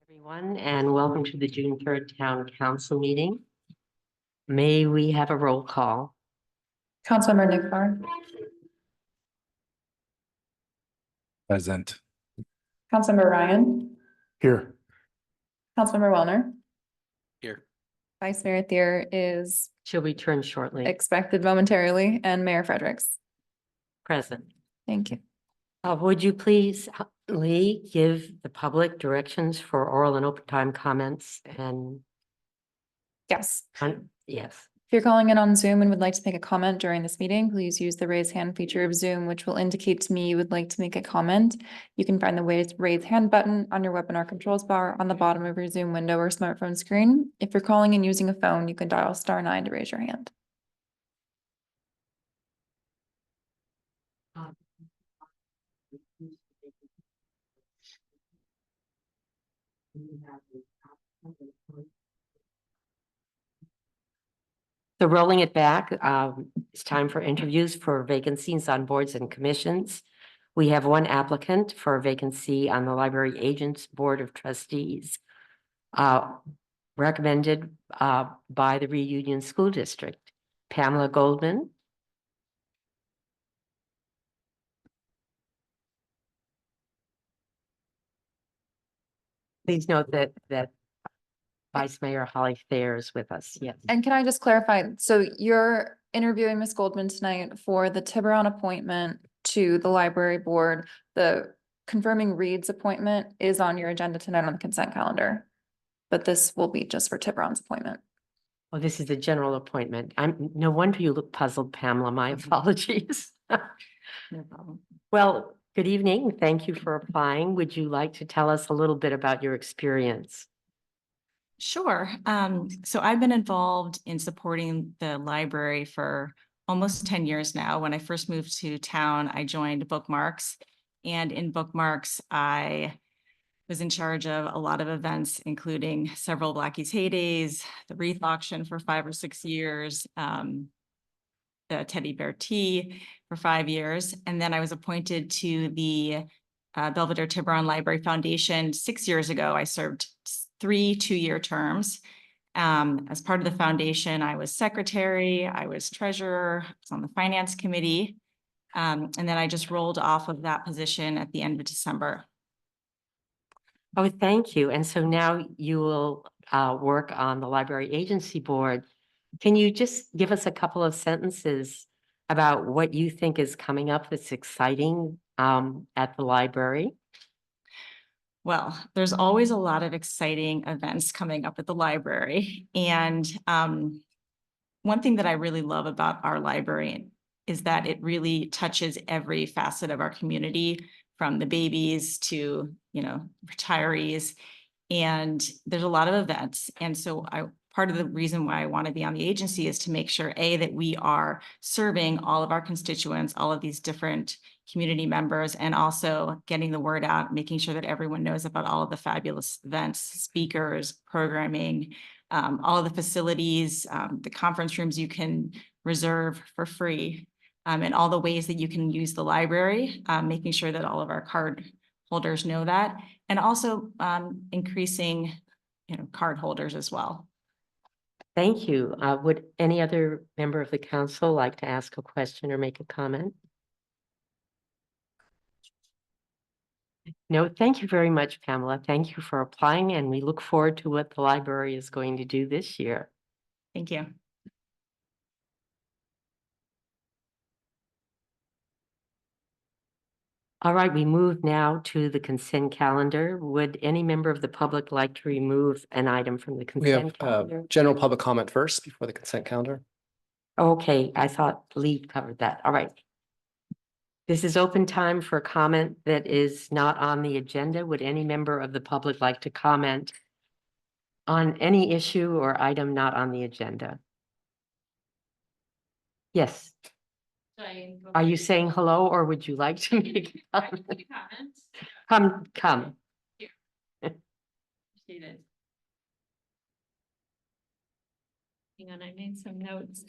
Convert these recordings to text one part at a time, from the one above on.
Everyone, and welcome to the June 3rd Town Council meeting. May we have a roll call? Councilmember Nick Farr, Present. Councilmember Ryan, Here. Councilmember Wellner. Here. Vice Mayor Thier is She'll return shortly. expected momentarily, and Mayor Fredericks. Present. Thank you. Would you please, Lee, give the public directions for oral and open time comments and, Yes. yes. If you're calling in on Zoom and would like to make a comment during this meeting, please use the raise hand feature of Zoom, which will indicate to me you would like to make a comment. You can find the raise hand button on your webinar controls bar on the bottom of your Zoom window or smartphone screen. If you're calling in using a phone, you can dial *9 to raise your hand. So rolling it back, it's time for interviews for vacancies on boards and commissions. We have one applicant for a vacancy on the Library Agents Board of Trustees, recommended by the Reunion School District. Pamela Goldman. Please note that Vice Mayor Holly Thayer is with us. Yes. And can I just clarify, so you're interviewing Ms. Goldman tonight for the Tiburon appointment to the library board. The confirming Reed's appointment is on your agenda tonight on the consent calendar. But this will be just for Tiburon's appointment. Oh, this is a general appointment. No wonder you look puzzled, Pamela. My apologies. No problem. Well, good evening. Thank you for applying. Would you like to tell us a little bit about your experience? Sure. So I've been involved in supporting the library for almost 10 years now. When I first moved to town, I joined Bookmarks, and in Bookmarks, I was in charge of a lot of events, including several Blackie's Heydays, the wreath auction for 5 or 6 years, the Teddy Bear Tea for 5 years. And then I was appointed to the Belvedere Tiburon Library Foundation 6 years ago. I served 3 2-year terms. As part of the foundation, I was secretary, I was treasurer, I was on the finance committee. And then I just rolled off of that position at the end of December. Oh, thank you. And so now you will work on the Library Agency Board. Can you just give us a couple of sentences about what you think is coming up that's exciting at the library? Well, there's always a lot of exciting events coming up at the library. And one thing that I really love about our library is that it really touches every facet of our community, from the babies to, retirees. And there's a lot of events. And so part of the reason why I want to be on the agency is to make sure, that we are serving all of our constituents, all of these different community members, and also getting the word out, making sure that everyone knows about all of the fabulous events, speakers, programming, all of the facilities, the conference rooms you can reserve for free, and all the ways that you can use the library, making sure that all of our card holders know that, and also increasing, card holders as well. Thank you. Would any other member of the council like to ask a question or make a comment? No, thank you very much, Pamela. Thank you for applying, and we look forward to what the library is going to do this year. Thank you. All right, we move now to the consent calendar. Would any member of the public like to remove an item from the We have consent calendar? general public comment first before the consent calendar. Okay, I thought Lee covered that. All right. This is open time for comment that is not on the agenda. Would any member of the public like to comment on any issue or item not on the agenda? Yes. Are you saying hello, or would you like to make a comment? Come. Hang on, I made some notes.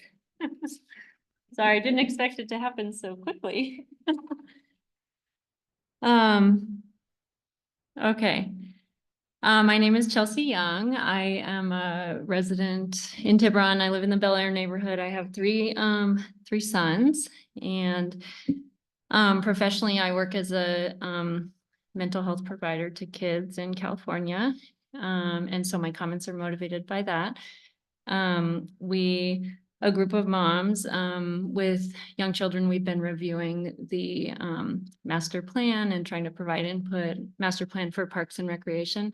Sorry, I didn't expect it to happen so quickly. Okay. My name is Chelsea Young. I am a resident in Tiburon. I live in the Bel Air neighborhood. I have three sons, and professionally, I work as a mental health provider to kids in California. And so my comments are motivated by that. A group of moms with young children, we've been reviewing the master plan and trying to provide input, master plan for parks and recreation,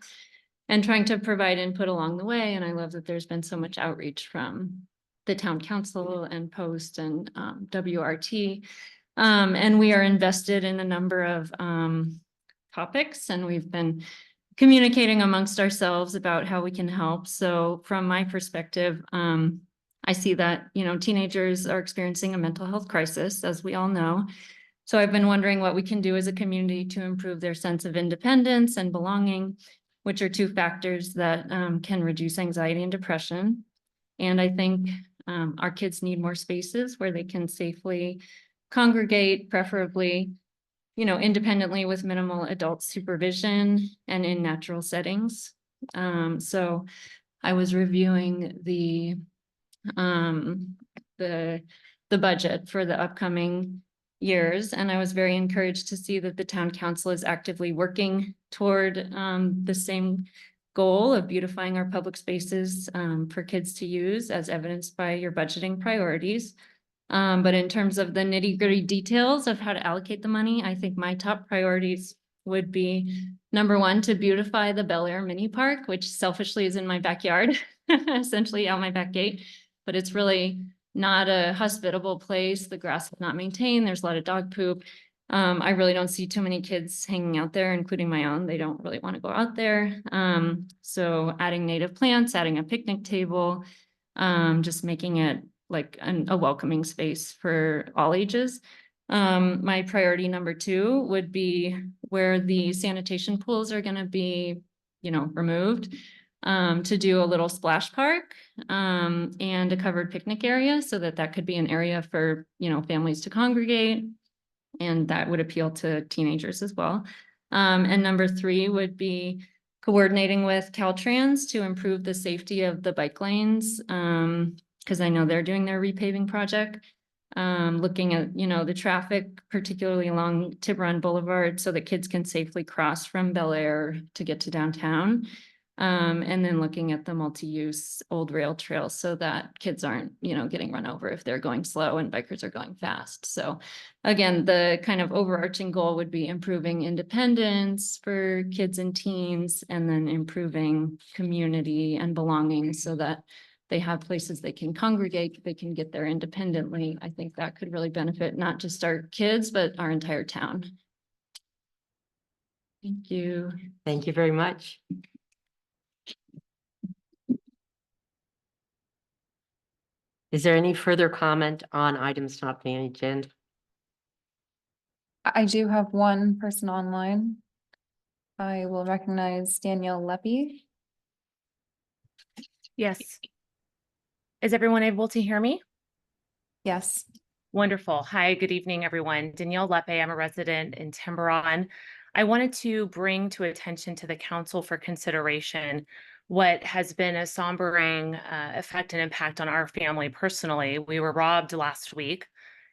and trying to provide input along the way. And I love that there's been so much outreach from the town council and Post and WRT. And we are invested in a number of topics, and we've been communicating amongst ourselves about how we can help. So from my perspective, I see that, teenagers are experiencing a mental health crisis, as we all know. So I've been wondering what we can do as a community to improve their sense of independence and belonging, which are two factors that can reduce anxiety and depression. And I think our kids need more spaces where they can safely congregate, preferably, independently with minimal adult supervision and in natural settings. So I was reviewing the budget for the upcoming years, and I was very encouraged to see that the town council is actively working toward the same goal of beautifying our public spaces for kids to use, as evidenced by your budgeting priorities. But in terms of the nitty-gritty details of how to allocate the money, I think my top priorities would be, number one, to beautify the Bel Air mini park, which selfishly is in my backyard, essentially out my back gate, but it's really not a hospitable place. The grass is not maintained. There's a lot of dog poop. I really don't see too many kids hanging out there, including my own. They don't really want to go out there. So adding native plants, adding a picnic table, just making it like a welcoming space for all ages. My priority number two would be where the sanitation pools are going to be, removed, to do a little splash park and a covered picnic area, so that could be an area for, families to congregate, and that would appeal to teenagers as well. And number three would be coordinating with Caltrans to improve the safety of the bike lanes, because I know they're doing their repaving project. Looking at, the traffic, particularly along Tiburon Boulevard, so that kids can safely cross from Bel Air to get to downtown. And then looking at the multi-use old rail trail so that kids aren't, getting run over if they're going slow and bikers are going fast. So again, the kind of overarching goal would be improving independence for kids and teens, and then improving community and belonging so that they have places they can congregate, they can get there independently. I think that could really benefit not just our kids, but our entire town. Thank you. Thank you very much. Is there any further comment on items not being on the agenda? I do have one person online. I will recognize Danielle Leppy. Yes. Is everyone able to hear me? Yes. Wonderful. Hi, good evening, everyone. Danielle Lepe, I'm a resident in Tiburon. I wanted to bring to attention to the council for consideration what has been a sombering effect and impact on our family personally. We were robbed last week.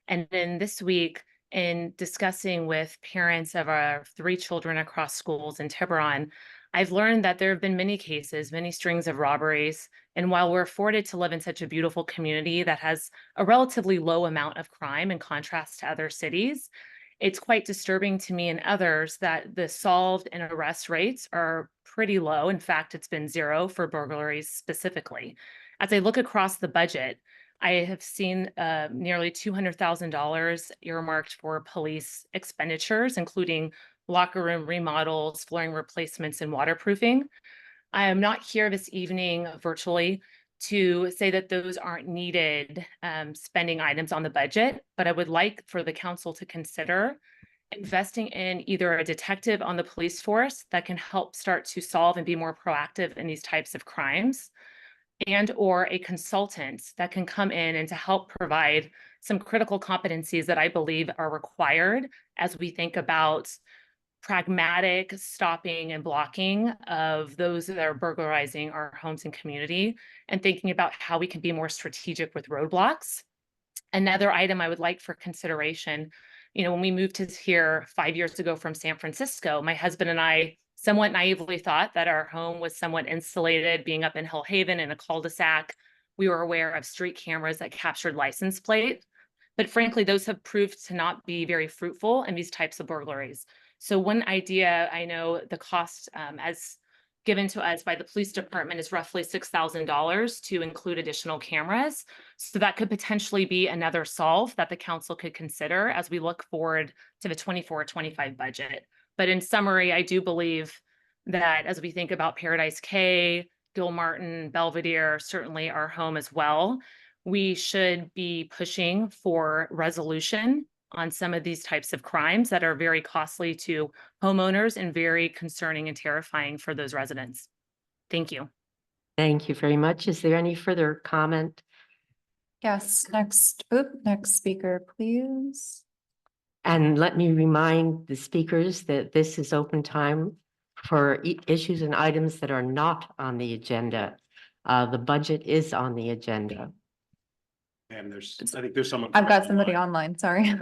And then this week, in discussing with parents of our 3 children across schools in Tiburon, I've learned that there have been many cases, many strings of robberies. And while we're afforded to live in such a beautiful community that has a relatively low amount of crime in contrast to other cities, it's quite disturbing to me and others that the solved and arrest rates are pretty low. In fact, it's been 0 for burglaries specifically. As I look across the budget, I have seen nearly $200,000 earmarked for police expenditures, including locker room remodels, flooring replacements, and waterproofing. I am not here this evening virtually to say that those aren't needed spending items on the budget, but I would like for the council to consider investing in either a detective on the police force that can help start to solve and be more proactive in these types of crimes, and or a consultant that can come in and to help provide some critical competencies that I believe are required as we think about pragmatic stopping and blocking of those that are burglarizing our homes and community, and thinking about how we can be more strategic with roadblocks. Another item I would like for consideration, when we moved to here 5 years ago from San Francisco, my husband and I somewhat naively thought that our home was somewhat insulated, being up in Hill Haven in a cul-de-sac. We were aware of street cameras that captured license plate, but frankly, those have proved to not be very fruitful in these types of burglaries. So one idea, I know the cost as given to us by the police department is roughly $6,000 to include additional cameras. So that could potentially be another solve that the council could consider as we look forward to the 24-25 budget. But in summary, I do believe that as we think about Paradise K, Gilmartin, Belvedere, certainly our home as well, we should be pushing for resolution on some of these types of crimes that are very costly to homeowners and very concerning and terrifying for those residents. Thank you. Thank you very much. Is there any further comment? Yes, next speaker, please. And let me remind the speakers that this is open time for issues and items that are not on the agenda. The budget is on the agenda. And I think there's someone. I've got somebody online, sorry.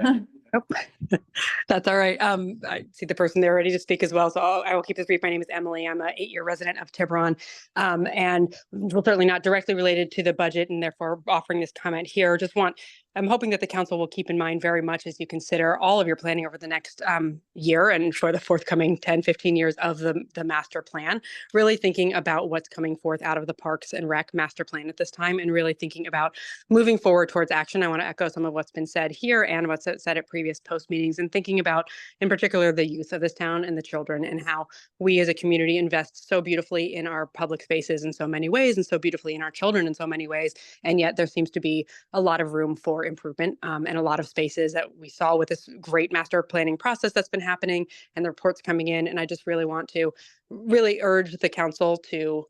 That's all right. I see the person there ready to speak as well. So I will keep this brief. My name is Emily. I'm an 8-year resident of Tiburon, and well, certainly not directly related to the budget, and therefore offering this comment here. I'm hoping that the council will keep in mind very much as you consider all of your planning over the next year and for the forthcoming 10, 15 years of the master plan, really thinking about what's coming forth out of the Parks and Rec master plan at this time, and really thinking about moving forward towards action. I want to echo some of what's been said here and what's said at previous post meetings, and thinking about, in particular, the youth of this town and the children, and how we as a community invest so beautifully in our public spaces in so many ways, and so beautifully in our children in so many ways. And yet there seems to be a lot of room for improvement, and a lot of spaces that we saw with this great master planning process that's been happening and the reports coming in. And I just really want to urge the council to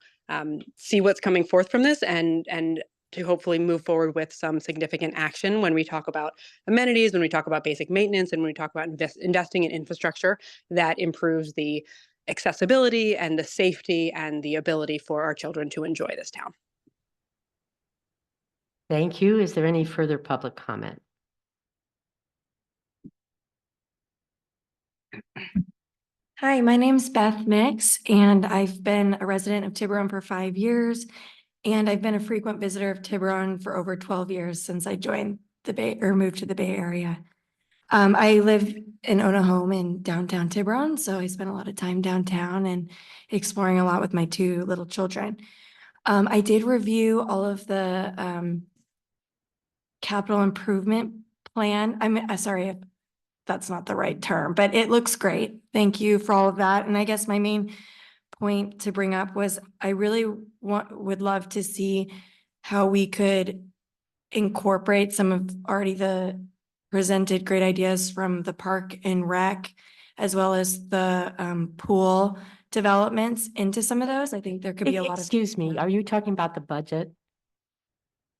see what's coming forth from this, and to hopefully move forward with some significant action when we talk about amenities, when we talk about basic maintenance, and when we talk about investing in infrastructure that improves the accessibility and the safety and the ability for our children to enjoy this town. Thank you. Is there any further public comment? Hi, my name's Beth Mix, and I've been a resident of Tiburon for 5 years, and I've been a frequent visitor of Tiburon for over 12 years since I joined the Bay or moved to the Bay Area. I live and own a home in downtown Tiburon, so I spend a lot of time downtown and exploring a lot with my 2 little children. I did review all of the capital improvement plan. I'm sorry if that's not the right term, but it looks great. Thank you for all of that. And I guess my main point to bring up was I really would love to see how we could incorporate some of already the presented great ideas from the Park and Rec, as well as the pool developments into some of those. I think there could be a lot of. Excuse me, are you talking about the budget?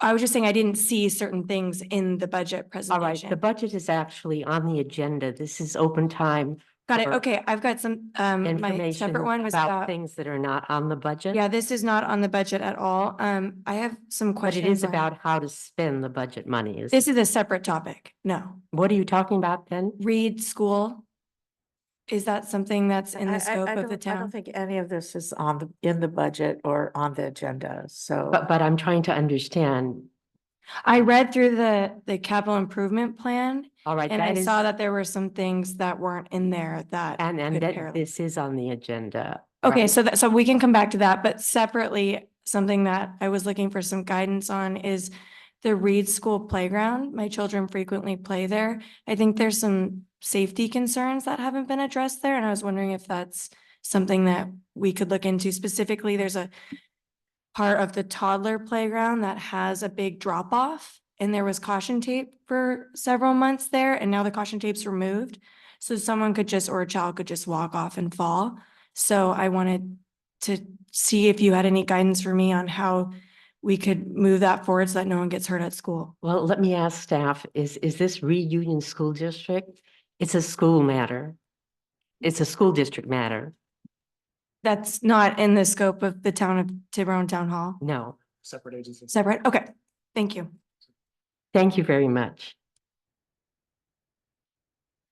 I was just saying I didn't see certain things in the budget All right, presentation. the budget is actually on the agenda. This is open time. Got it. for Okay, I've got some, my Information separate one was about about, things that are not on the budget. yeah, this is not on the budget at all. I have some But questions. it is on- about how to spend the budget money. This is a separate topic. No. What are you talking about then? Reed School. Is that something that's in the scope of the I don't town? think any of this is in the budget or on the agenda, so. But I'm trying to understand. I read through the capital improvement plan All right, and I that is, saw that there were some things that weren't in there that. and could that parallel. this is on the agenda. Okay, right? so we can come back to that, but separately, something that I was looking for some guidance on is the Reed School playground. My children frequently play there. I think there's some safety concerns that haven't been addressed there, and I was wondering if that's something that we could look into. Specifically, there's a part of the toddler playground that has a big drop off, and there was caution tape for several months there, and now the caution tape's removed. So someone could just, or a child could just walk off and fall. So I wanted to see if you had any guidance for me on how we could move that forward so that no one gets hurt at school. Well, let me ask staff, is this Reed Union School District? It's a school matter. It's a school district matter. That's not in the scope of the town of Tiburon Town Hall. No. Separate agency. Separate? Okay, thank you. Thank you very much.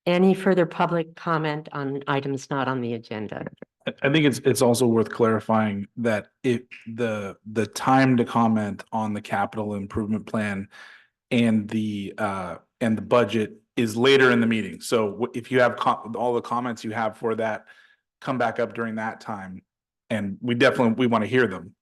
Any further public comment on items not on the agenda? I think it's also worth clarifying that the time to comment on the capital improvement plan and the budget is later in the meeting. So if you have all the comments you have for that, come back up during that time. And we want to hear them,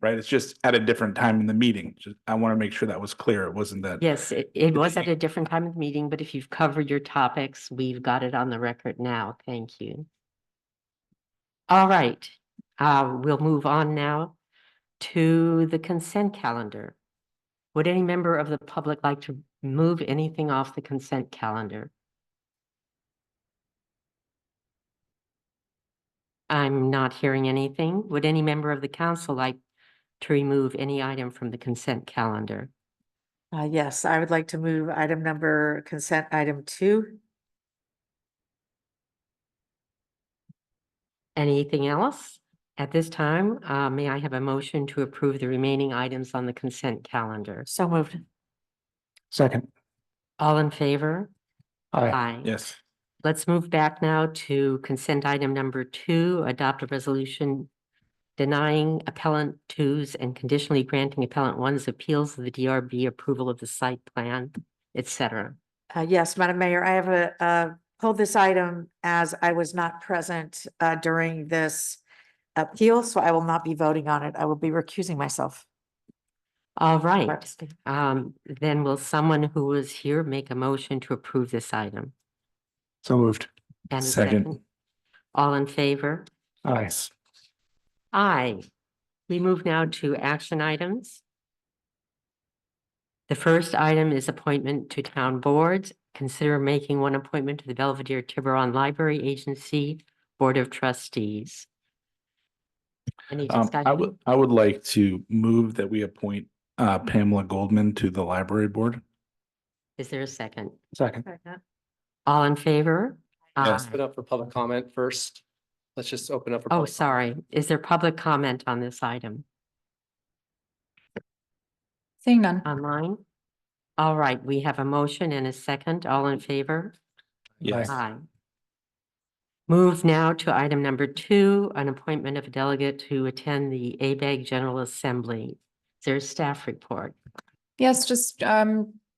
right? It's just at a different time in the meeting. I want to make sure that was clear. It wasn't that. Yes, it was at a different time of the meeting, but if you've covered your topics, we've got it on the record now. Thank you. All right, we'll move on now to the consent calendar. Would any member of the public like to move anything off the consent calendar? I'm not hearing anything. Would any member of the council like to remove any item from the consent calendar? Yes, I would like to move consent item 2. Anything else? At this time, may I have a motion to approve the remaining items on the consent calendar? So moved. Second. All in favor? Aye. Yes. Let's move back now to consent item number 2, adopt a resolution denying appellant 2's and conditionally granting appellant 1's appeals of the DRB approval of the site plan, etc. Yes, Madam Mayor, I have pulled this item as I was not present during this appeal, so I will not be voting on it. I will be recusing myself. All right, then will someone who was here make a motion to approve this item? So moved. And a Second. All in favor? Aye. Aye. We move now to action items. The first item is appointment to town boards. Consider making one appointment to the Belvedere Tiburon Library Agency Board of Trustees. Any discussion? I would like to move that we appoint Pamela Goldman to the library board. Is there a second? Second. All in favor? Yes. Aye. Open up for public comment first. Let's just open up for. Oh, public sorry. Is there public comment on this item Seeing none. online? All right, we have a motion and a second. All in favor? Yes. Aye. Move now to item number 2, an appointment of a delegate to attend the ABAG General Assembly. Is there a staff report? Yes, just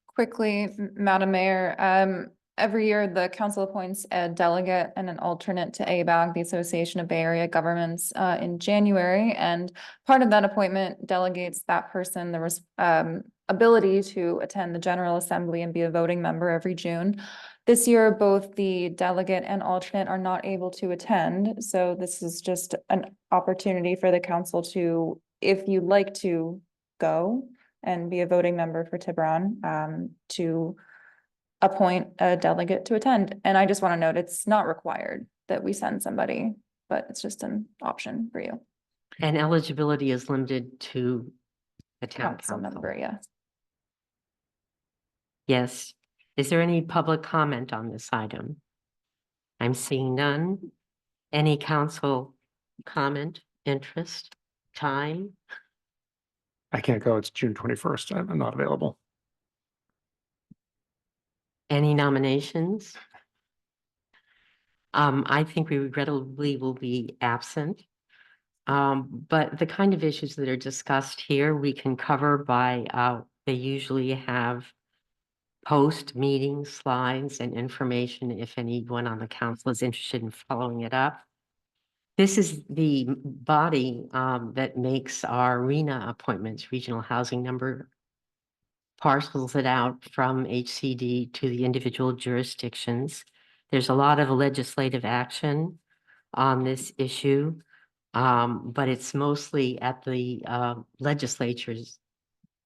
quickly, Madam Mayor, every year the council appoints a delegate and an alternate to ABAG, the Association of Bay Area Governments, in January. And part of that appointment delegates that person the ability to attend the General Assembly and be a voting member every June. This year, both the delegate and alternate are not able to attend. So this is just an opportunity for the council to, if you'd like to go and be a voting member for Tiburon, to appoint a delegate to attend. And I just want to note, it's not required that we send somebody, but it's just an option for you. And eligibility is limited to the town Council council. member, yes. Yes. Is there any public comment on this item? I'm seeing none. Any council comment, interest, time? I can't go. It's June 21st. I'm not available. Any nominations? I think we regrettably will be absent. But the kind of issues that are discussed here, we can cover by, they usually have post-meeting slides and information if anyone on the council is interested in following it up. This is the body that makes our RHNA appointments, regional housing number, parcels it out from HCD to the individual jurisdictions. There's a lot of legislative action on this issue, but it's mostly at the legislature's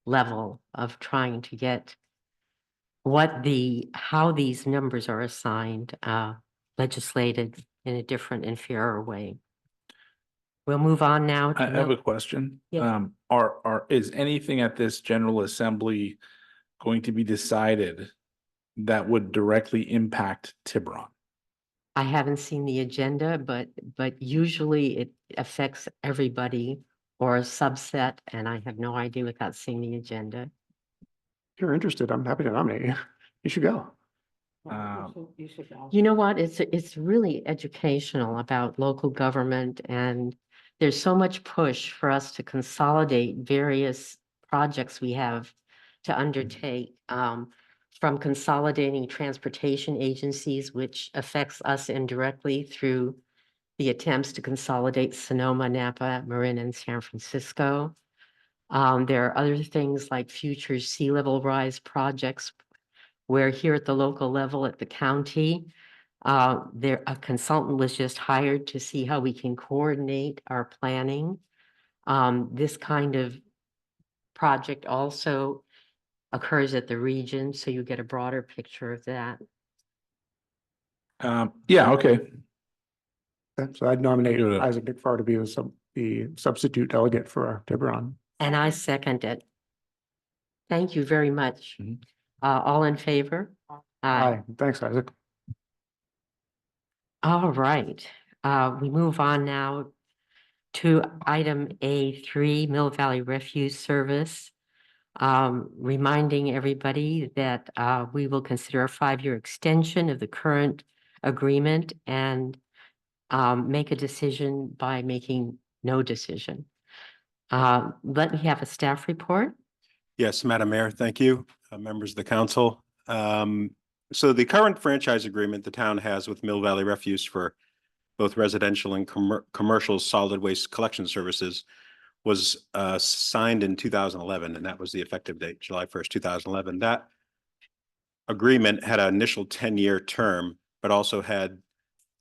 level of trying to get how these numbers are assigned, legislated in a different and fairer way. We'll move on now. I have a question. Yeah. Is anything at this General Assembly going to be decided that would directly impact Tiburon? I haven't seen the agenda, but usually it affects everybody or a subset, and I have no idea without seeing the agenda. If you're interested, I'm happy to nominate you. You should go. You know what? It's really educational about local government, and there's so much push for us to consolidate various projects we have to undertake. From consolidating transportation agencies, which affects us indirectly through the attempts to consolidate Sonoma, Napa, Marin, and San Francisco. There are other things like future sea level rise projects, where here at the local level at the county, a consultant was just hired to see how we can coordinate our planning. This kind of project also occurs at the region, so you get a broader picture of that. Yeah, okay. Okay, so I'd nominate Good. Isaac McFar to be the substitute delegate for Tiburon. And I second it. Thank you very much. Mhm. All in favor? Aye, thanks, Isaac. All right, we move on now to item A3, Mill Valley Refuse Service. Reminding everybody that we will consider a 5-year extension of the current agreement and make a decision by making no decision. Let me have a staff report. Yes, Madam Mayor, thank you. Members of the council. So the current franchise agreement the town has with Mill Valley Refuse for both residential and commercial solid waste collection services was signed in 2011, and that was the effective date, July 1st, 2011. That agreement had an initial 10-year term, but also had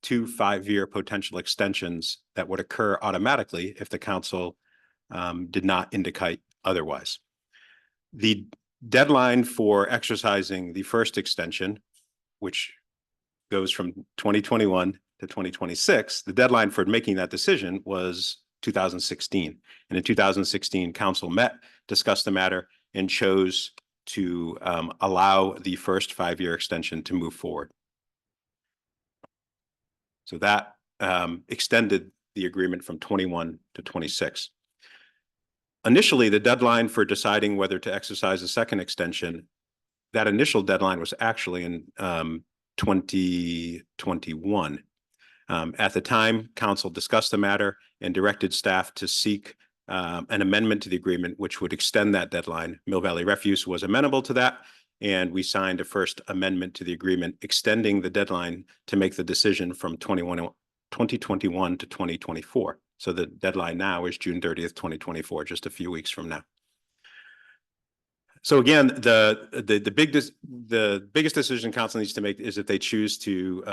2 5-year potential extensions that would occur automatically if the council did not indicate otherwise. The deadline for exercising the first extension, which goes from 2021 to 2026, the deadline for making that decision was 2016. And in 2016, council met, discussed the matter, and chose to allow the first 5-year extension to move forward. So that extended the agreement from 21 to 26. Initially, the deadline for deciding whether to exercise a second extension, that initial deadline was actually in 2021. At the time, council discussed the matter and directed staff to seek an amendment to the agreement, which would extend that deadline. Mill Valley Refuse was amenable to that, and we signed a first amendment to the agreement, extending the deadline to make the decision from 2021 to 2024. So the deadline now is June 30th, 2024, just a few weeks from now. So again, the biggest decision council needs to make is if they choose to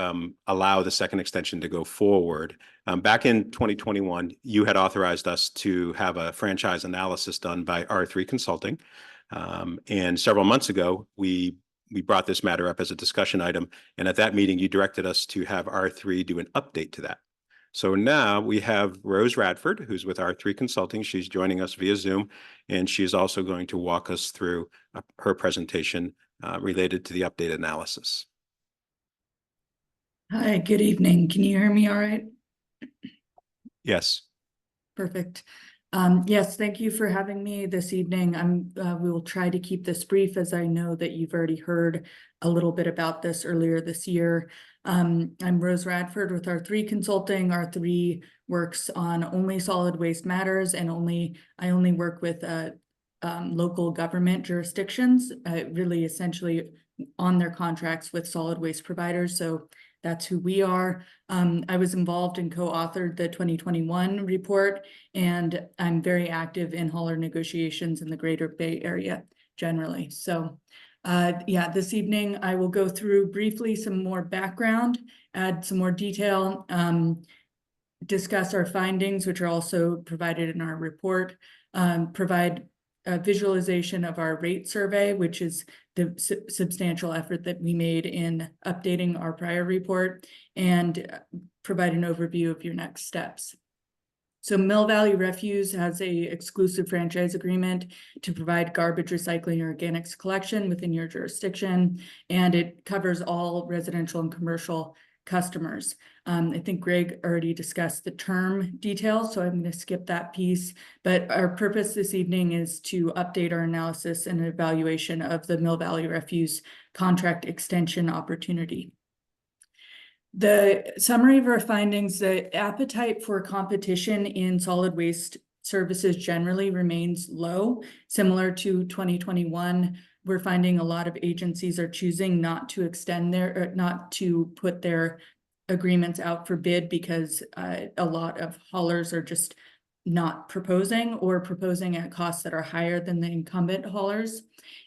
allow the second extension to go forward. Back in 2021, you had authorized us to have a franchise analysis done by R3 Consulting. And several months ago, we brought this matter up as a discussion item. And at that meeting, you directed us to have R3 do an update to that. So now we have Rose Radford, who's with R3 Consulting. She's joining us via Zoom, and she's also going to walk us through her presentation related to the update analysis. Hi, good evening. Can you hear me all right? Yes. Perfect. Yes, thank you for having me this evening. We will try to keep this brief, as I know that you've already heard a little bit about this earlier this year. I'm Rose Radford with R3 Consulting. R3 works on only solid waste matters, and I only work with local government jurisdictions, really essentially on their contracts with solid waste providers. So that's who we are. I was involved and co-authored the 2021 report, and I'm very active in hauler negotiations in the Greater Bay Area generally. So yeah, this evening I will go through briefly some more background, add some more detail, discuss our findings, which are also provided in our report, provide a visualization of our rate survey, which is the substantial effort that we made in updating our prior report, and provide an overview of your next steps. So Mill Valley Refuse has a exclusive franchise agreement to provide garbage recycling or organics collection within your jurisdiction, and it covers all residential and commercial customers. I think Greg already discussed the term details, so I'm going to skip that piece. But our purpose this evening is to update our analysis and evaluation of the Mill Valley Refuse contract extension opportunity. The summary of our findings: the appetite for competition in solid waste services generally remains low, similar to 2021. We're finding a lot of agencies are choosing not to extend not to put their agreements out for bid because a lot of haulers are just not proposing or proposing at costs that are higher than the incumbent haulers.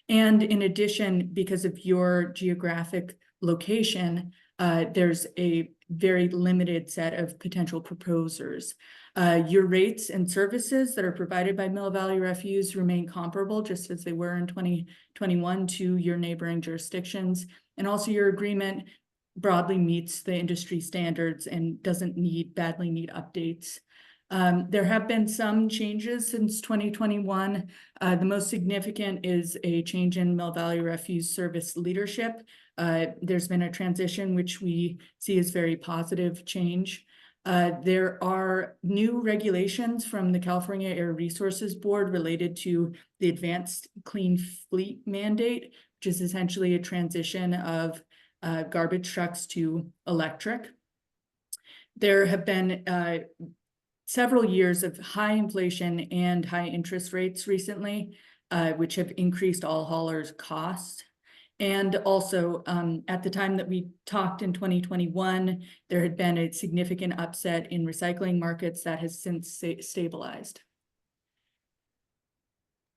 And in addition, because of your geographic location, there's a very limited set of potential proposers. Your rates and services that are provided by Mill Valley Refuse remain comparable, just as they were in 2021 to your neighboring jurisdictions. And also your agreement broadly meets the industry standards and doesn't badly need updates. There have been some changes since 2021. The most significant is a change in Mill Valley Refuse service leadership. There's been a transition, which we see as very positive change. There are new regulations from the California Air Resources Board related to the Advanced Clean Fleet mandate, which is essentially a transition of garbage trucks to electric. There have been several years of high inflation and high interest rates recently, which have increased all haulers' costs. And also, at the time that we talked in 2021, there had been a significant upset in recycling markets that has since stabilized.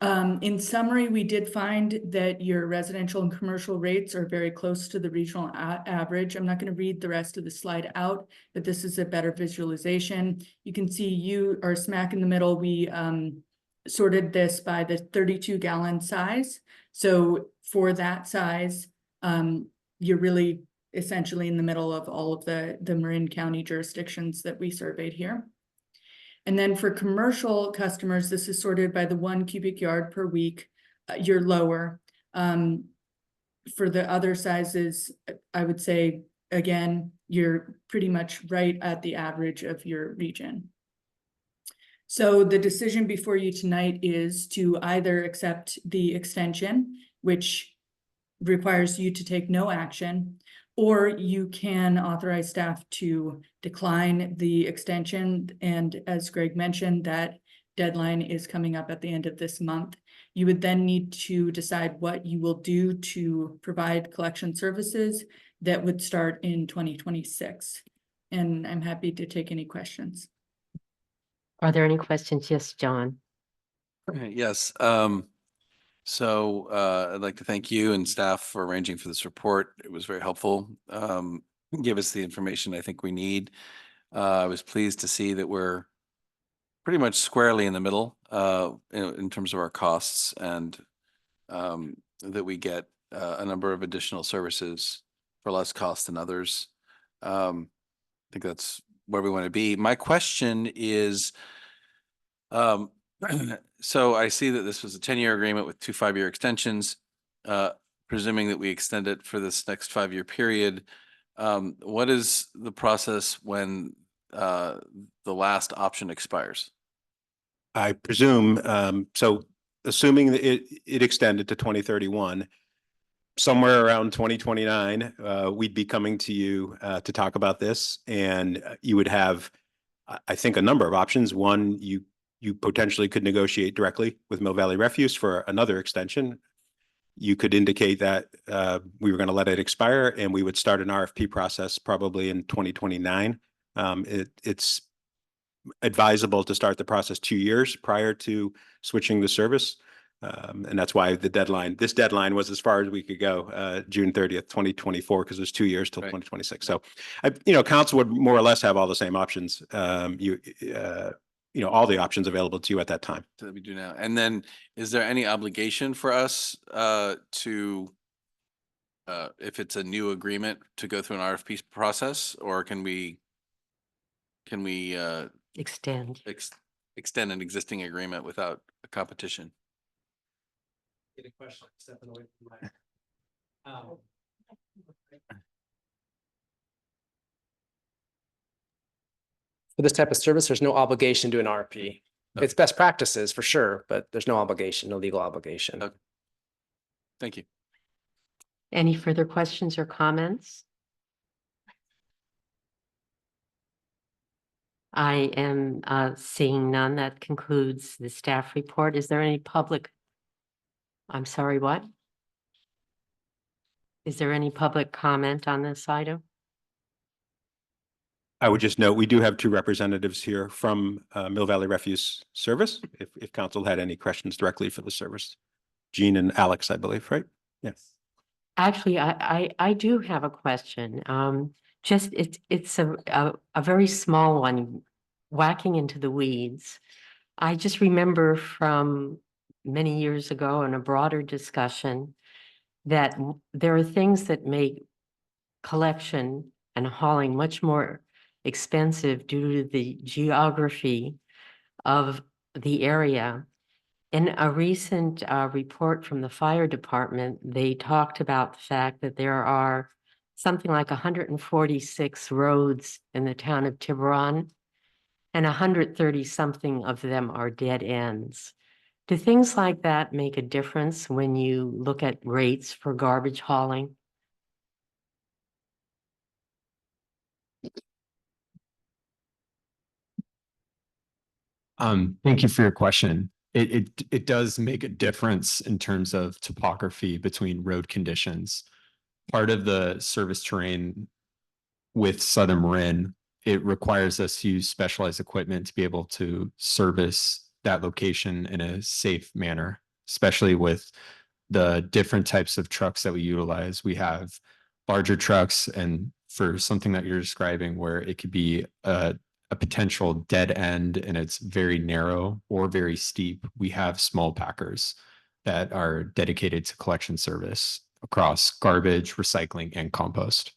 In summary, we did find that your residential and commercial rates are very close to the regional average. I'm not going to read the rest of the slide out, but this is a better visualization. You can see you are smack in the middle. We sorted this by the 32-gallon size. So for that size, you're really essentially in the middle of all of the Marin County jurisdictions that we surveyed here. And then for commercial customers, this is sorted by the 1 cubic yard per week. You're lower. For the other sizes, I would say, again, you're pretty much right at the average of your region. So the decision before you tonight is to either accept the extension, which requires you to take no action, or you can authorize staff to decline the extension. And as Greg mentioned, that deadline is coming up at the end of this month. You would then need to decide what you will do to provide collection services that would start in 2026. And I'm happy to take any questions. Are there any questions? Yes, John. Yes. So I'd like to thank you and staff for arranging for this report. It was very helpful. Give us the information I think we need. I was pleased to see that we're pretty much squarely in the middle in terms of our costs, and that we get a number of additional services for less cost than others. I think that's where we want to be. My question is, so I see that this was a 10-year agreement with 2 5-year extensions. Presuming that we extend it for this next 5-year period, what is the process when the last option expires? I presume, so assuming that it extended to 2031, somewhere around 2029, we'd be coming to you to talk about this, and you would have, I think, a number of options. One, you potentially could negotiate directly with Mill Valley Refuse for another extension. You could indicate that we were going to let it expire, and we would start an RFP process probably in 2029. It's advisable to start the process 2 years prior to switching the service. And that's why this deadline was as far as we could go, June 30th, 2024, because there's 2 years till 2026. So, council would more or less have all the same options. All the options available to you at that time. That we do now. And then is there any obligation for us to, if it's a new agreement, to go through an RFP process, or can we Extend. extend an existing agreement without a competition? Get a question, stepping away from my. for this type of service, there's no obligation to an RFP. Okay. It's best practices for sure, but there's no obligation, no legal obligation. Okay. Thank you. Any further questions or comments? I am seeing none. That concludes the staff report. Is there any public? I'm sorry, what? Is there any public comment on this item? I would just note, we do have two representatives here from Mill Valley Refuse Service, if council had any questions directly for the service. Jean and Alex, I believe, right? Yes. Actually, I do have a question. Just it's a very small one, whacking into the weeds. I just remember from many years ago in a broader discussion that there are things that make collection and hauling much more expensive due to the geography of the area. In a recent report from the fire department, they talked about the fact that there are something like 146 roads in the town of Tiburon, and 130 something of them are dead ends. Do things like that make a difference when you look at rates for garbage hauling? Thank you for your question. It does make a difference in terms of topography between road conditions. Part of the service terrain with Southern Marin, it requires us to use specialized equipment to be able to service that location in a safe manner, especially with the different types of trucks that we utilize. We have larger trucks, and for something that you're describing where it could be a potential dead end and it's very narrow or very steep, we have small packers that are dedicated to collection service across garbage, recycling, and compost.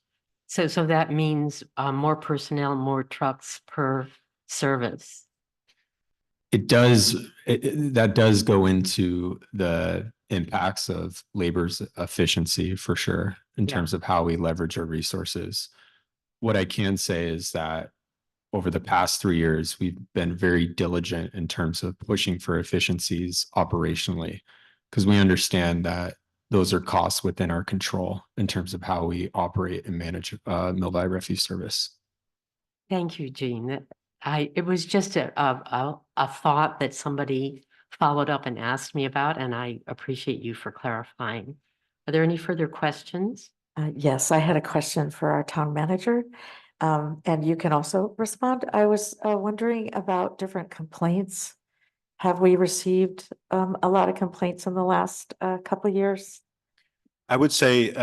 So that means more personnel, more trucks per service. It does, that does go into the impacts of labor's efficiency for sure, in terms of how we leverage our resources. What I can say is that over the past 3 years, we've been very diligent in terms of pushing for efficiencies operationally, because we understand that those are costs within our control in terms of how we operate and manage Mill Valley Refuse Service. Thank you, Jean. It was just a thought that somebody followed up and asked me about, and I appreciate you for clarifying. Are there any further questions? Yes, I had a question for our town manager. And you can also respond. I was wondering about different complaints. Have we received a lot of complaints in the last couple of years? I would say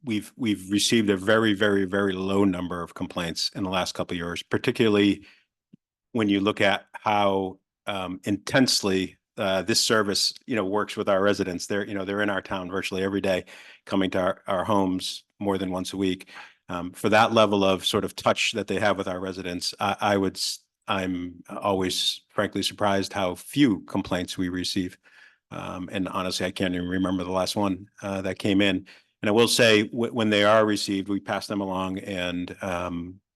we've received a very, very, very low number of complaints in the last couple of years, particularly when you look at how intensely this service, works with our residents. They're in our town virtually every day, coming to our homes more than once a week. For that level of sort of touch that they have with our residents, I'm always frankly surprised how few complaints we receive. And honestly, I can't even remember the last one that came in. And I will say when they are received, we pass them along, and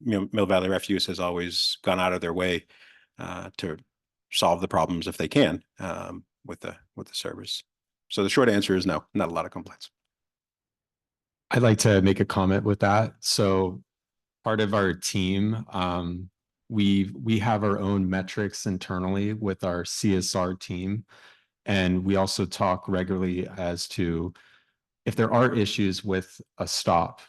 Mill Valley Refuse has always gone out of their way to solve the problems if they can with the service. So the short answer is no, not a lot of complaints. I'd like to make a comment with that. So part of our team, we have our own metrics internally with our CSR team. And we also talk regularly as to if there are issues with a stop,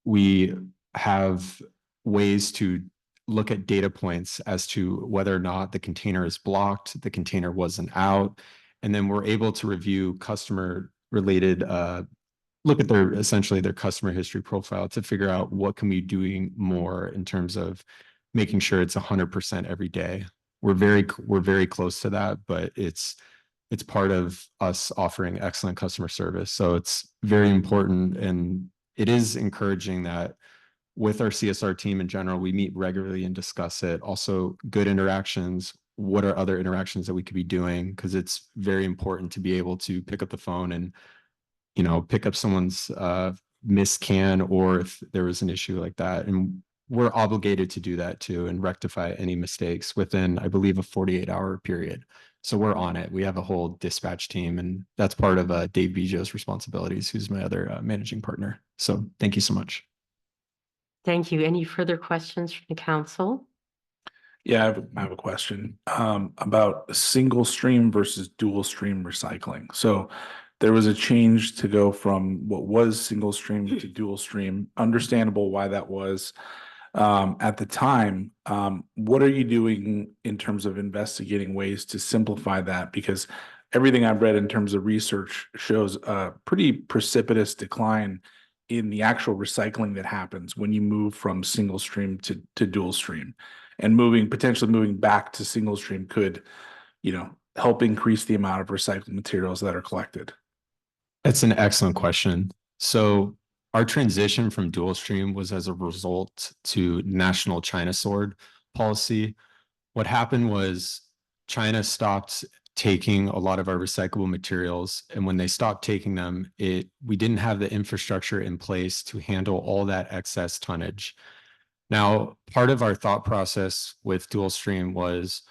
we have ways to look at data points as to whether or not the container is blocked, the container wasn't out, and then we're able to review customer related look at essentially their customer history profile to figure out what can we be doing more in terms of making sure it's 100% every day. We're very close to that, but it's part of us offering excellent customer service. So it's very important, and it is encouraging that with our CSR team in general, we meet regularly and discuss it. Also, good interactions. What are other interactions that we could be doing? Because it's very important to be able to pick up the phone and pick up someone's missed can, or if there was an issue like that. And we're obligated to do that too and rectify any mistakes within, I believe, a 48-hour period. So we're on it. We have a whole dispatch team, and that's part of Dave Biggio's responsibilities, who's my other managing partner. So thank you so much. Thank you. Any further questions from the council? Yeah, I have a question about single stream versus dual stream recycling. So there was a change to go from what was single stream to dual stream. Understandable why that was at the time. What are you doing in terms of investigating ways to simplify that? Because everything I've read in terms of research shows a pretty precipitous decline in the actual recycling that happens when you move from single stream to dual stream. And potentially moving back to single stream could, help increase the amount of recycled materials that are collected. That's an excellent question. So our transition from dual stream was as a result to national China sword policy. What happened was China stopped taking a lot of our recyclable materials. And when they stopped taking them, we didn't have the infrastructure in place to handle all that excess tonnage. Now, part of our thought process with dual stream was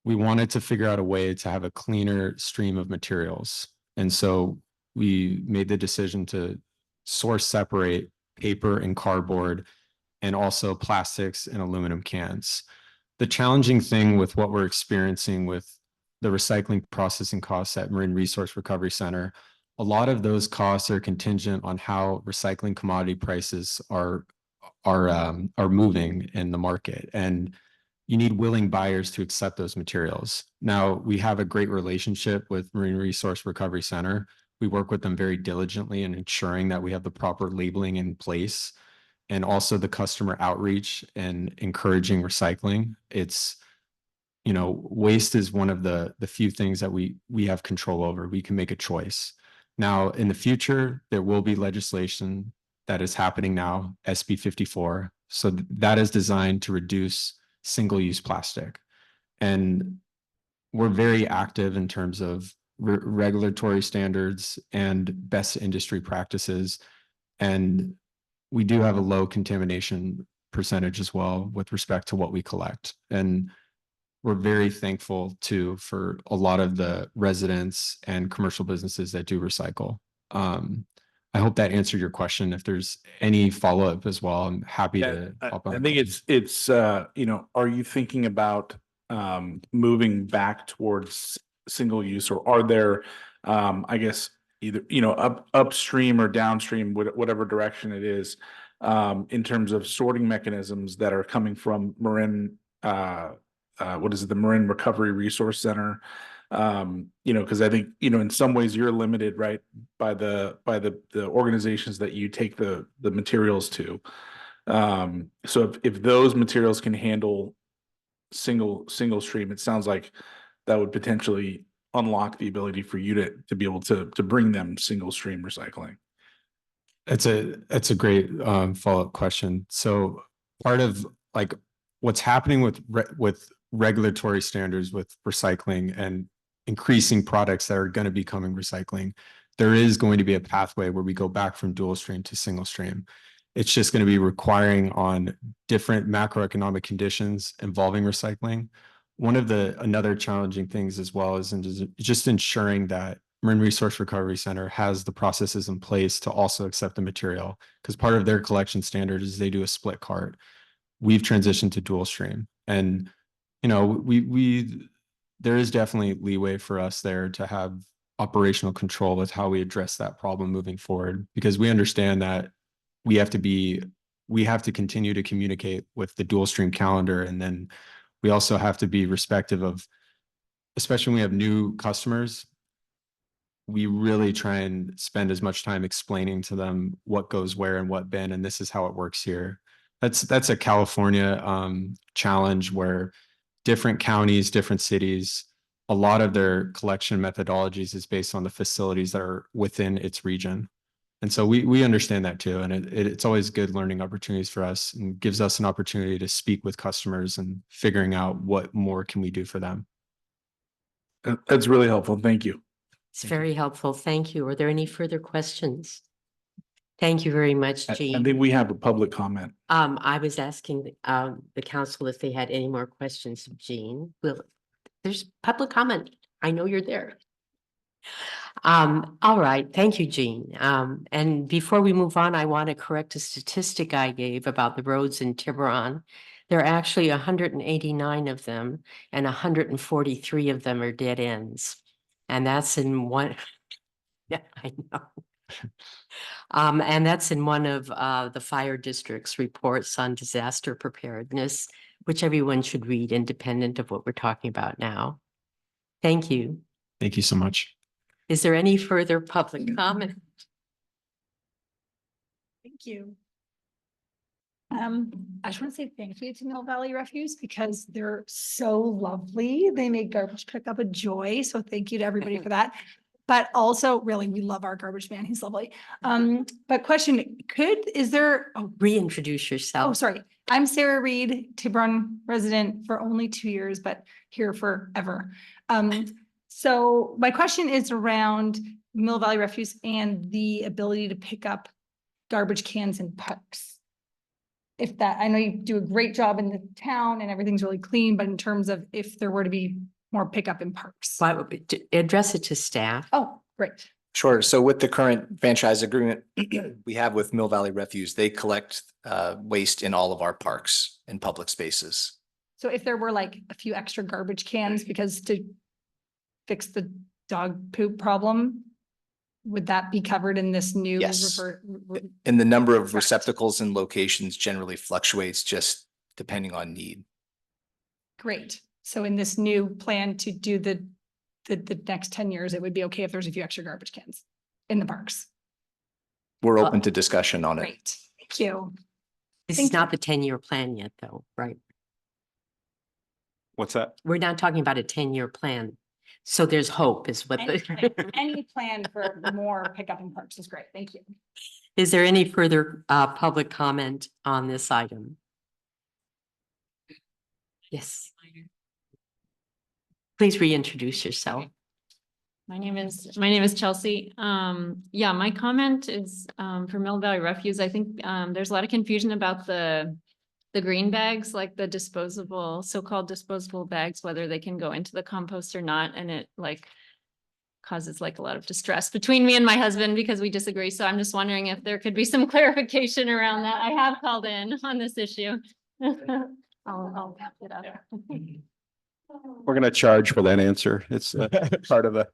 we wanted to figure out a way to have a cleaner stream of materials. And so we made the decision to source separate paper and cardboard and also plastics and aluminum cans. The challenging thing with what we're experiencing with the recycling processing costs at Marine Resource Recovery Center, a lot of those costs are contingent on how recycling commodity prices are moving in the market, and you need willing buyers to accept those materials. Now, we have a great relationship with Marine Resource Recovery Center. We work with them very diligently in ensuring that we have the proper labeling in place, and also the customer outreach and encouraging recycling. It's, waste is one of the few things that we have control over. We can make a choice. Now, in the future, there will be legislation that is happening now, SB 54. So that is designed to reduce single-use plastic. And we're very active in terms of regulatory standards and best industry practices. And we do have a low contamination percentage as well with respect to what we collect. And we're very thankful too for a lot of the residents and commercial businesses that do recycle. I hope that answered your question. If there's any follow-up as well, I'm happy to hop on. I think it's are you thinking about moving back towards single use, or are there I guess either upstream or downstream, whatever direction it is, in terms of sorting mechanisms that are coming from Marin, the Marin Recovery Resource Center? Because I think, in some ways you're limited, right, by the organizations that you take the materials to. So if those materials can handle single stream, it sounds like that would potentially unlock the ability for you to be able to bring them single stream recycling. It's a great follow-up question. So part of what's happening with regulatory standards with recycling and increasing products that are going to be coming recycling, there is going to be a pathway where we go back from dual stream to single stream. It's just going to be requiring on different macroeconomic conditions involving recycling. Another challenging things as well is just ensuring that Marine Resource Recovery Center has the processes in place to also accept the material, because part of their collection standard is they do a split cart. We've transitioned to dual stream, and there is definitely leeway for us there to have operational control with how we address that problem moving forward, because we understand that we have to continue to communicate with the dual stream calendar, and then we also have to be respective of, especially when we have new customers, we really try and spend as much time explaining to them what goes where and what bin, and this is how it works here. That's a California challenge where different counties, different cities, a lot of their collection methodologies is based on the facilities that are within its region. And so we understand that too. And it's always good learning opportunities for us, and gives us an opportunity to speak with customers and figuring out what more can we do for them. That's really helpful. Thank you. It's very helpful. Thank you. Are there any further questions? Thank you very much, I Jean. think we have a public comment. I was asking the council if they had any more questions of Jean. Well, there's public comment. I know you're there. All right, thank you, Jean. And before we move on, I want to correct a statistic I gave about the roads in Tiburon. There are actually 189 of them, and 143 of them are dead ends. And that's in one, yeah, I know. And that's in one of the fire district's reports on disaster preparedness, which everyone should read independent of what we're talking about now. Thank you. Thank you so much. Is there any further public comment? Thank you. I just want to say thank you to Mill Valley Refuse because they're so lovely. They make garbage pickup a joy. So thank you to everybody for that. But also, really, we love our garbage man. He's lovely. But question, is there, Reintroduce yourself. oh, sorry. I'm Sarah Reed, Tiburon resident for only 2 years, but here forever. So my question is around Mill Valley Refuse and the ability to pick up garbage cans in parks. If that, I know you do a great job in the town and everything's really clean, but in terms of if there were to be more pickup in parks. But address it to staff. Oh, great. Sure. So with the current franchise agreement we have with Mill Valley Refuse, they collect waste in all of our parks and public spaces. So if there were like a few extra garbage cans because to fix the dog poop problem, would that be covered in this new? Yes. And the number of receptacles and locations generally fluctuates just depending on need. Great. So in this new plan to do the next 10 years, it would be okay if there's a few extra garbage cans in the parks. We're open to discussion on it. Great. Thank you. This is not the 10-year plan yet, though, right? What's that? We're not talking about a 10-year plan. So there's hope is what Any plan for more pickup in parks is great. Thank you. Is there any further public comment on this item? Yes. Please reintroduce yourself. My name is Chelsea. Yeah, my comment is for Mill Valley Refuse. I think there's a lot of confusion about the green bags, like the disposable, so-called disposable bags, whether they can go into the compost or not. And it like causes like a lot of distress between me and my husband because we disagree. So I'm just wondering if there could be some clarification around that. I have called in on this issue. I'll wrap it up. We're going to charge for that answer. It's part of the.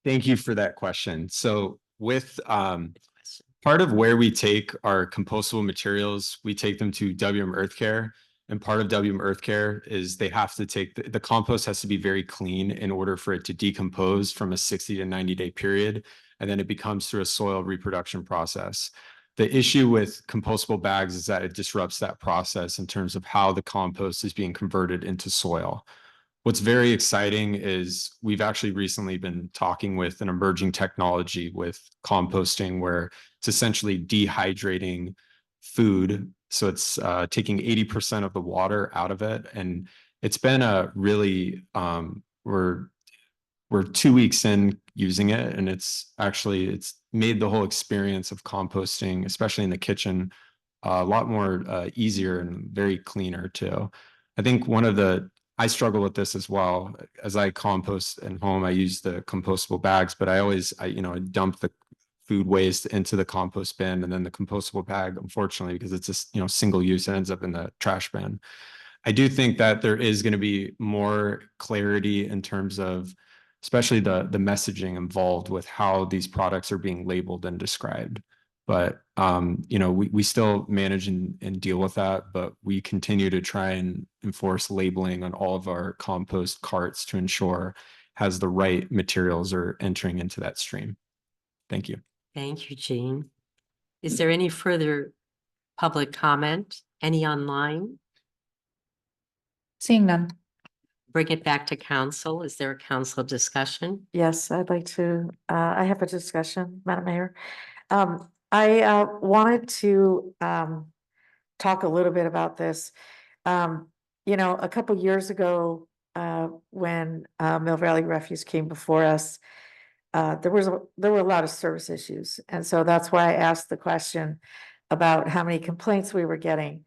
Thank you for that question. So with part of where we take our compostable materials, we take them to WM Earth Care. And part of WM Earth Care is they have to take the compost has to be very clean in order for it to decompose from a 60 to 90 day period. And then it becomes through a soil reproduction process. The issue with compostable bags is that it disrupts that process in terms of how the compost is being converted into soil. What's very exciting is we've actually recently been talking with an emerging technology with composting where it's essentially dehydrating food. So it's taking 80% of the water out of it. And it's been a really, we're 2 weeks in using it, and it's made the whole experience of composting, especially in the kitchen, a lot more easier and very cleaner too. I think I struggle with this as well. As I compost at home, I use the compostable bags, but I dump the food waste into the compost bin, and then the compostable bag, unfortunately, because it's just, single use, it ends up in the trash bin. I do think that there is going to be more clarity in terms of, especially the messaging involved with how these products are being labeled and described. But, we still manage and deal with that, but we continue to try and enforce labeling on all of our compost carts to ensure has the right materials are entering into that stream. Thank you. Thank you, Jean. Is there any further public comment? Any online? Seeing none. Bring it back to council. Is there a council discussion? Yes, I'd like to, I have a discussion, Madam Mayor. I wanted to talk a little bit about this. A couple years ago, when Mill Valley Refuse came before us, there were a lot of service issues. And so that's why I asked the question about how many complaints we were getting.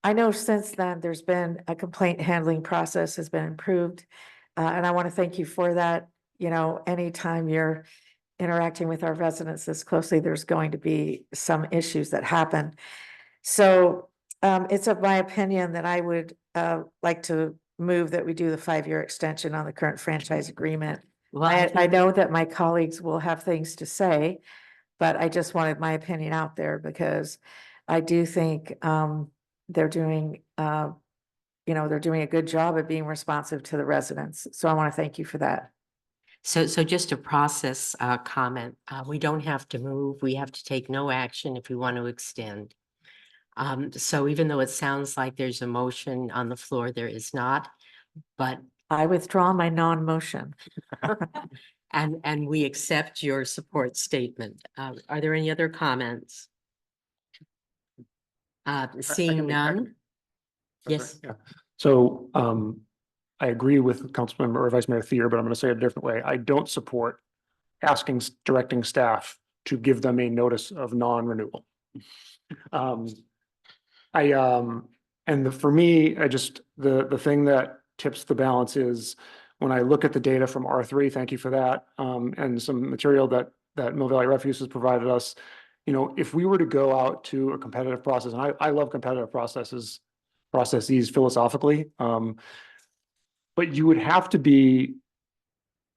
I know since then, there's been a complaint handling process has been improved. And I want to thank you for that. You know, anytime you're interacting with our residents this closely, there's going to be some issues that happen. So it's of my opinion that I would like to move that we do the 5-year extension on the current franchise agreement. Well, I know that my colleagues will have things to say, but I just wanted my opinion out there because I do think they're doing, they're doing a good job at being responsive to the residents. So I want to thank you for that. So just a process comment, we don't have to move, we have to take no action if we want to extend. So even though it sounds like there's a motion on the floor, there is not, but. I withdraw my non-motion. And we accept your support statement. Are there any other comments? Seeing none? Yes. Yeah. So I agree with Councilmember or Vice Mayor Thier, but I'm going to say it a different way. I don't support directing staff to give them a notice of non-renewal. For me, the thing that tips the balance is when I look at the data from R3, thank you for that, and some material that Mill Valley Refuse has provided us. You know, if we were to go out to a competitive process, and I love competitive processes philosophically, but you would have to be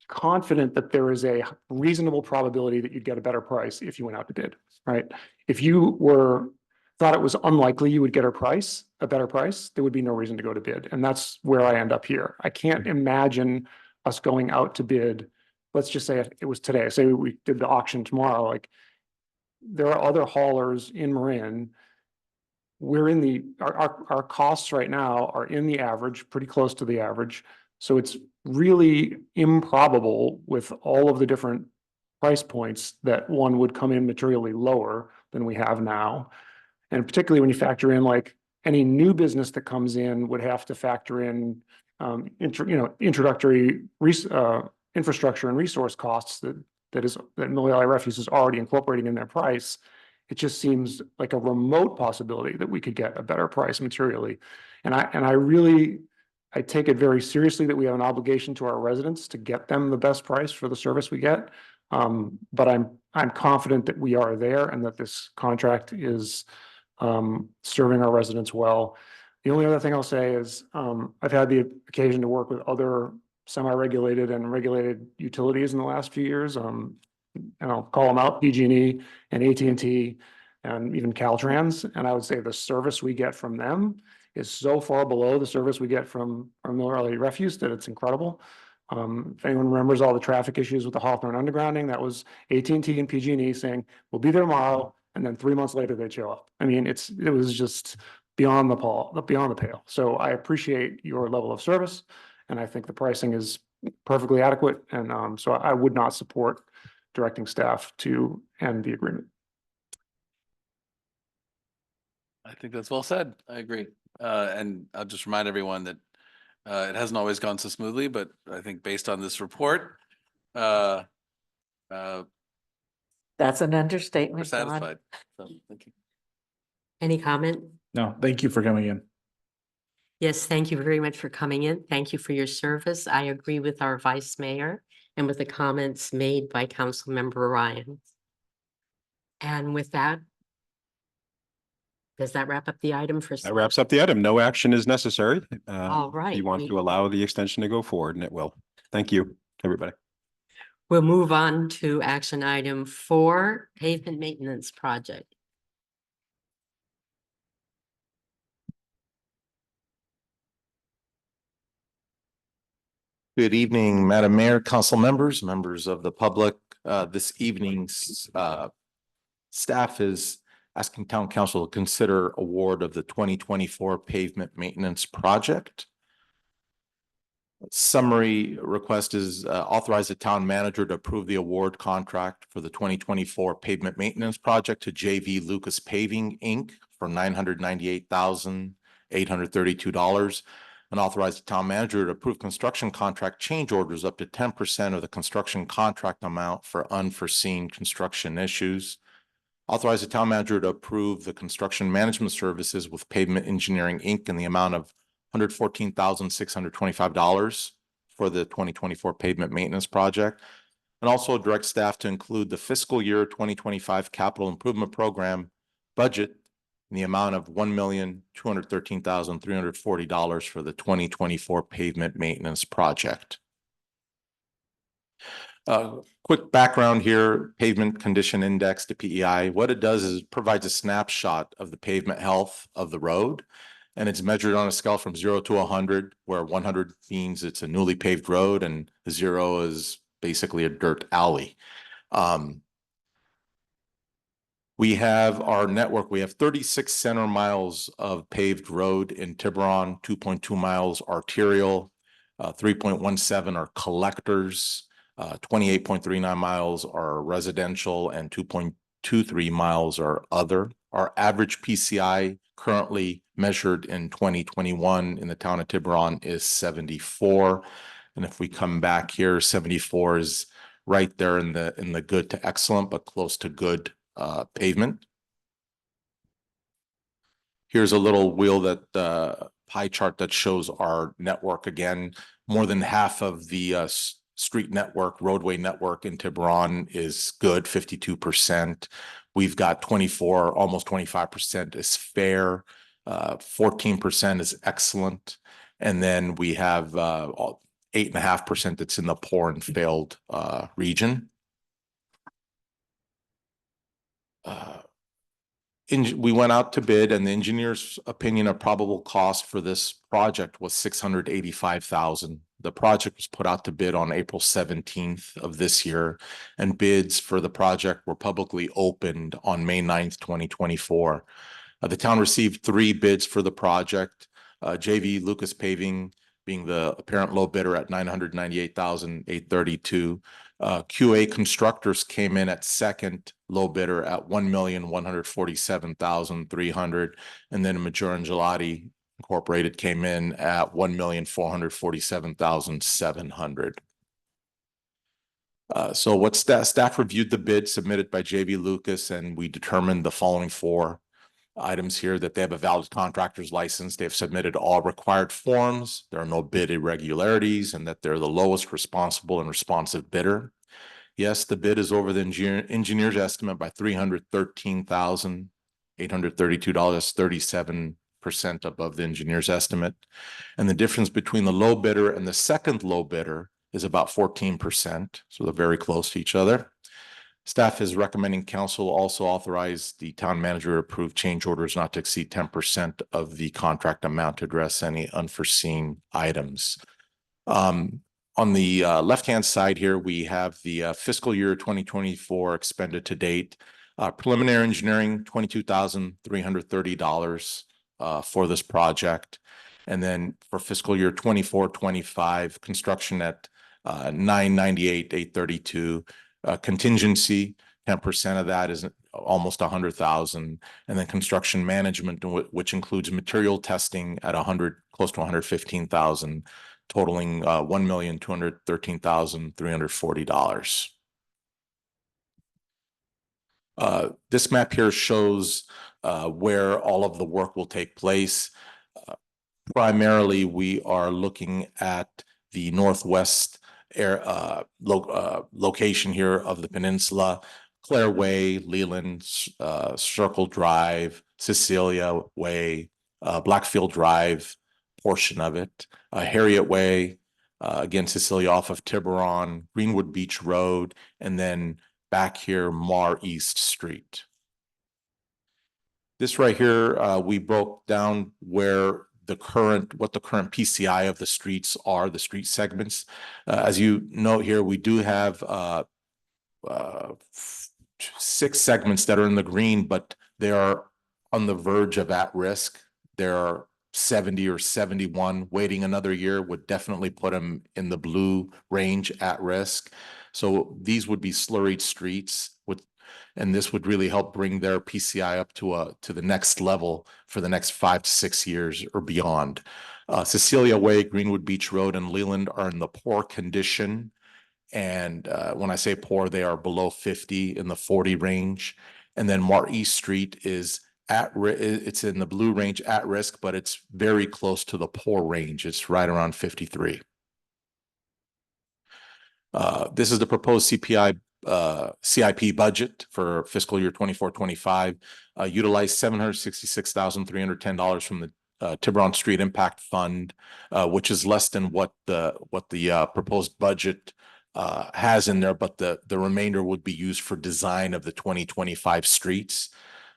confident that there is a reasonable probability that you'd get a better price if you went out to bid, right? If you thought it was unlikely you would get a better price, there would be no reason to go to bid. And that's where I end up here. I can't imagine us going out to bid. Let's just say it was today. Say we did the auction tomorrow. Like there are other haulers in Marin. We're in our costs right now are in the average, pretty close to the average. So it's really improbable with all of the different price points that one would come in materially lower than we have now. And particularly when you factor in like any new business that comes in would have to factor in, introductory infrastructure and resource costs that Mill Valley Refuse is already incorporating in their price. It just seems like a remote possibility that we could get a better price materially. And I take it very seriously that we have an obligation to our residents to get them the best price for the service we get. But I'm confident that we are there and that this contract is serving our residents well. The only other thing I'll say is I've had the occasion to work with other semi-regulated and regulated utilities in the last few years. And I'll call them out, PG&E and AT&T and even Caltrans. And I would say the service we get from them is so far below the service we get from our Mill Valley Refuse that it's incredible. If anyone remembers all the traffic issues with the Hawthorne undergrounding, that was AT&T and PG&E saying, we'll be there tomorrow. And then 3 months later, they'd show up. I mean, it was just beyond the pale. So I appreciate your level of service. And I think the pricing is perfectly adequate. And so I would not support directing staff to end the agreement. I think that's well said. I agree. And I'll just remind everyone that it hasn't always gone so smoothly, but I think based on this report, That's an understatement. we're satisfied. So, thank you. Any comment? No, thank you for coming in. Yes, thank you very much for coming in. Thank you for your service. I agree with our vice mayor and with the comments made by Councilmember Ryan. And with that, does that wrap up the item for? That wraps up the item. No action is necessary. All right. You want to allow the extension to go forward, and it will. Thank you, everybody. We'll move on to action item 4, pavement maintenance project. Good evening, Madam Mayor, council members, members of the public. This evening's staff is asking town council to consider award of the 2024 pavement maintenance project. Summary request is authorize the town manager to approve the award contract for the 2024 pavement maintenance project to JV Lucas Paving, Inc. for $998,832. and authorize the town manager to approve construction contract change orders up to 10% of the construction contract amount for unforeseen construction issues. Authorize the town manager to approve the construction management services with Pavement Engineering, Inc. in the amount of $114,625 for the 2024 pavement maintenance project. And also direct staff to include the fiscal year 2025 capital improvement program budget in the amount of $1,213,340 for the 2024 pavement maintenance project. Quick background here, pavement condition index to PEI. What it does is it provides a snapshot of the pavement health of the road. And it's measured on a scale from 0 to 100, where 100 means it's a newly paved road and 0 is basically a dirt alley. We have our network. We have 36 center miles of paved road in Tiburon, 2.2 miles arterial, 3.17 are collectors, 28.39 miles are residential, and 2.23 miles are other. Our average PCI currently measured in 2021 in the town of Tiburon is 74. And if we come back here, 74 is right there in the good to excellent, but close to good pavement. Here's a little wheel that pie chart that shows our network. Again, more than half of the street network, roadway network in Tiburon is good, 52%. We've got 24, almost 25% is fair, 14% is excellent. And then we have 8.5% that's in the poor and failed region. We went out to bid, and the engineer's opinion of probable cost for this project was $685,000. The project was put out to bid on April 17th of this year, and bids for the project were publicly opened on May 9th, 2024. The town received 3 bids for the project, JV Lucas Paving being the apparent low bidder at $998,832. QA Constructors came in at second low bidder at $1,147,300, and then Major Gelati Incorporated came in at $1,447,700. So what staff reviewed the bid submitted by JV Lucas, and we determined the following 4 items here: that they have a valid contractor's license, they have submitted all required forms, there are no bid irregularities, and that they're the lowest responsible and responsive bidder. Yes, the bid is over the engineer's estimate by $313,832, 37% above the engineer's estimate. And the difference between the low bidder and the second low bidder is about 14%. So they're very close to each other. Staff is recommending council also authorize the town manager to approve change orders not to exceed 10% of the contract amount to address any unforeseen items. On the left-hand side here, we have the fiscal year 2024 expended to date. Preliminary engineering, $22,330 for this project. And then for fiscal year 24-25, construction at $998,832. Contingency, 10% of that is almost $100,000, and then construction management, which includes material testing at close to $115,000, totaling $1,213,340. This map here shows where all of the work will take place. Primarily, we are looking at the northwest location here of the peninsula: Clare Way, Leland, Circle Drive, Cecilia Way, Blackfield Drive, portion of it, Harriet Way, again, Cecilia off of Tiburon, Greenwood Beach Road, and then back here, Mar East Street. This right here, we broke down what the current PCI of the streets are, the street segments. As you note here, we do have 6 segments that are in the green, but they are on the verge of at risk. There are 70 or 71. Waiting another year would definitely put them in the blue range at risk. So these would be slurried streets, and this would really help bring their PCI up to the next level for the next 5 to 6 years or beyond. Cecilia Way, Greenwood Beach Road, and Leland are in the poor condition. And when I say poor, they are below 50 in the 40 range. And then Marquis Street is it's in the blue range at risk, but it's very close to the poor range. It's right around 53. This is the proposed CIP budget for fiscal year 24-25. Utilized $766,310 from the Tiburon Street Impact Fund, which is less than what the proposed budget has in there, but the remainder would be used for design of the 2025 streets.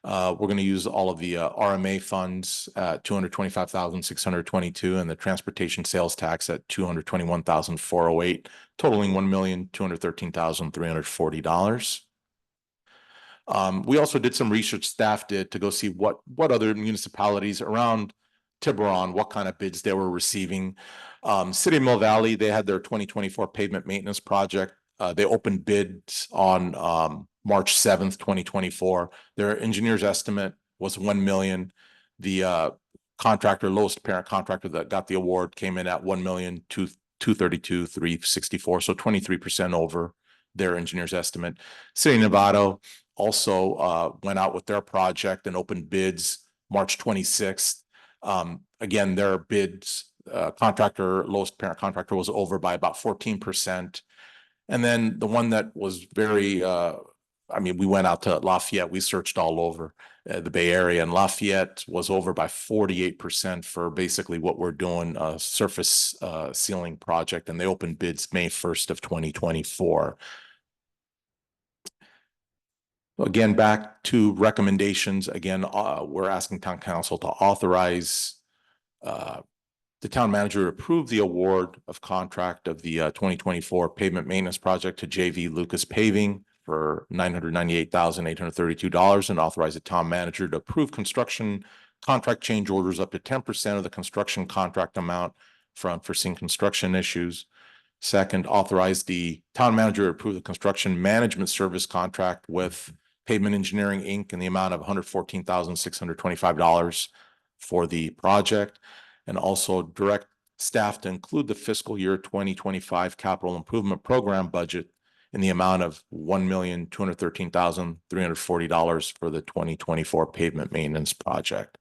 We're going to use all of the RMA funds at $225,622 and the transportation sales tax at $221,408, totaling $1,213,340. We also did some research, staff did, to go see what other municipalities around Tiburon, what kind of bids they were receiving. City of Mill Valley, they had their 2024 pavement maintenance project. They opened bids on March 7th, 2024. Their engineer's estimate was $1 million. The contractor, lowest parent contractor that got the award, came in at $1,232,364, so 23% over their engineer's estimate. City of Novato also went out with their project and opened bids March 26th. Again, their bids, lowest parent contractor was over by about 14%. And then the one that was very, we went out to Lafayette, we searched all over the Bay Area, and Lafayette was over by 48% for basically what we're doing, a surface ceiling project, and they opened bids May 1st of 2024. Again, back to recommendations. Again, we're asking town council to authorize the town manager to approve the award of contract of the 2024 pavement maintenance project to JV Lucas Paving for $998,832 and authorize the town manager to approve construction contract change orders up to 10% of the construction contract amount for unforeseen construction issues. Second, authorize the town manager to approve the construction management service contract with Pavement Engineering, Inc. in the amount of $114,625 for the project, and also direct staff to include the fiscal year 2025 capital improvement program budget in the amount of $1,213,340 for the 2024 pavement maintenance project.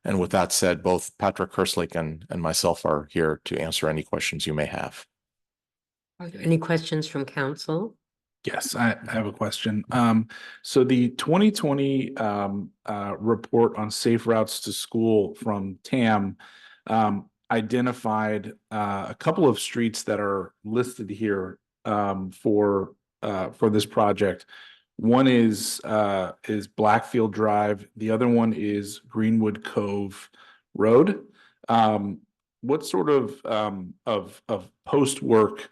And with that said, both Patrick Kerslake and myself are here to answer any questions you may have. Are there any questions from council? Yes, I have a question. So the 2020 report on safe routes to school from TAM identified a couple of streets that are listed here for this project. One is Blackfield Drive. The other one is Greenwood Cove Road. What sort of post work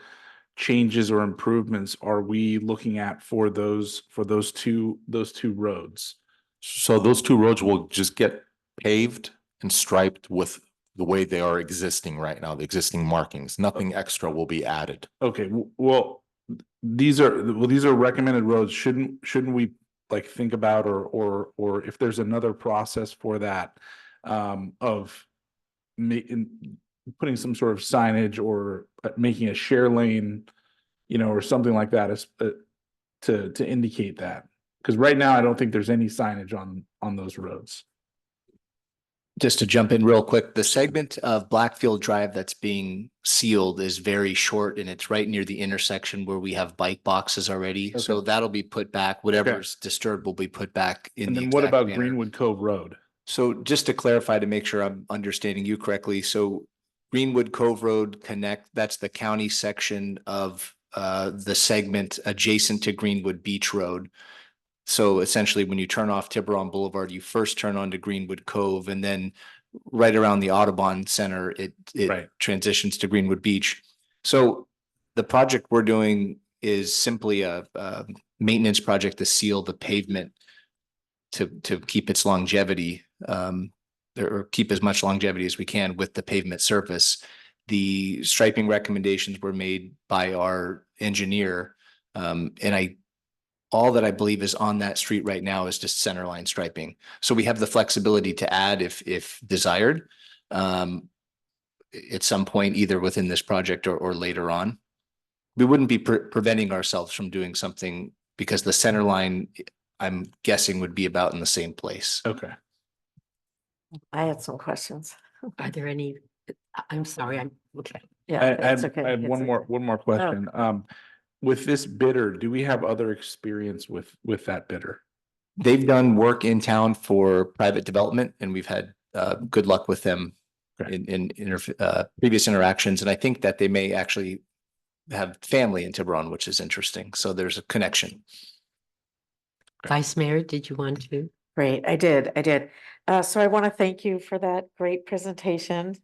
changes or improvements are we looking at for those two roads? So those two roads will just get paved and striped with the way they are existing right now, the existing markings. Nothing extra will be added. Okay, well, these are recommended roads. Shouldn't we like think about or if there's another process for that of putting some sort of signage or making a share lane, or something like that as to indicate that? Because right now I don't think there's any signage on those roads. Just to jump in real quick, the segment of Blackfield Drive that's being sealed is very short and it's right near the intersection where we have bike boxes already. Okay. So that'll be put back. Whatever's disturbed will be put back in. And the then what exact about manner. Greenwood Cove Road? So just to clarify, to make sure I'm understanding you correctly, so Greenwood Cove Road that's the county section of the segment adjacent to Greenwood Beach Road. So essentially, when you turn off Tiburon Boulevard, you first turn onto Greenwood Cove, and then right around the Audubon Center, it transitions to Greenwood Beach. So the project we're doing is simply a maintenance project to seal the pavement to keep its longevity, or keep as much longevity as we can with the pavement surface. The striping recommendations were made by our engineer, and all that I believe is on that street right now is just centerline striping. So we have the flexibility to add if desired. at some point, either within this project or later on. We wouldn't be preventing ourselves from doing something because the center line, I'm guessing, would be about in the same place. Okay. I had some questions. Are there any, I'm sorry, I'm, okay. Yeah, I it's have, okay. I have it's one more, okay. one more question. With this bidder, do we have other experience with that bidder? They've done work in town for private development, and we've had good luck with them in previous interactions. And I think that they may actually have family in Tiburon, which is interesting. So there's a connection. Vice Mayor, did you want to? Great, I did. So I want to thank you for that great presentation.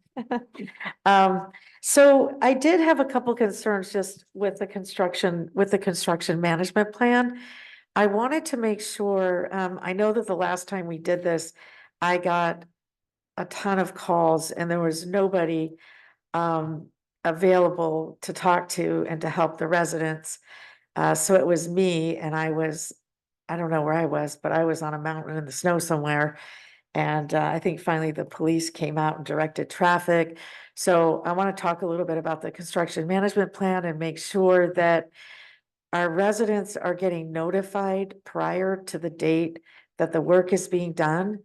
So I did have a couple concerns just with the construction management plan. I wanted to make sure, I know that the last time we did this, I got a ton of calls and there was nobody available to talk to and to help the residents. So it was me and I don't know where I was, but I was on a mountain in the snow somewhere. And I think finally the police came out and directed traffic. So I want to talk a little bit about the construction management plan and make sure that our residents are getting notified prior to the date that the work is being done.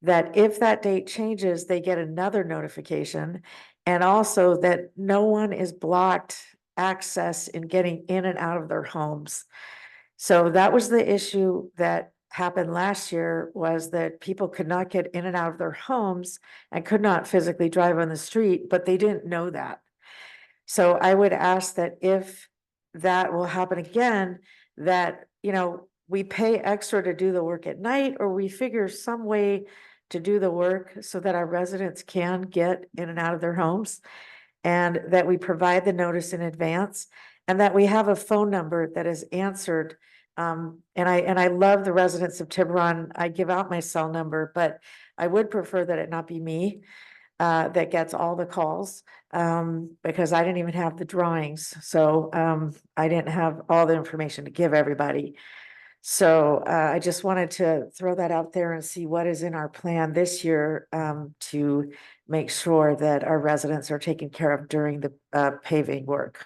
That if that date changes, they get another notification. And also that no one is blocked access in getting in and out of their homes. So that was the issue that happened last year, was that people could not get in and out of their homes and could not physically drive on the street, but they didn't know that. So I would ask that if that will happen again, that, we pay extra to do the work at night, or we figure some way to do the work so that our residents can get in and out of their homes, and that we provide the notice in advance, and that we have a phone number that is answered. And I love the residents of Tiburon. I give out my cell number, but I would prefer that it not be me that gets all the calls, because I didn't even have the drawings. So I didn't have all the information to give everybody. So I just wanted to throw that out there and see what is in our plan this year to make sure that our residents are taken care of during the paving work.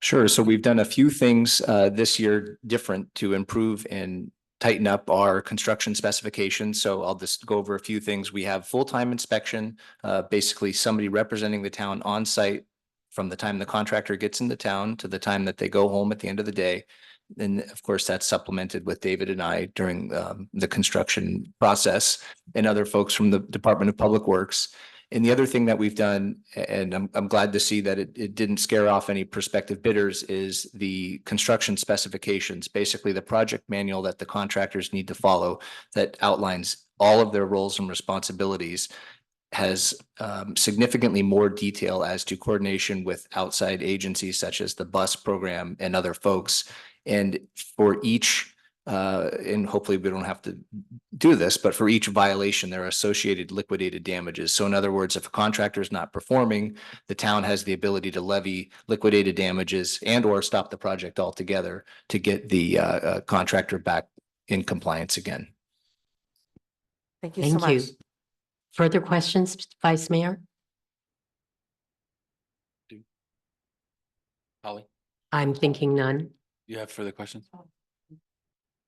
Sure. So we've done a few things this year different to improve and tighten up our construction specifications. So I'll just go over a few things. We have full-time inspection, basically somebody representing the town on site from the time the contractor gets into town to the time that they go home at the end of the day. And of course, that's supplemented with David and I during the construction process, and other folks from the Department of Public Works. And the other thing that we've done, and I'm glad to see that it didn't scare off any prospective bidders, is the construction specifications, basically the project manual that the contractors need to follow that outlines all of their roles and responsibilities, has significantly more detail as to coordination with outside agencies such as the bus program and other folks. And for each, and hopefully we don't have to do this, but for each violation, there are associated liquidated damages. So in other words, if a contractor is not performing, the town has the ability to levy liquidated damages and or stop the project altogether to get the contractor back in compliance again. Thank you so Thank much. you. Further questions, Vice Mayor? Holly, I'm thinking none. you have further questions?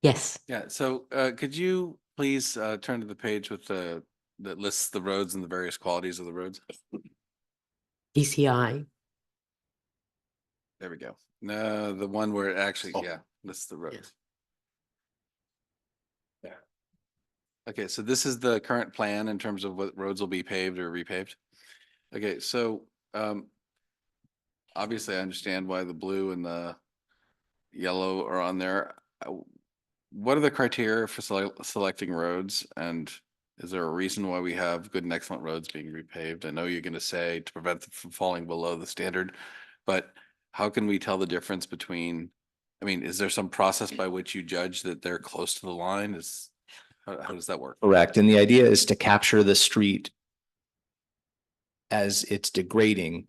Yes. Yeah, so could you please turn to the page with that lists the roads and the various qualities of the roads? DCI. There we go. No, the one where it actually, yeah, lists the roads. Yeah. Okay, so this is the current plan in terms of what roads will be paved or repaved. Okay, so obviously I understand why the blue and the yellow are on there. What are the criteria for selecting roads, and is there a reason why we have good and excellent roads being repaved? I know you're going to say to prevent them from falling below the standard, but how can we tell the difference between, I mean, is there some process by which you judge that they're close to the line? How does that work? Correct. And the idea is to capture the street as it's degrading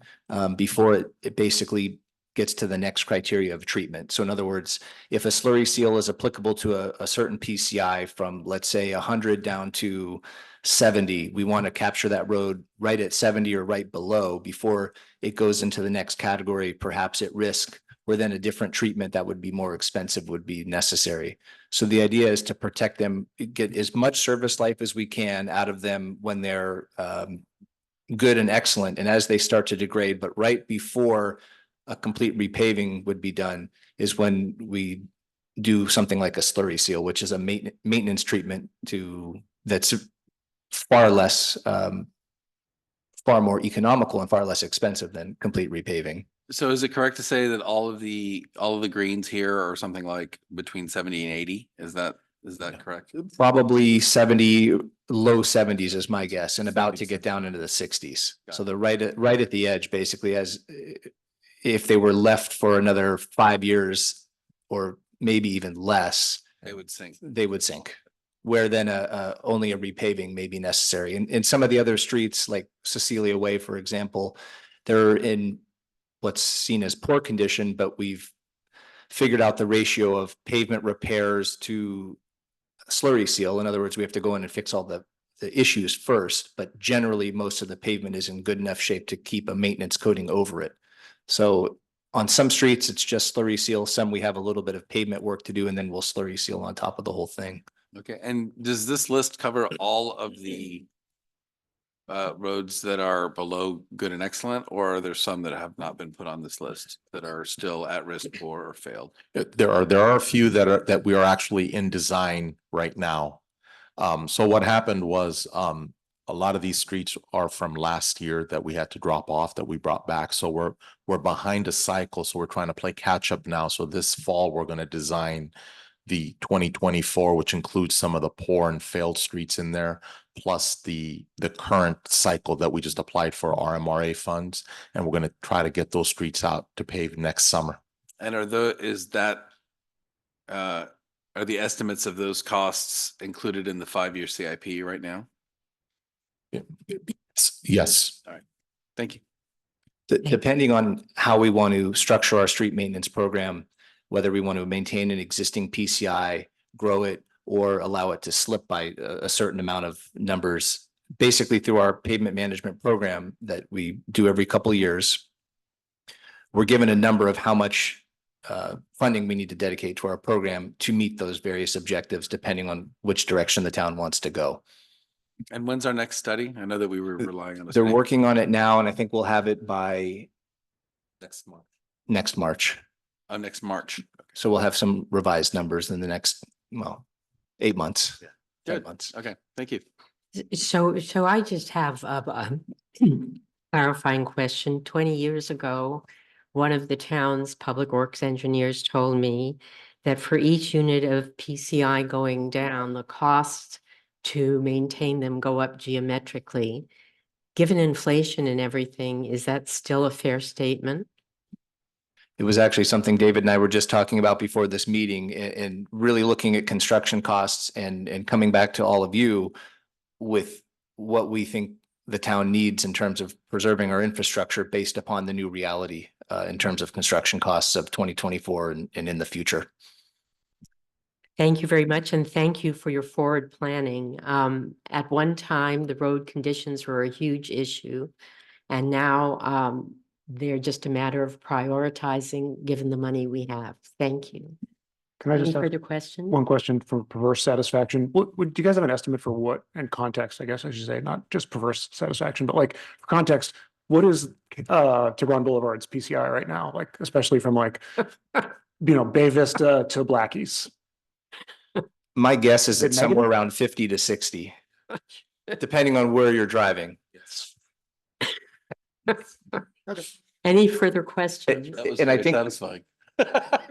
before it basically gets to the next criteria of treatment. So in other words, if a slurry seal is applicable to a certain PCI from, let's say, 100 down to 70, we want to capture that road right at 70 or right below before it goes into the next category, perhaps at risk, where then a different treatment that would be more expensive would be necessary. So the idea is to protect them, get as much service life as we can out of them when they're good and excellent, and as they start to degrade, but right before a complete repaving would be done is when we do something like a slurry seal, which is a maintenance treatment that's far less, far more economical and far less expensive than complete repaving. So is it correct to say that all of the greens here are something like between 70 and 80? Is that correct? Probably 70, low 70s is my guess, and about to get down into the 60s. So they're right at the edge, basically, as if they were left for another 5 years or maybe even less, They would sink. they would sink. Where then only a repaving may be necessary. In some of the other streets, like Cecilia Way, for example, they're in what's seen as poor condition, but we've figured out the ratio of pavement repairs to slurry seal. In other words, we have to go in and fix all the issues first, but generally most of the pavement is in good enough shape to keep a maintenance coating over it. So on some streets, it's just slurry seal. Some we have a little bit of pavement work to do, and then we'll slurry seal on top of the whole thing. Okay, and does this list cover all of the roads that are below good and excellent, or are there some that have not been put on this list that are still at risk for or failed? There are a few that we are actually in design right now. So what happened was, a lot of these streets are from last year that we had to drop off that we brought back. So we're behind a cycle. So we're trying to play catch up now. So this fall, we're going to design the 2024, which includes some of the poor and failed streets in there, plus the current cycle that we just applied for RMRA funds. And we're going to try to get those streets out to pave next summer. And are the estimates of those costs included in the 5-year CIP right now? Yes. All right. Thank you. Depending on how we want to structure our street maintenance program, whether we want to maintain an existing PCI, grow it, or allow it to slip by a certain amount of numbers, basically through our pavement management program that we do every couple of years, we're given a number of how much funding we need to dedicate to our program to meet those various objectives, depending on which direction the town wants to go. And when's our next study? I know that we were relying on. They're working on it now, and I think we'll have it by next March. next March. Next March. So we'll have some revised numbers in the next, 8 months. Yeah. 8 Good. months. Okay, thank you. So I just have a clarifying question. 20 years ago, one of the town's public works engineers told me that for each unit of PCI going down, the cost to maintain them go up geometrically. Given inflation and everything, is that still a fair statement? It was actually something David and I were just talking about before this meeting, and really looking at construction costs and coming back to all of you with what we think the town needs in terms of preserving our infrastructure based upon the new reality in terms of construction costs of 2024 and in the future. Thank you very much, and thank you for your forward planning. At one time, the road conditions were a huge issue, and now they're just a matter of prioritizing given the money we have. Thank you. Can I Any just have further question? one question for perverse satisfaction? Do you guys have an estimate for what, and context, I guess I should say, not just perverse satisfaction, but like for context, what is Tiburon Boulevard's PCI right now? Like, especially from Bay Vista to Blackie's. My guess is Is it it's somewhere negative? around 50 to 60, depending on where you're driving. Any further questions? That was And I very think satisfying.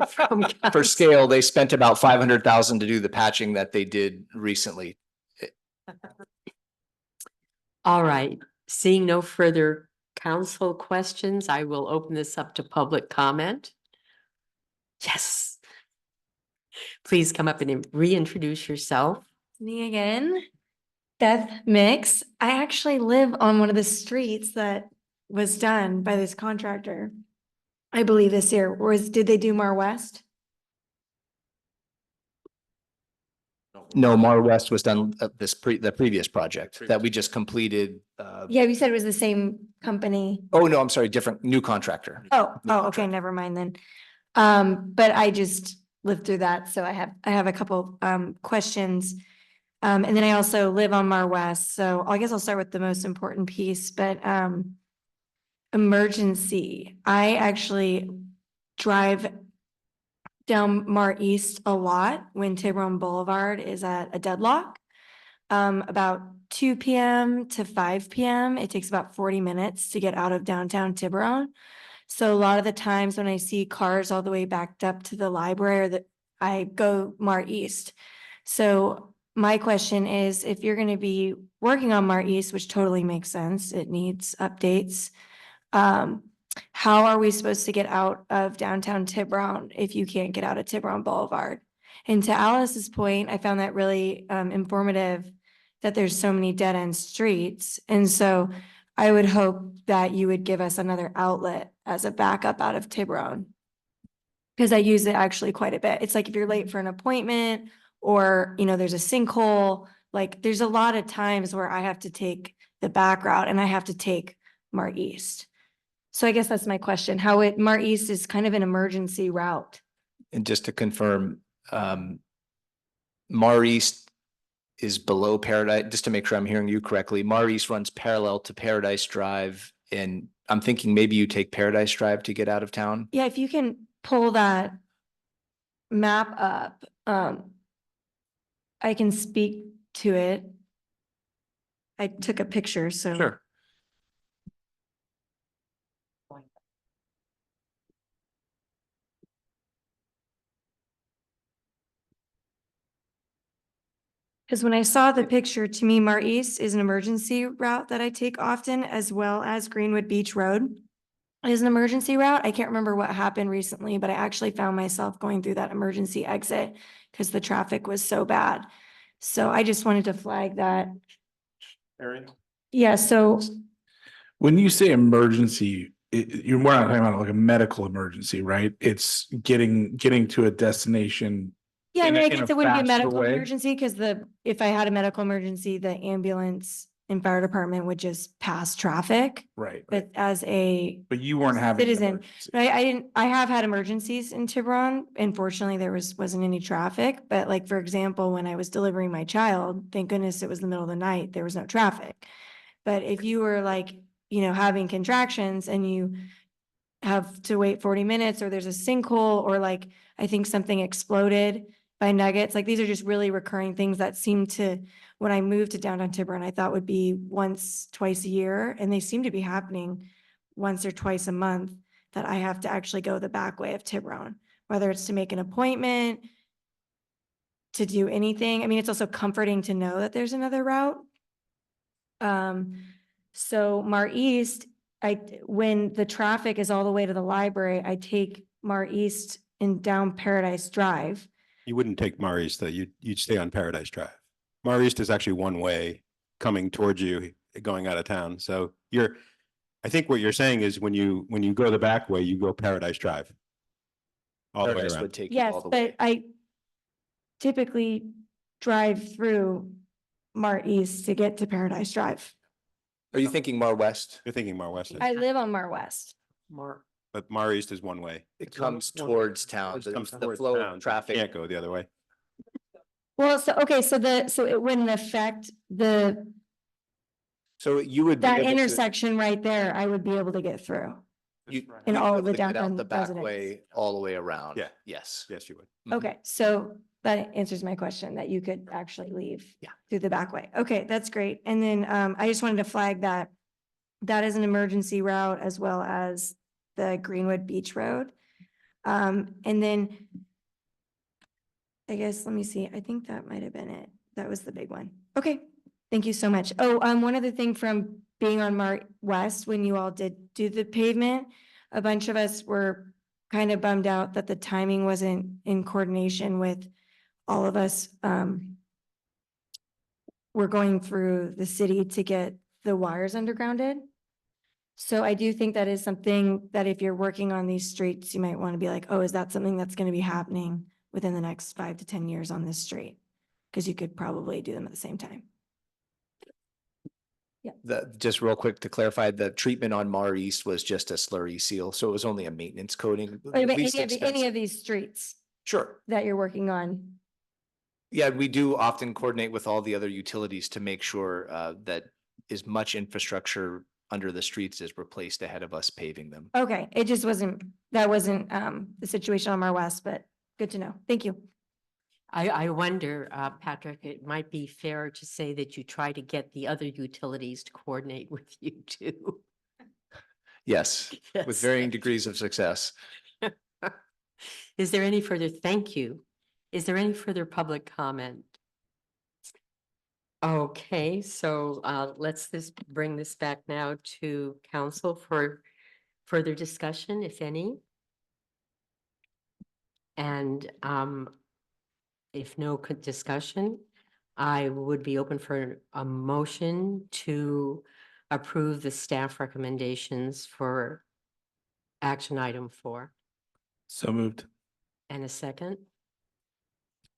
from for council? scale, they spent about 500,000 to do the patching that they did recently. All right, seeing no further council questions, I will open this up to public comment. Yes. Please come up and reintroduce yourself. Me again, Beth Mix. I actually live on one of the streets that was done by this contractor. I believe this year. Did they do Mar West? No. No, Mar West was done the previous project that we just completed. Yeah, you said it was the same company. Oh, no, I'm sorry, different, new contractor. Okay, never mind then. But I just lived through that, so I have a couple questions. And then I also live on Mar West, so I guess I'll start with the most important piece, but emergency. I actually drive down Mar East a lot when Tiburon Boulevard is at a deadlock. About 2 p.m. to 5 p.m. It takes about 40 minutes to get out of downtown Tiburon. So a lot of the times when I see cars all the way backed up to the library, or I go Mar East. So my question is, if you're going to be working on Mar East, which totally makes sense, it needs updates. How are we supposed to get out of downtown Tiburon if you can't get out of Tiburon Boulevard? And to Alice's point, I found that really informative that there's so many dead end streets. And so I would hope that you would give us another outlet as a backup out of Tiburon. Because I use it actually quite a bit. It's like if you're late for an appointment or, there's a sinkhole, like there's a lot of times where I have to take the back route and I have to take Mar East. So I guess that's my question, Mar East is kind of an emergency route. And just to confirm, Mar East is below Paradise, just to make sure I'm hearing you correctly. Mar East runs parallel to Paradise Drive, and I'm thinking maybe you take Paradise Drive to get out of town. Yeah, if you can pull that map up, I can speak to it. I took a picture, so. Sure. Because when I saw the picture, to me, Mar East is an emergency route that I take often, as well as Greenwood Beach Road is an emergency route. I can't remember what happened recently, but I actually found myself going through that emergency exit because the traffic was so bad. So I just wanted to flag that. Erin? Yeah, so When you say emergency, we're not talking about like a medical emergency, right? It's getting to a destination. yeah, I in mean, a- I in guess a it wouldn't be a faster medical way. emergency because if I had a medical emergency, the ambulance and fire department would just pass traffic. Right. But as a But you weren't having. an citizen, emergency. I have had emergencies in Tiburon. Unfortunately, there wasn't any traffic, but like, for example, when I was delivering my child, thank goodness it was the middle of the night, there was no traffic. But if you were like, having contractions and you have to wait 40 minutes or there's a sinkhole or like, I think something exploded by Nuggets, like these are just really recurring things that seem to, when I moved to downtown Tiburon, I thought would be once, twice a year, and they seem to be happening once or twice a month, that I have to actually go the back way of Tiburon, whether it's to make an appointment, to do anything. I mean, it's also comforting to know that there's another route. So Mar East, when the traffic is all the way to the library, I take Mar East and down Paradise Drive. You wouldn't take Mar East, though. You'd stay on Paradise Drive. Mar East is actually one way coming towards you, going out of town. So I think what you're saying is when you go the back way, you go Paradise Drive. All the way Paradise around. would take you Yes, all the way. but I typically drive through Mar East to get to Paradise Drive. Are you thinking Mar West? You're thinking Mar West. I live on Mar West. But Mar East is one way. It comes towards town, It comes the towards flow town. of traffic. Can't go the other way. Well, so, okay, so it wouldn't affect So you would. be that able to- intersection right there, I would be able to get through. You- in you'd all be of the able to get out downtown The back residents. way, all the way around. Yeah. Yes. Yes, you would. Mhm. Okay, so that answers my question, that you could actually leave. Yeah. Through the back way. Okay, that's great. And then I just wanted to flag that is an emergency route as well as the Greenwood Beach Road. And then I guess, let me see, I think that might have been it. That was the big one. Okay, thank you so much. Oh, one other thing from being on Mar West, when you all did do the pavement, a bunch of us were kind of bummed out that the timing wasn't in coordination with all of us. We're going through the city to get the wires undergrounded. So I do think that is something that if you're working on these streets, you might want to be like, oh, is that something that's going to be happening within the next 5 to 10 years on this street? because you could probably do them at the same time. Just real quick to clarify, the treatment on Mar East was just a slurry seal, so it was only a maintenance coating. But least any expensive. of these streets Sure. that you're working on. Yeah, we do often coordinate with all the other utilities to make sure that as much infrastructure under the streets is replaced ahead of us paving them. Okay, it just wasn't, that wasn't the situation on Mar West, but good to know. Thank you. I wonder, Patrick, it might be fair to say that you try to get the other utilities to coordinate with you too. Yes, with Yes. varying degrees of success. Is there any further, thank you. Is there any further public comment? Okay, so let's bring this back now to council for further discussion, if any. And if no discussion, I would be open for a motion to approve the staff recommendations for action item 4. So moved. And a second,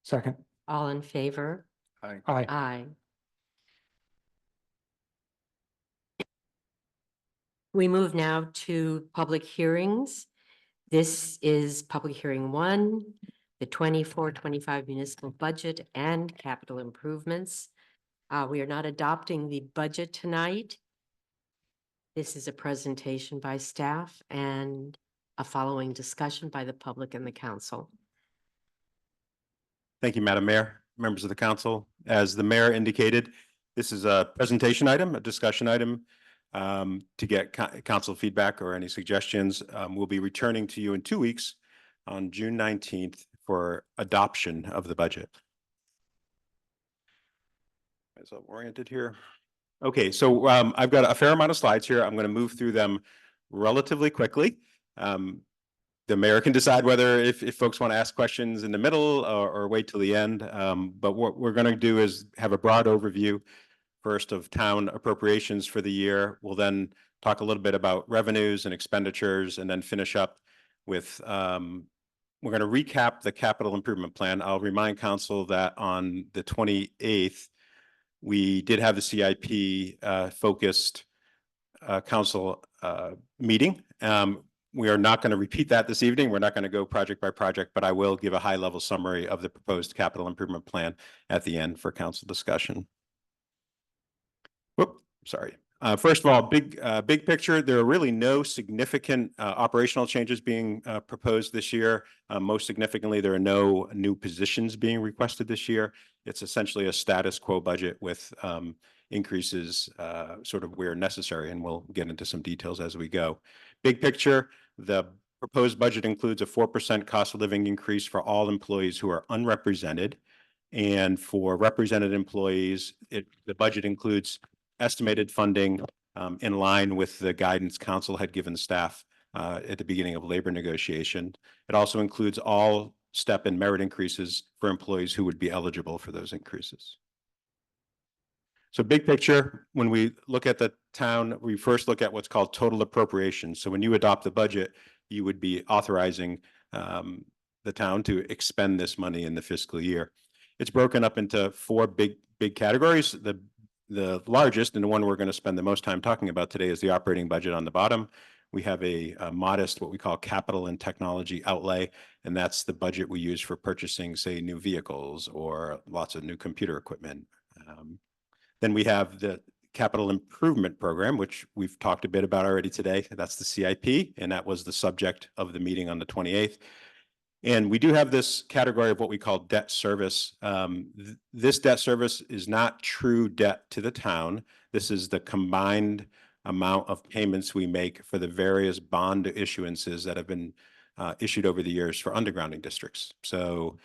Second. all in favor? Aye. Aye. We move now to public hearings. This is public hearing 1, the 24-25 municipal budget and capital improvements. We are not adopting the budget tonight. This is a presentation by staff and a following discussion by the public and the council. Thank you, Madam Mayor, members of the council. As the mayor indicated, this is a presentation item, a discussion item. To get council feedback or any suggestions, we'll be returning to you in 2 weeks on June 19th for adoption of the budget. Is that oriented here? Okay, so I've got a fair amount of slides here. I'm going to move through them relatively quickly. The mayor can decide whether if folks want to ask questions in the middle or wait till the end. But what we're going to do is have a broad overview first of town appropriations for the year. We'll then talk a little bit about revenues and expenditures and then finish up with, we're going to recap the capital improvement plan. I'll remind council that on the 28th, we did have the CIP focused council meeting. We are not going to repeat that this evening. We're not going to go project by project, but I will give a high level summary of the proposed capital improvement plan at the end for council discussion. Whoop, sorry. First of all, big picture, there are really no significant operational changes being proposed this year. Most significantly, there are no new positions being requested this year. It's essentially a status quo budget with increases sort of where necessary, and we'll get into some details as we go. Big picture, the proposed budget includes a 4% cost of living increase for all employees who are unrepresented. And for represented employees, the budget includes estimated funding in line with the guidance council had given staff at the beginning of labor negotiation. It also includes all step and merit increases for employees who would be eligible for those increases. So big picture, when we look at the town, we first look at what's called total appropriations. So when you adopt the budget, you would be authorizing the town to expend this money in the fiscal year. It's broken up into 4 big categories. The largest and the one we're going to spend the most time talking about today is the operating budget on the bottom. We have a modest, what we call capital and technology outlay, and that's the budget we use for purchasing, say, new vehicles or lots of new computer equipment. Then we have the capital improvement program, which we've talked a bit about already today. That's the CIP, and that was the subject of the meeting on the 28th. And we do have this category of what we call debt service. This debt service is not true debt to the town. This is the combined amount of payments we make for the various bond issuances that have been issued over the years for undergrounding districts. So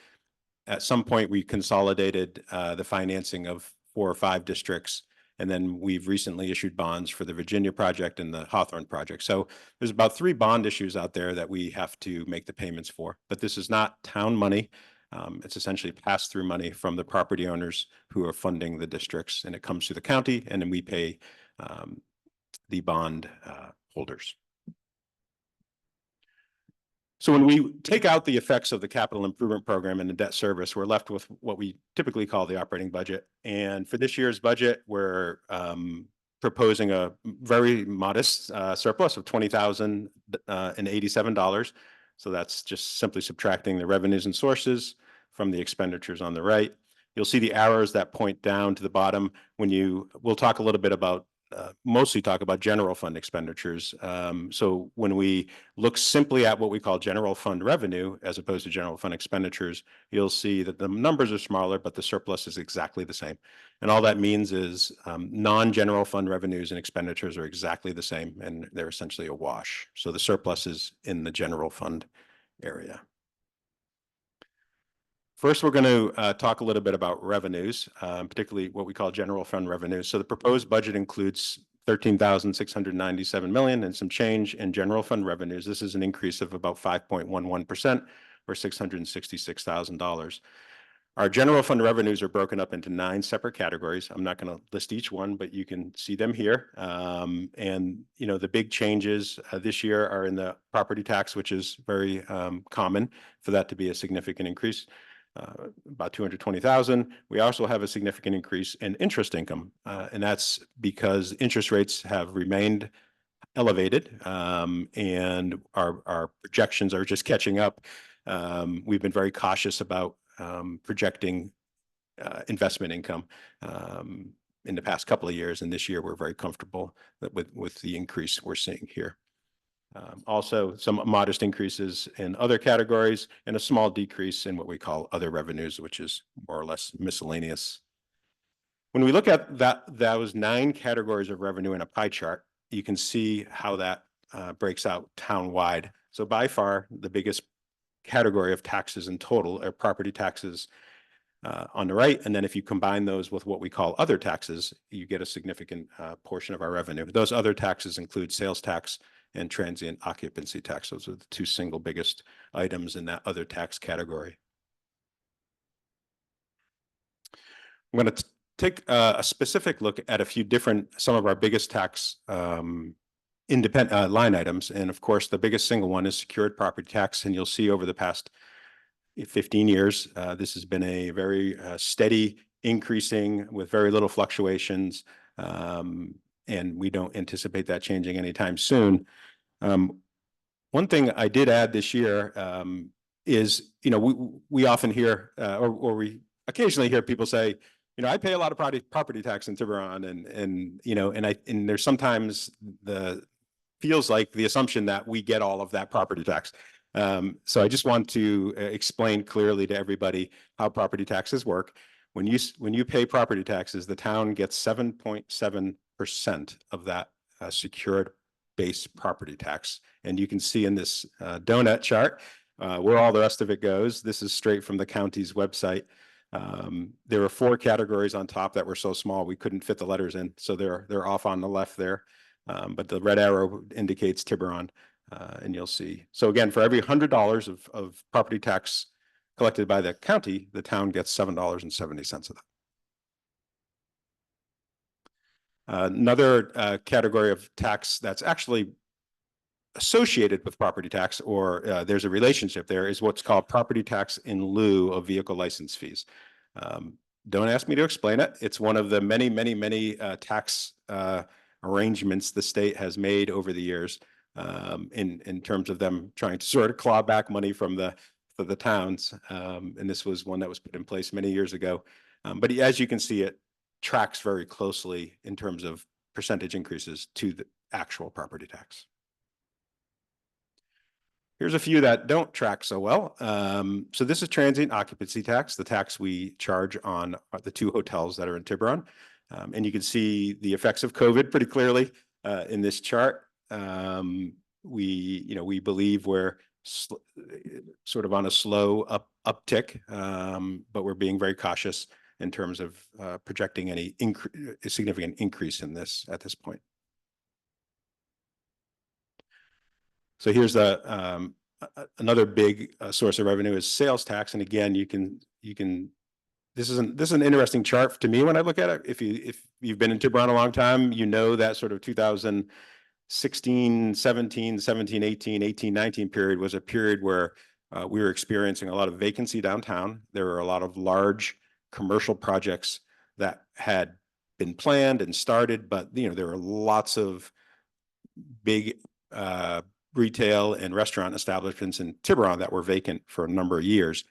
at some point, we consolidated the financing of 4 or 5 districts, and then we've recently issued bonds for the Virginia project and the Hawthorne project. So there's about 3 bond issues out there that we have to make the payments for, but this is not town money. It's essentially pass-through money from the property owners who are funding the districts, and it comes to the county, and then we pay the bond holders. So when we take out the effects of the capital improvement program and the debt service, we're left with what we typically call the operating budget. And for this year's budget, we're proposing a very modest surplus of $20,087. So that's just simply subtracting the revenues and sources from the expenditures on the right. You'll see the arrows that point down to the bottom we'll talk a little bit about mostly talk about general fund expenditures. So when we look simply at what we call general fund revenue, as opposed to general fund expenditures, you'll see that the numbers are smaller, but the surplus is exactly the same. And all that means is non-general fund revenues and expenditures are exactly the same, and they're essentially a wash. So the surplus is in the general fund area. First, we're going to talk a little bit about revenues, particularly what we call general fund revenues. So the proposed budget includes $13,697 million and some change in general fund revenues. This is an increase of about 5.11% or $666,000. Our general fund revenues are broken up into 9 separate categories. I'm not going to list each one, but you can see them here. And the big changes this year are in the property tax, which is very common for that to be a significant increase. About 220,000. We also have a significant increase in interest income, and that's because interest rates have remained elevated, and our projections are just catching up. We've been very cautious about projecting investment income in the past couple of years, and this year we're very comfortable with the increase we're seeing here. Also, some modest increases in other categories and a small decrease in what we call other revenues, which is more or less miscellaneous. When we look at those 9 categories of revenue in a pie chart, you can see how that breaks out town-wide. So by far, the biggest category of taxes in total are property taxes on the right. And then if you combine those with what we call other taxes, you get a significant portion of our revenue. Those other taxes include sales tax and transient occupancy tax. Those are the 2 single biggest items in that other tax category. I'm going to take a specific look at some of our biggest tax independent line items. And of course, the biggest single one is secured property tax. And you'll see over the past 15 years, this has been a very steady increasing with very little fluctuations. And we don't anticipate that changing anytime soon. One thing I did add this year is, we often hear, or we occasionally hear people say, I pay a lot of property tax in Tiburon, and there's sometimes feels like the assumption that we get all of that property tax. So I just want to explain clearly to everybody how property taxes work. When you pay property taxes, the town gets 7.7% of that secured base property tax. And you can see in this donut chart where all the rest of it goes. This is straight from the county's website. There are 4 categories on top that were so small we couldn't fit the letters in. So they're off on the left there. But the red arrow indicates Tiburon, and you'll see. So again, for every $100 of property tax collected by the county, the town gets $7.70 of that. Another category of tax that's actually associated with property tax, or there's a relationship there, is what's called property tax in lieu of vehicle license fees. Don't ask me to explain it. It's one of the many, many, many tax arrangements the state has made over the years in terms of them trying to sort of claw back money from the towns. And this was one that was put in place many years ago. But as you can see, it tracks very closely in terms of percentage increases to the actual property tax. Here's a few that don't track so well. So this is transient occupancy tax, the tax we charge on the 2 hotels that are in Tiburon. And you can see the effects of COVID pretty clearly in this chart. We believe we're sort of on a slow uptick, but we're being very cautious in terms of projecting any significant increase in this at this point. So here's another big source of revenue is sales tax, and again, this is an interesting chart to me when I look at it. If you've been in Tiburon a long time, you know that sort of 2000 16, 17, 17, 18, 18, 19 period was a period where we were experiencing a lot of vacancy downtown. There were a lot of large commercial projects that had been planned and started, but there were lots of big retail and restaurant establishments in Tiburon that were vacant for a number of years.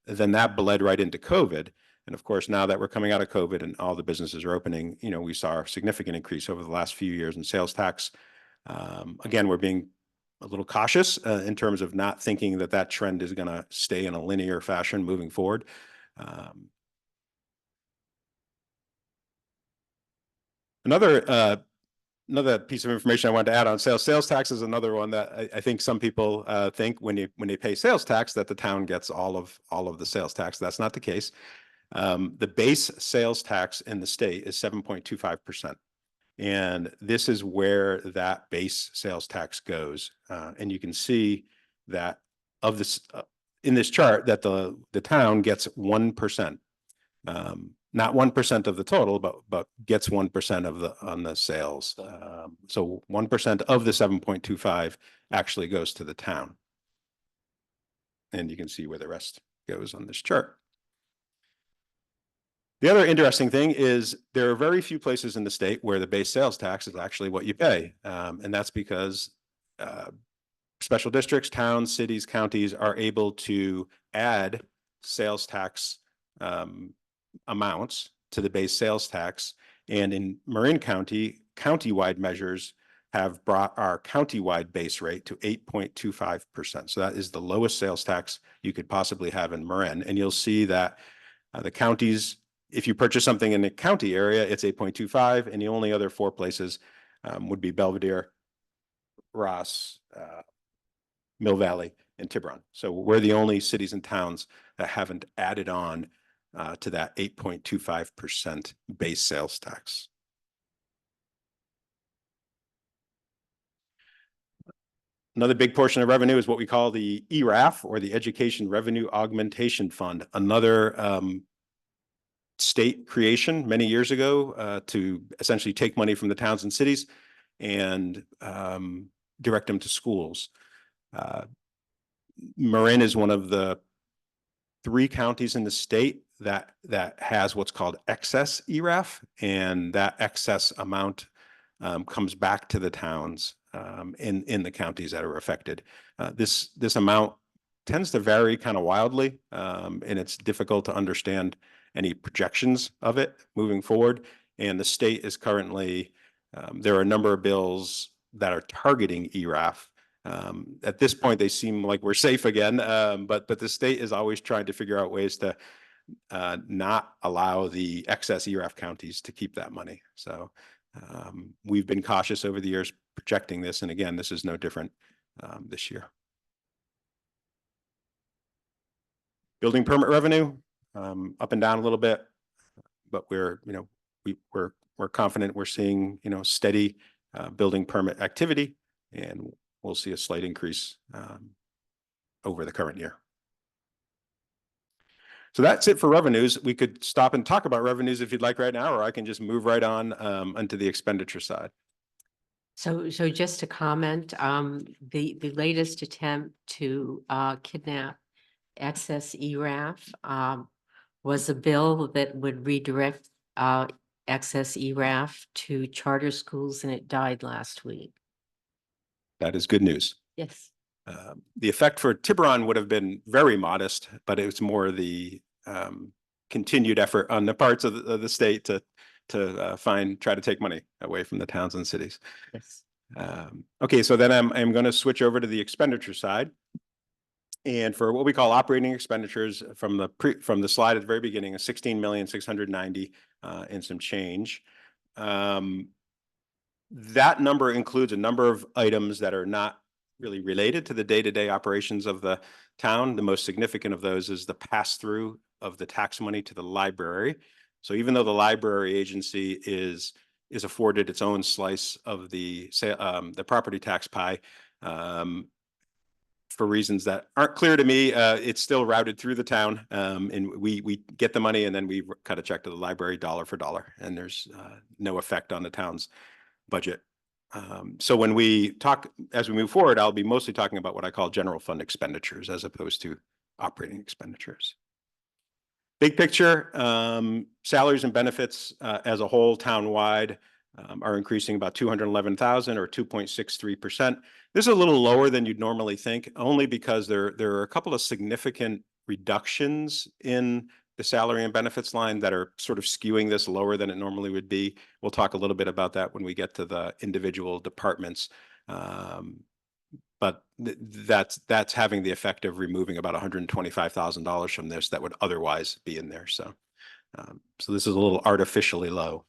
Then that bled right into COVID. And of course, now that we're coming out of COVID and all the businesses are opening, we saw a significant increase over the last few years in sales tax. Again, we're being a little cautious in terms of not thinking that that trend is going to stay in a linear fashion moving forward. Another piece of information I wanted to add on sales tax is another one that I think some people think when they pay sales tax that the town gets all of the sales tax. That's not the case. The base sales tax in the state is 7.25%. And this is where that base sales tax goes. And you can see that of this in this chart that the town gets 1%. Not 1% of the total, but gets 1% on the sales. So 1% of the 7.25 actually goes to the town. And you can see where the rest goes on this chart. The other interesting thing is there are very few places in the state where the base sales tax is actually what you pay. And that's because special districts, towns, cities, counties are able to add sales tax amounts to the base sales tax. And in Marin County, countywide measures have brought our countywide base rate to 8.25%. So that is the lowest sales tax you could possibly have in Marin. And you'll see that the counties, if you purchase something in the county area, it's 8.25, and the only other four places would be Belvedere, Ross, Mill Valley, and Tiburon. So we're the only cities and towns that haven't added on to that 8.25% base sales tax. Another big portion of revenue is what we call the ERAF, or the Education Revenue Augmentation Fund, another state creation many years ago to essentially take money from the towns and cities and direct them to schools. Marin is one of the 3 counties in the state that has what's called excess ERAF, and that excess amount comes back to the towns in the counties that are affected. This amount tends to vary kind of wildly, and it's difficult to understand any projections of it moving forward. And the state is currently, there are a number of bills that are targeting ERAF. At this point, they seem like we're safe again, but the state is always trying to figure out ways to not allow the excess ERAF counties to keep that money. So we've been cautious over the years projecting this, and again, this is no different this year. Building permit revenue, up and down a little bit, but we're confident we're seeing steady building permit activity, and we'll see a slight increase over the current year. So that's it for revenues. We could stop and talk about revenues if you'd like right now, or I can just move right on onto the expenditure side. So just to comment, the latest attempt to kidnap excess ERAF was a bill that would redirect excess ERAF to charter schools, and it died last week. That is good news. Yes. The effect for Tiburon would have been very modest, but it was more the continued effort on the parts of the state to try to take money away from the towns and cities. Yes. Okay, so then I'm going to switch over to the expenditure side. And for what we call operating expenditures from the slide at the very beginning, is 16,690,000 and some change. That number includes a number of items that are not really related to the day-to-day operations of the town. The most significant of those is the pass-through of the tax money to the library. So even though the library agency is afforded its own slice of the property tax pie, for reasons that aren't clear to me, it's still routed through the town, and we get the money and then we cut a check to the library dollar for dollar, and there's no effect on the town's budget So when we talk, as we move forward, I'll be mostly talking about what I call general fund expenditures as opposed to operating expenditures. Big picture, salaries and benefits as a whole townwide are increasing about 211,000 or 2.63%. This is a little lower than you'd normally think, only because there are a couple of significant reductions in the salary and benefits line that are sort of skewing this lower than it normally would be. We'll talk a little bit about that when we get to the individual departments. But that's having the effect of removing about $125,000 from this that would otherwise be in there. So this is a little artificially low.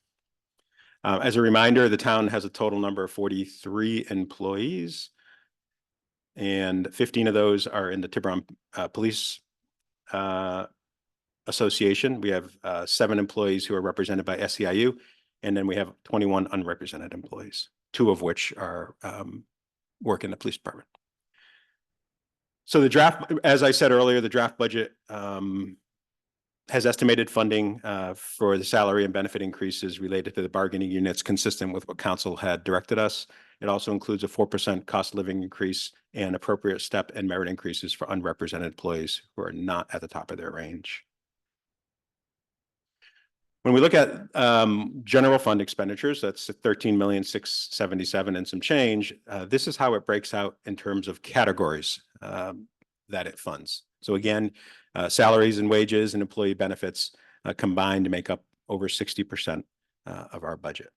As a reminder, the town has a total number of 43 employees, and 15 of those are in the Tiburon Police Association. We have 7 employees who are represented by SEIU, and then we have 21 unrepresented employees, 2 of which are work in the police department. So the draft, as I said earlier, the draft budget has estimated funding for the salary and benefit increases related to the bargaining units consistent with what council had directed us. It also includes a 4% cost of living increase and appropriate step and merit increases for unrepresented employees who are not at the top of their range. When we look at general fund expenditures, that's 13,677,000 and some change. This is how it breaks out in terms of categories that it funds. So again, salaries and wages and employee benefits combined to make up over 60% of our budget.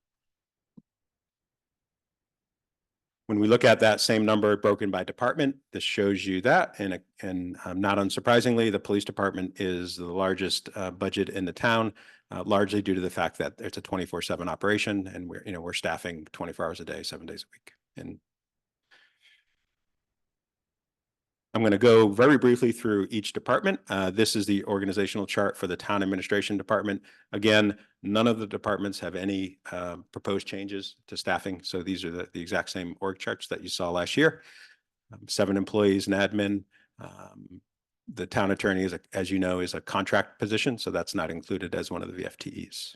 When we look at that same number broken by department, this shows you that, and not unsurprisingly, the police department is the largest budget in the town, largely due to the fact that it's a 24/7 operation, and we're staffing 24 hours a day, 7 days a week. And I'm going to go very briefly through each department. This is the organizational chart for the town administration department. Again, none of the departments have any proposed changes to staffing. So these are the exact same org charts that you saw last year. 7 employees in admin. The town attorney, as you know, is a contract position, so that's not included as one of the VFTEs.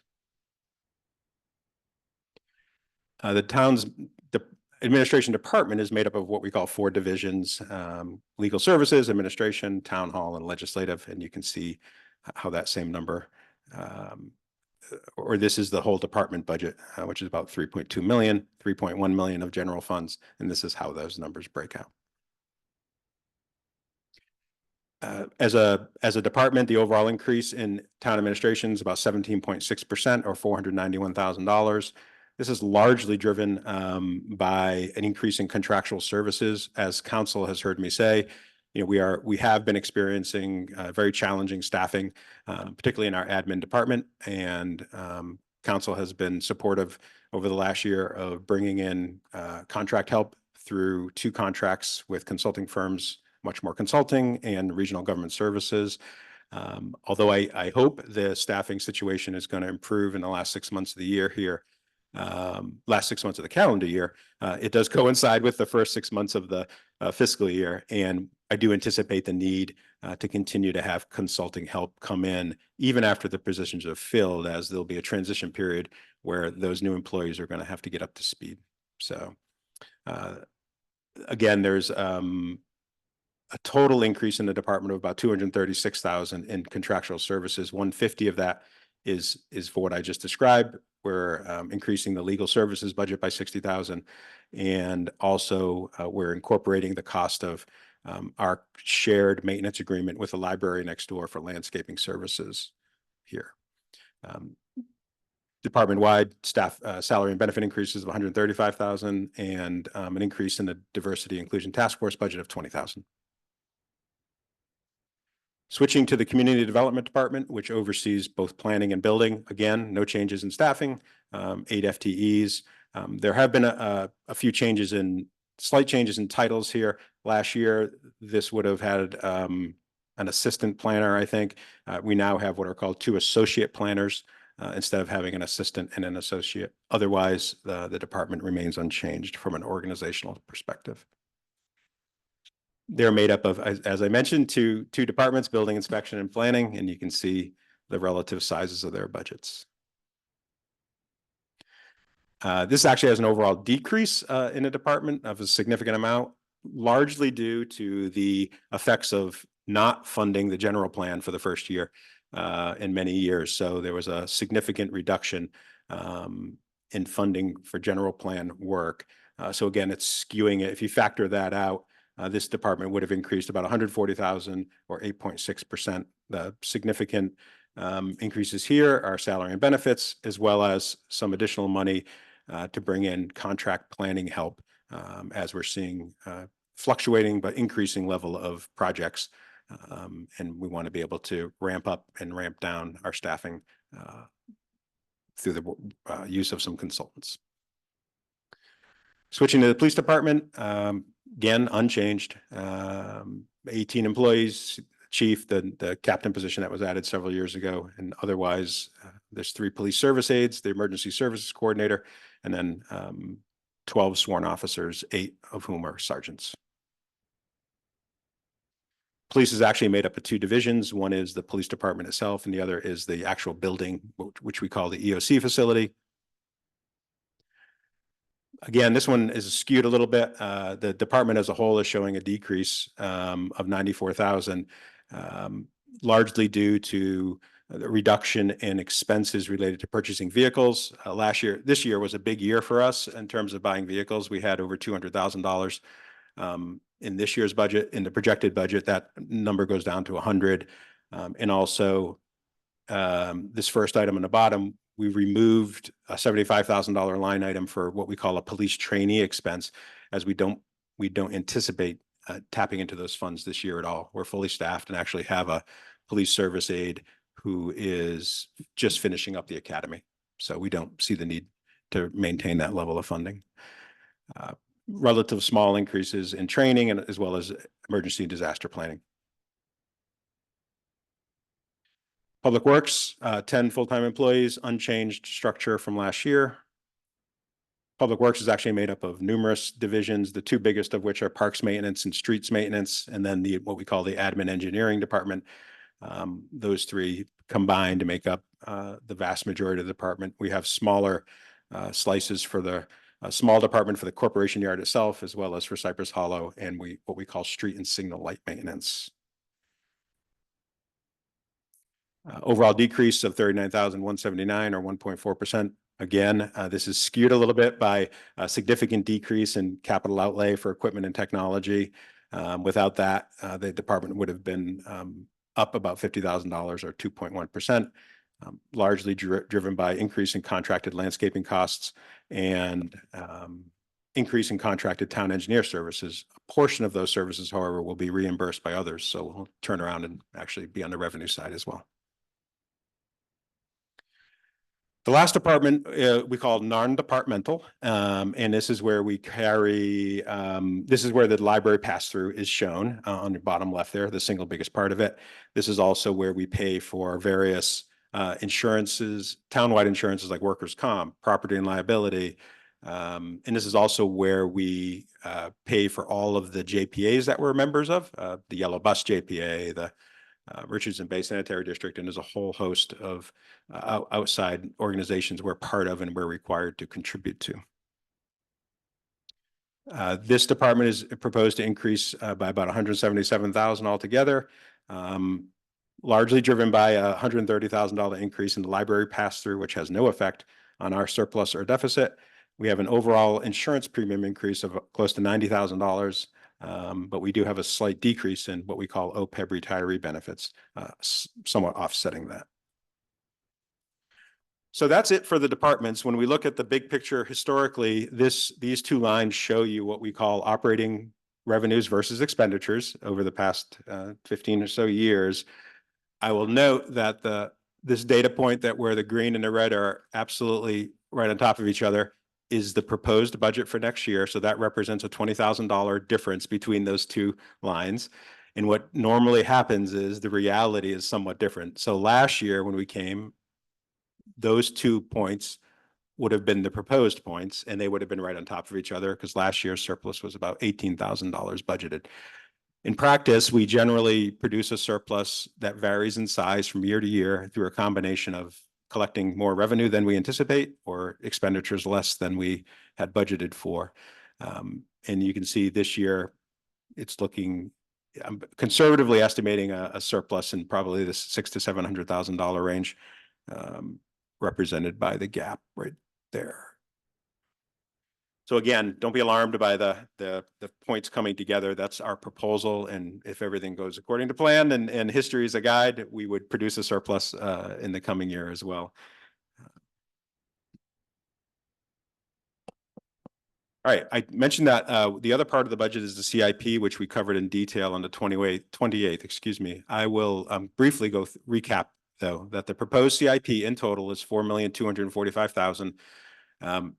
The town's administration department is made up of what we call 4 divisions: legal services, administration, town hall, and legislative. And you can see how that same number, or this is the whole department budget, which is about 3.2 million, 3.1 million of general funds. And this is how those numbers break out. As a department, the overall increase in town administration is about 17.6% or $491,000. This is largely driven by an increase in contractual services. As council has heard me say, we have been experiencing very challenging staffing, particularly in our admin department, and council has been supportive over the last year of bringing in contract help through 2 contracts with consulting firms, Much More Consulting and Regional Government Services. Although I hope the staffing situation is going to improve in the last 6 months of the year here, last 6 months of the calendar year, it does coincide with the first 6 months of the fiscal year. And I do anticipate the need to continue to have consulting help come in even after the positions are filled, as there'll be a transition period where those new employees are going to have to get up to speed. So again, there's a total increase in the department of about 236,000 in contractual services. 150 of that is for what I just described. We're increasing the legal services budget by 60,000, and also we're incorporating the cost of our shared maintenance agreement with the library next door for landscaping services here. Department-wide staff salary and benefit increases of 135,000, and an increase in the diversity inclusion task force budget of 20,000. Switching to the Community Development Department, which oversees both planning and building. Again, no changes in staffing, 8 FTEs. There have been a few slight changes in titles here. Last year, this would have had an assistant planner, I think. We now have what are called 2 associate planners instead of having an assistant and an associate. Otherwise, the department remains unchanged from an organizational perspective. They're made up of, as I mentioned, two departments, building inspection and planning, and you can see the relative sizes of their budgets. This actually has an overall decrease in the department of a significant amount, largely due to the effects of not funding the general plan for the first year in many years. So there was a significant reduction in funding for general plan work. So again, it's skewing it. If you factor that out, this department would have increased about 140,000 or 8.6%. The significant increases here are salary and benefits, as well as some additional money to bring in contract planning help as we're seeing fluctuating but increasing level of projects. And we want to be able to ramp up and ramp down our staffing through the use of some consultants. Switching to the police department, again, unchanged. 18 employees, chief, the captain position that was added several years ago, and otherwise there's 3 police service aides, the emergency services coordinator, and then 12 sworn officers, 8 of whom are sergeants. Police is actually made up of 2 divisions. One is the police department itself, and the other is the actual building, which we call the EOC facility. Again, this one is skewed a little bit. The department as a whole is showing a decrease of 94,000, largely due to the reduction in expenses related to purchasing vehicles. This year was a big year for us in terms of buying vehicles. We had over $200,000 in this year's budget. In the projected budget, that number goes down to 100. And also, this first item on the bottom, we removed a $75,000 line item for what we call a police trainee expense, as we don't anticipate tapping into those funds this year at all. We're fully staffed and actually have a police service aide who is just finishing up the academy. So we don't see the need to maintain that level of funding. Relative small increases in training and as well as emergency and disaster planning. Public Works, 10 full-time employees, unchanged structure from last year. Public Works is actually made up of numerous divisions, the 2 biggest of which are parks maintenance and streets maintenance, and then what we call the admin engineering department. Those 3 combined to make up the vast majority of the department. We have smaller slices for the small department for the corporation yard itself, as well as for Cypress Hollow and what we call street and signal light maintenance. Overall decrease of 39,179 or 1.4%. Again, this is skewed a little bit by a significant decrease in capital outlay for equipment and technology. Without that, the department would have been up about $50,000 or 2.1%, largely driven by increase in contracted landscaping costs and increase in contracted town engineer services. A portion of those services, however, will be reimbursed by others. So we'll turn around and actually be on the revenue side as well. The last department we call non-departmental, and this is where we carry, this is where the library pass-through is shown on the bottom left there, the single biggest part of it. This is also where we pay for various insurances, townwide insurances like workers' comp, property and liability. And this is also where we pay for all of the JPAs that we're members of, the Yellow Bus JPA, the Richardson Bay Sanitary District, and there's a whole host of outside organizations we're part of and we're required to contribute to. This department is proposed to increase by about 177,000 altogether, largely driven by a $130,000 increase in the library pass-through, which has no effect on our surplus or deficit. We have an overall insurance premium increase of close to $90,000. But we do have a slight decrease in what we call OPEB retiree benefits, somewhat offsetting that. So that's it for the departments. When we look at the big picture historically, these 2 lines show you what we call operating revenues versus expenditures over the past 15 or so years. I will note that this data point that where the green and the red are absolutely right on top of each other is the proposed budget for next year. So that represents a $20,000 difference between those 2 lines. And what normally happens is the reality is somewhat different. So last year when we came, those 2 points would have been the proposed points, and they would have been right on top of each other because last year's surplus was about $18,000 budgeted. In practice, we generally produce a surplus that varies in size from year to year through a combination of collecting more revenue than we anticipate or expenditures less than we had budgeted for. And you can see this year, it's looking, I'm conservatively estimating a surplus in probably the $600,000 to $700,000 range, represented by the gap right there. So again, don't be alarmed by the points coming together. That's our proposal. And if everything goes according to plan and history is a guide, we would produce a surplus in the coming year as well. All right, I mentioned that the other part of the budget is the CIP, which we covered in detail on the 28th, excuse me. I will briefly recap though, that the proposed CIP in total is $4,245,000.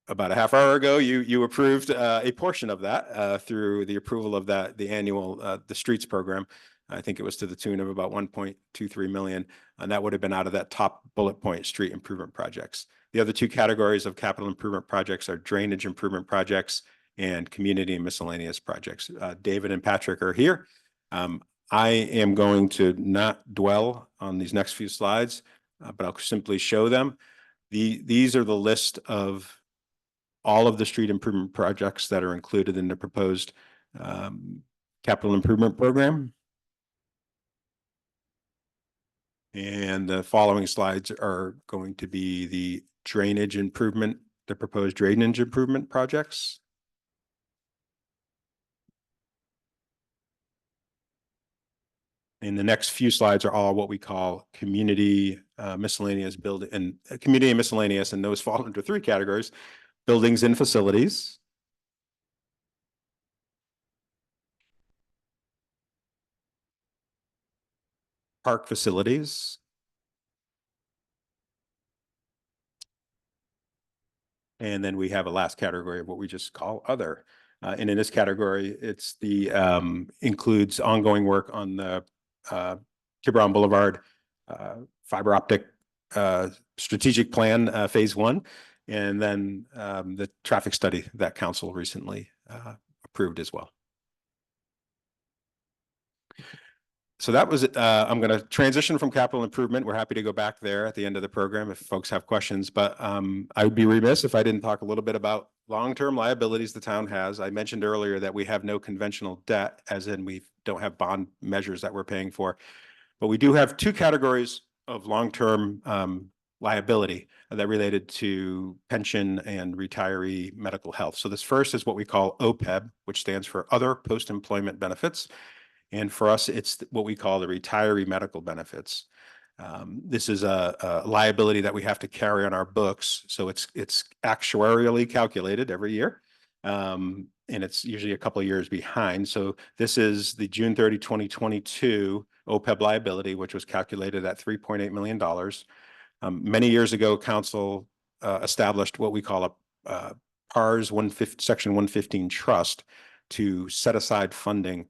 About a half hour ago, you approved a portion of that through the approval of the annual the streets program. I think it was to the tune of about 1.23 million, and that would have been out of that top bullet point street improvement projects. The other two categories of capital improvement projects are drainage improvement projects and community and miscellaneous projects. David and Patrick are here. I am going to not dwell on these next few slides, but I'll simply show them. These are the list of all of the street improvement projects that are included in the proposed capital improvement program. And the following slides are going to be the drainage improvement, the proposed drainage improvement projects. And the next few slides are all what we call community miscellaneous building and community and miscellaneous, and those fall into three categories: buildings and facilities, park facilities, and then we have a last category of what we just call other. And in this category, it's the includes ongoing work on the Tiburon Boulevard fiber optic strategic plan phase 1, and then the traffic study that council recently approved as well. So that was it. I'm going to transition from capital improvement. We're happy to go back there at the end of the program if folks have questions, but I would be remiss if I didn't talk a little bit about long-term liabilities the town has. I mentioned earlier that we have no conventional debt, as in we don't have bond measures that we're paying for, but we do have two categories of long-term liability that related to pension and retiree medical health. So this first is what we call OPEB, which stands for Other Post-Employment Benefits. And for us, it's what we call the retiree medical benefits. This is a liability that we have to carry on our books. So it's actuarially calculated every year. And it's usually a couple of years behind. So this is the June 30, 2022 OPEB liability, which was calculated at $3.8 million. Many years ago, council established what we call a PARS Section 115 trust to set aside funding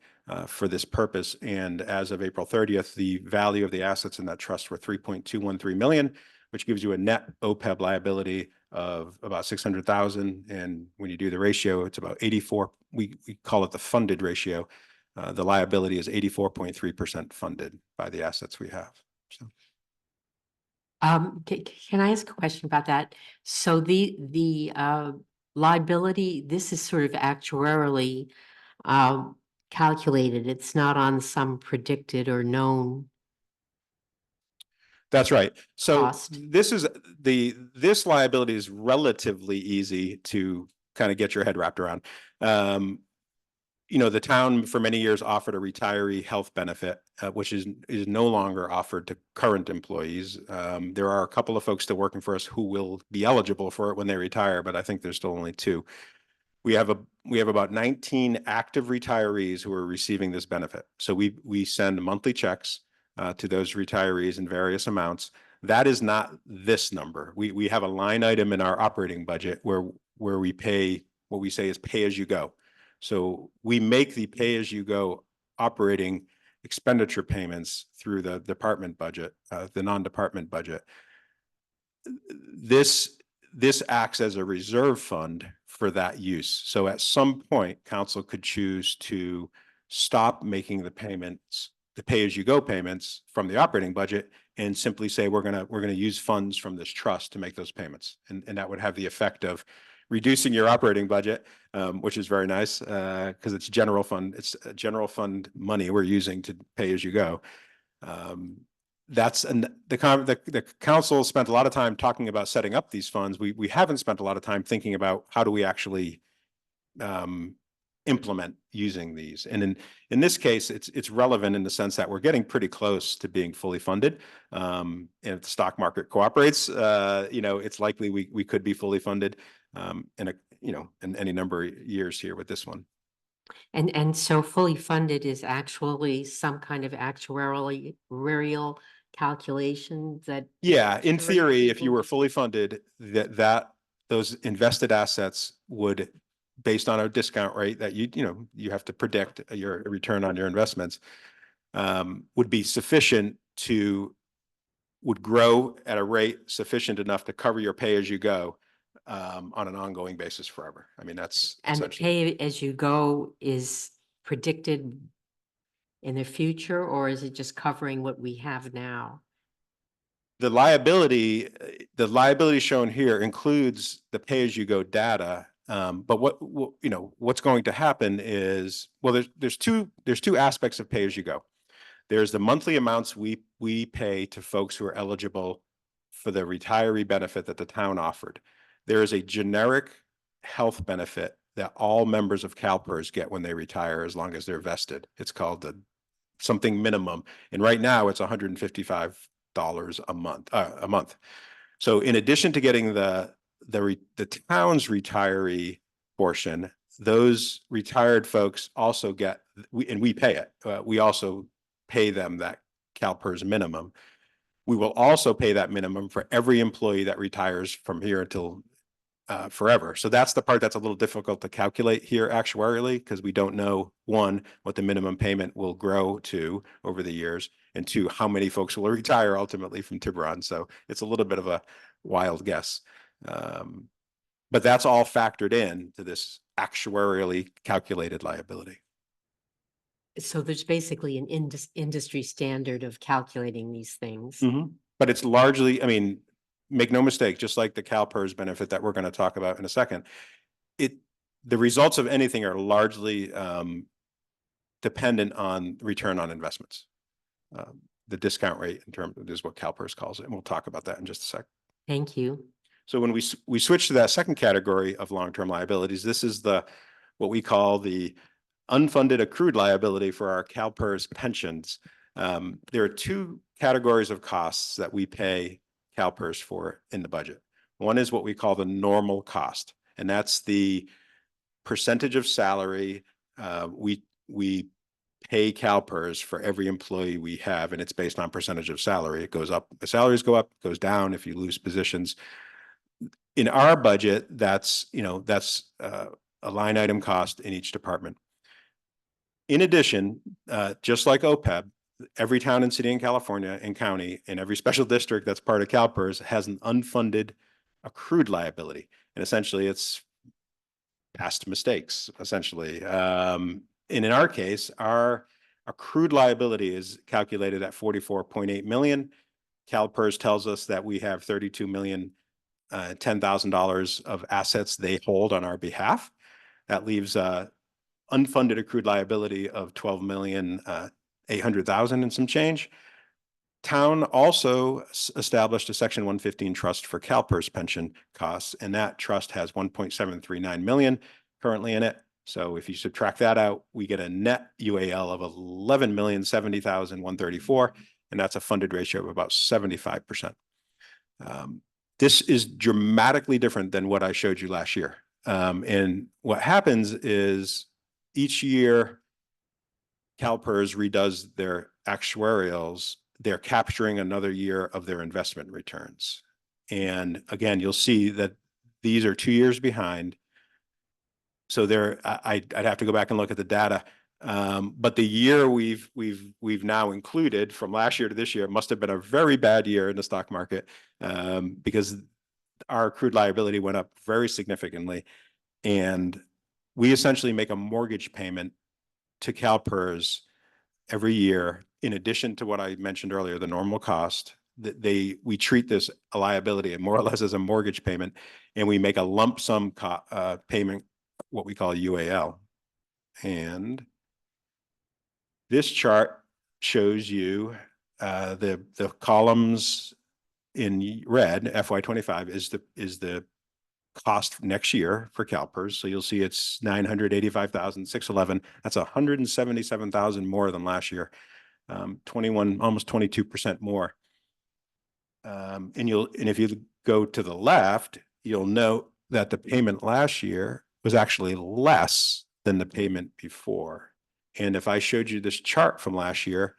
for this purpose. And as of April 30th, the value of the assets in that trust were $3.213 million, which gives you a net OPEB liability of about $600,000. And when you do the ratio, it's about 84. We call it the funded ratio. The liability is 84.3% funded by the assets we have. So. Can I ask a question about that? So the liability, this is sort of actuarially calculated. It's not on some predicted or known. That's right. So cost. this liability is relatively easy to kind of get your head wrapped around. You know, the town for many years offered a retiree health benefit, which is no longer offered to current employees. There are a couple of folks still working for us who will be eligible for it when they retire, but I think there's still only 2. We have about 19 active retirees who are receiving this benefit. So we send monthly checks to those retirees in various amounts. That is not this number. We have a line item in our operating budget where we pay what we say is pay as you go. So we make the pay as you go operating expenditure payments through the department budget, the non-department budget. This acts as a reserve fund for that use. So at some point, council could choose to stop making the payments the pay-as-you-go payments from the operating budget and simply say, we're gonna use funds from this trust to make those payments. And that would have the effect of reducing your operating budget, which is very nice, because it's general fund money we're using to pay as you go. The council spent a lot of time talking about setting up these funds. We haven't spent a lot of time thinking about how do we actually implement using these. And in this case, it's relevant in the sense that we're getting pretty close to being fully funded. And if the stock market cooperates, it's likely we could be fully funded in any number of years here with this one. And so fully funded is actually some kind of actuarial calculation that. Yeah, in theory, if you were fully funded, those invested assets would, based on a discount rate that you have to predict your return on your investments, would be sufficient would grow at a rate sufficient enough to cover your pay as you go on an ongoing basis forever. I mean, that's And the essentially. pay as you go is predicted in the future, or is it just covering what we have now? The liability shown here includes the pay-as-you-go data. But what's going to happen is, well, there's two aspects of pay-as-you-go. There's the monthly amounts we pay to folks who are eligible for the retiree benefit that the town offered. There is a generic health benefit that all members of CalPERS get when they retire, as long as they're vested. It's called the something minimum, and right now it's $155 a month. So in addition to getting the town's retiree portion, those retired folks also get, and we pay it. We also pay them that CalPERS minimum. We will also pay that minimum for every employee that retires from here until forever. So that's the part that's a little difficult to calculate here actuarially, because we don't know, one, what the minimum payment will grow to over the years, and two, how many folks will retire ultimately from Tiburon. So it's a little bit of a wild guess. But that's all factored in to this actuarially calculated liability. So there's basically an industry standard of calculating these things. But it's largely, I mean, make no mistake, just like the CalPERS benefit that we're going to talk about in a second, the results of anything are largely dependent on return on investments. The discount rate in terms is what CalPERS calls it, and we'll talk about that in just a sec. Thank you. So when we switch to that second category of long-term liabilities, this is what we call the unfunded accrued liability for our CalPERS pensions. There are two categories of costs that we pay CalPERS for in the budget. One is what we call the normal cost, and that's the percentage of salary we pay CalPERS for every employee we have, and it's based on percentage of salary. It goes up, the salaries go up, goes down if you lose positions. In our budget, that's a line item cost in each department. In addition, just like OPEB, every town and city in California and county and every special district that's part of CalPERS has an unfunded accrued liability. And essentially it's past mistakes, essentially. And in our case, our accrued liability is calculated at 44.8 million. CalPERS tells us that we have $32,010,000 of assets they hold on our behalf. That leaves unfunded accrued liability of 12,800,000 and some change. Town also established a Section 115 trust for CalPERS pension costs, and that trust has 1.739 million currently in it. So if you subtract that out, we get a net UAL of 11,070,134, and that's a funded ratio of about 75%. This is dramatically different than what I showed you last year. And what happens is each year CalPERS redoes their actuarials, they're capturing another year of their investment returns. And again, you'll see that these are 2 years behind. So I'd have to go back and look at the data. But the year we've now included from last year to this year must have been a very bad year in the stock market, because our accrued liability went up very significantly. And we essentially make a mortgage payment to CalPERS every year in addition to what I mentioned earlier, the normal cost, that we treat this a liability more or less as a mortgage payment, and we make a lump sum payment, what we call UAL. And this chart shows you the columns in red. FY25 is the cost next year for CalPERS. So you'll see it's 985,611. That's 177,000 more than last year. 21, almost 22% more. And if you go to the left, you'll note that the payment last year was actually less than the payment before. And if I showed you this chart from last year,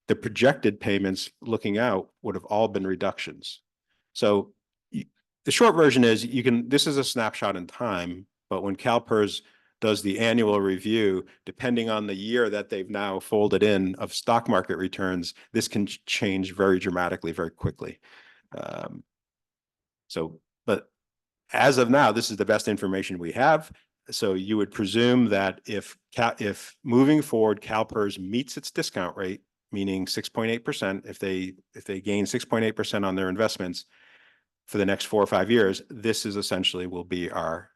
the projected payments looking out would have all been reductions. So the short version is this is a snapshot in time, but when CalPERS does the annual review, depending on the year that they've now folded in of stock market returns, this can change very dramatically, very quickly. But as of now, this is the best information we have. So you would presume that if moving forward, CalPERS meets its discount rate, meaning 6.8%, if they gain 6.8% on their investments for the next 4 or 5 years, this is essentially will be our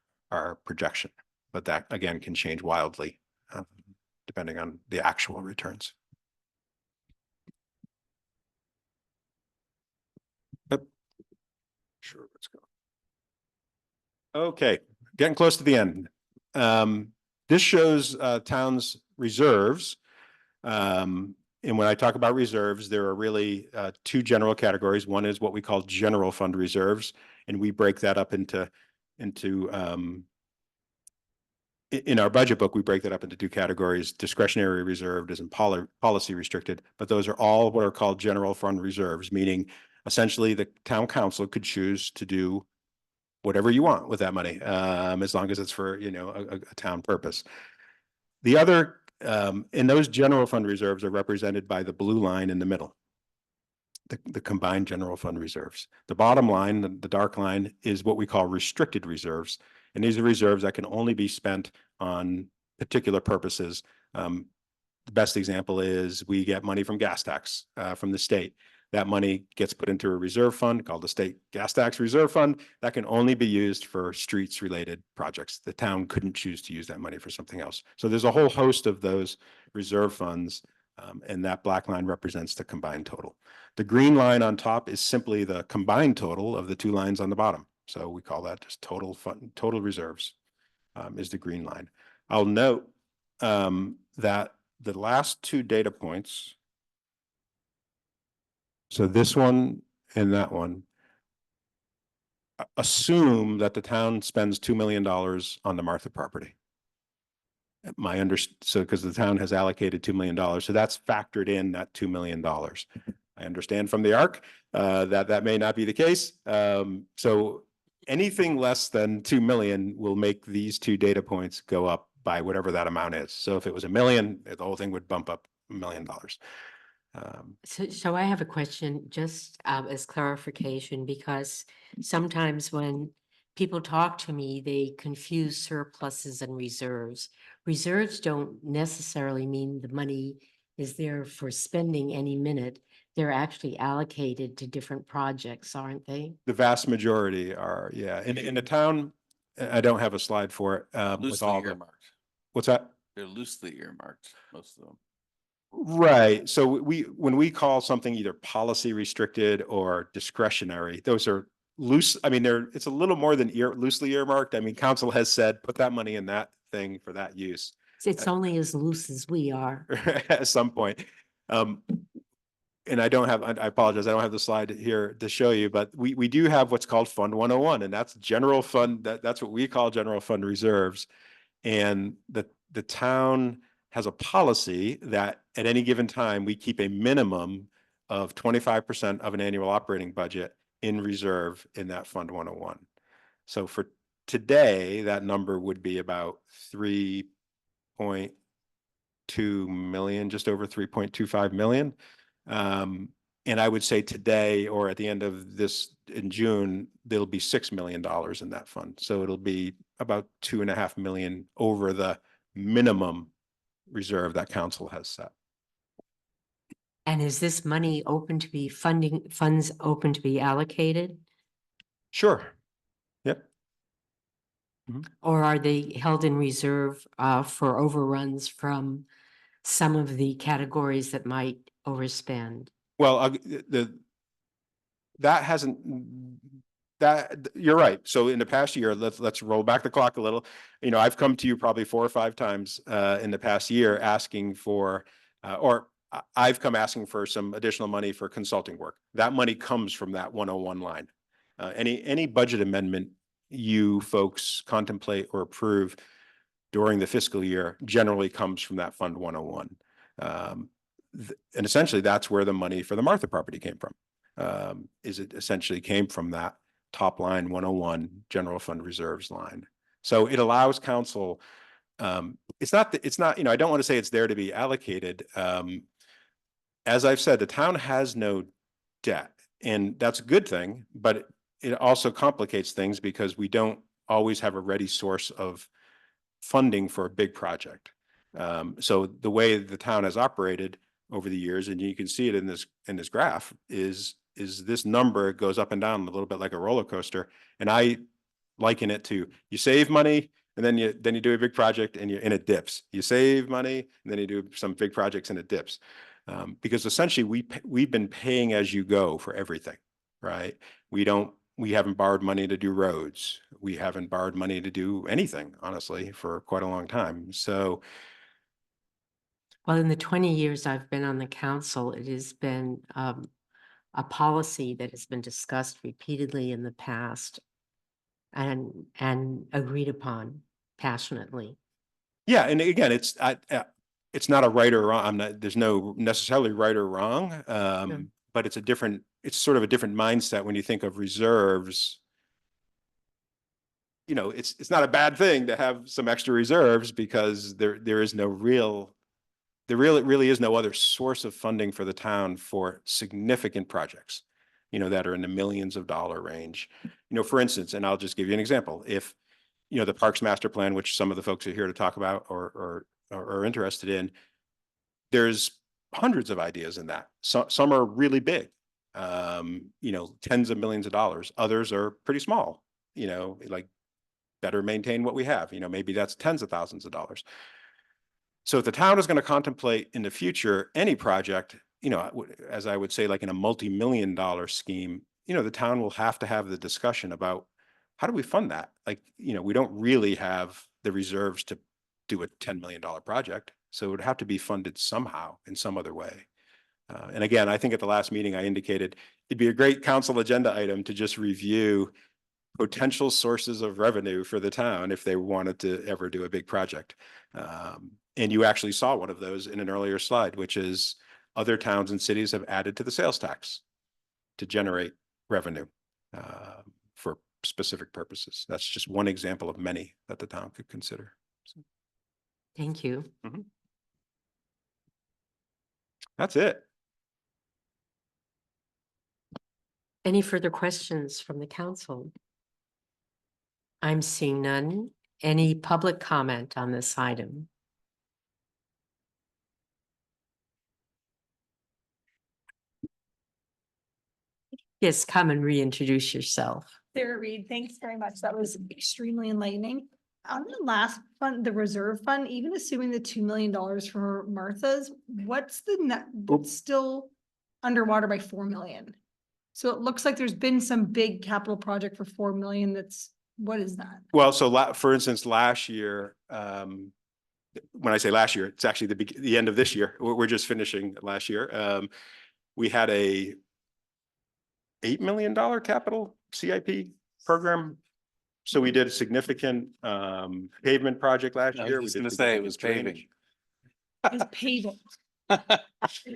projection. But that again can change wildly depending on the actual returns. Sure, let's go. Okay, getting close to the end. This shows towns' reserves. And when I talk about reserves, there are really 2 general categories. One is what we call general fund reserves, and we break that up into in our budget book, we break that up into 2 categories. Discretionary reserved and policy restricted, but those are all what are called general fund reserves, meaning essentially the town council could choose to do whatever you want with that money, as long as it's for, a town purpose. The other, and those general fund reserves are represented by the blue line in the middle, the combined general fund reserves. The bottom line, the dark line, is what we call restricted reserves. And these are reserves that can only be spent on particular purposes. The best example is we get money from gas tax from the state. That money gets put into a reserve fund called the State Gas Tax Reserve Fund that can only be used for streets related projects. The town couldn't choose to use that money for something else. So there's a whole host of those reserve funds, and that black line represents the combined total. The green line on top is simply the combined total of the 2 lines on the bottom. So we call that just total reserves is the green line. I'll note that the last 2 data points, so this one and that one, assume that the town spends $2 million on the Martha property. So because the town has allocated $2 million, so that's factored in that $2 million. I understand from the ARC that may not be the case. So anything less than 2 million will make these 2 data points go up by whatever that amount is. So if it was $1 million, the whole thing would bump up $1 million. So I have a question just as clarification, because sometimes when people talk to me, they confuse surpluses and reserves. Reserves don't necessarily mean the money is there for spending any minute. They're actually allocated to different projects, aren't they? The vast majority are, yeah. In the town, I don't have a slide for it. With Loosely all earmarked. What's that? They're loosely earmarked, most of them. Right. So when we call something either policy restricted or discretionary, those are loose. I mean, it's a little more than loosely earmarked. I mean, council has said, put that money in that thing for that use. It's only as loose as we are. At some point. And I apologize, I don't have the slide here to show you, but we do have what's called Fund 101, and that's general fund, that's what we call general fund reserves. And the town has a policy that at any given time, we keep a minimum of 25% of an annual operating budget in reserve in that Fund 101. So for today, that number would be about 3.2 million, just over 3.25 million. And I would say today, or at the end of this in June, there'll be $6 million in that fund. So it'll be about 2.5 million over the minimum reserve that council has set. And is this money open to be funds open to be allocated? Sure. Yep. Or are they held in reserve for overruns from some of the categories that might overspend? Well, that hasn't, you're right. So in the past year, let's roll back the clock a little. You know, I've come to you probably 4 or 5 times in the past year asking for, I've come asking for some additional money for consulting work. That money comes from that 101 line. Any budget amendment you folks contemplate or approve during the fiscal year generally comes from that Fund 101. And essentially that's where the money for the Martha property came from. It essentially came from that top line 101 general fund reserves line. So it allows council, it's not, you know, I don't want to say it's there to be allocated. As I've said, the town has no debt, and that's a good thing, but it also complicates things because we don't always have a ready source of funding for a big project. So the way the town has operated over the years, and you can see it in this graph, is this number goes up and down a little bit like a roller coaster. And I liken it to, you save money and then you do a big project and it dips. You save money and then you do some big projects and it dips. Because essentially we've been paying as you go for everything, right? We haven't borrowed money to do roads. We haven't borrowed money to do anything, honestly, for quite a long time. So, well, in the 20 years I've been on the council, it has been a policy that has been discussed repeatedly in the past and agreed upon passionately. yeah, and again, it's not a right or wrong. There's no necessarily right or wrong, but it's sort of a different mindset when you think of reserves. You know, it's not a bad thing to have some extra reserves because there really is no other source of funding for the town for significant projects, you know, that are in the millions of dollar range. You know, for instance, and I'll just give you an example. If, you know, the Parks Master Plan, which some of the folks are here to talk about or are interested in, there's hundreds of ideas in that. Some are really big, you know, tens of millions of dollars. Others are pretty small, you know, like better maintain what we have. You know, maybe that's tens of thousands of dollars. So if the town is going to contemplate in the future any project, you know, as I would say, like in a multi-million-dollar scheme, you know, the town will have to have the discussion about how do we fund that? Like, you know, we don't really have the reserves to do a $10 million project. So it would have to be funded somehow in some other way. And again, I think at the last meeting, I indicated it'd be a great council agenda item to just review potential sources of revenue for the town if they wanted to ever do a big project. And you actually saw one of those in an earlier slide, which is other towns and cities have added to the sales tax to generate revenue for specific purposes. That's just one example of many that the town could consider. So. Thank you. That's it. Any further questions from the council? I'm seeing none. Any public comment on this item? Yes, come and reintroduce yourself. Sarah Reed, thanks very much. That was extremely enlightening. On the last fund, the reserve fund, even assuming the $2 million for Martha's, what's the net? It's still underwater by 4 million. So it looks like there's been some big capital project for 4 million. What is that? Well, so for instance, last year, when I say last year, it's actually the end of this year. We're just finishing last year. We had a $8 million capital CIP program. So we did a significant pavement project last year. I was going to say it was paving. It was paving.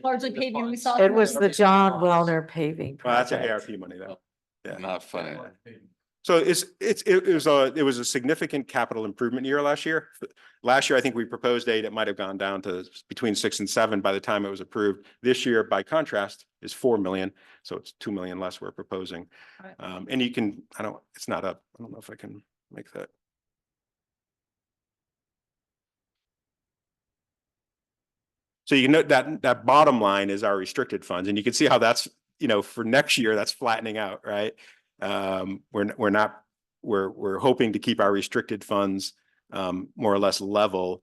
Largely paving. We saw. It was the John Wellner paving Well, that's project. an ARP money though. Yeah. Not funny. So it was a significant capital improvement year last year. Last year, I think we proposed 8. It might have gone down to between 6 and 7 by the time it was approved. This year, by contrast, is 4 million. So it's 2 million less we're proposing. Right. And you can, it's not up. I don't know if I can make that. So you note that that bottom line is our restricted funds, and you can see how that's, for next year, that's flattening out, right? We're hoping to keep our restricted funds more or less level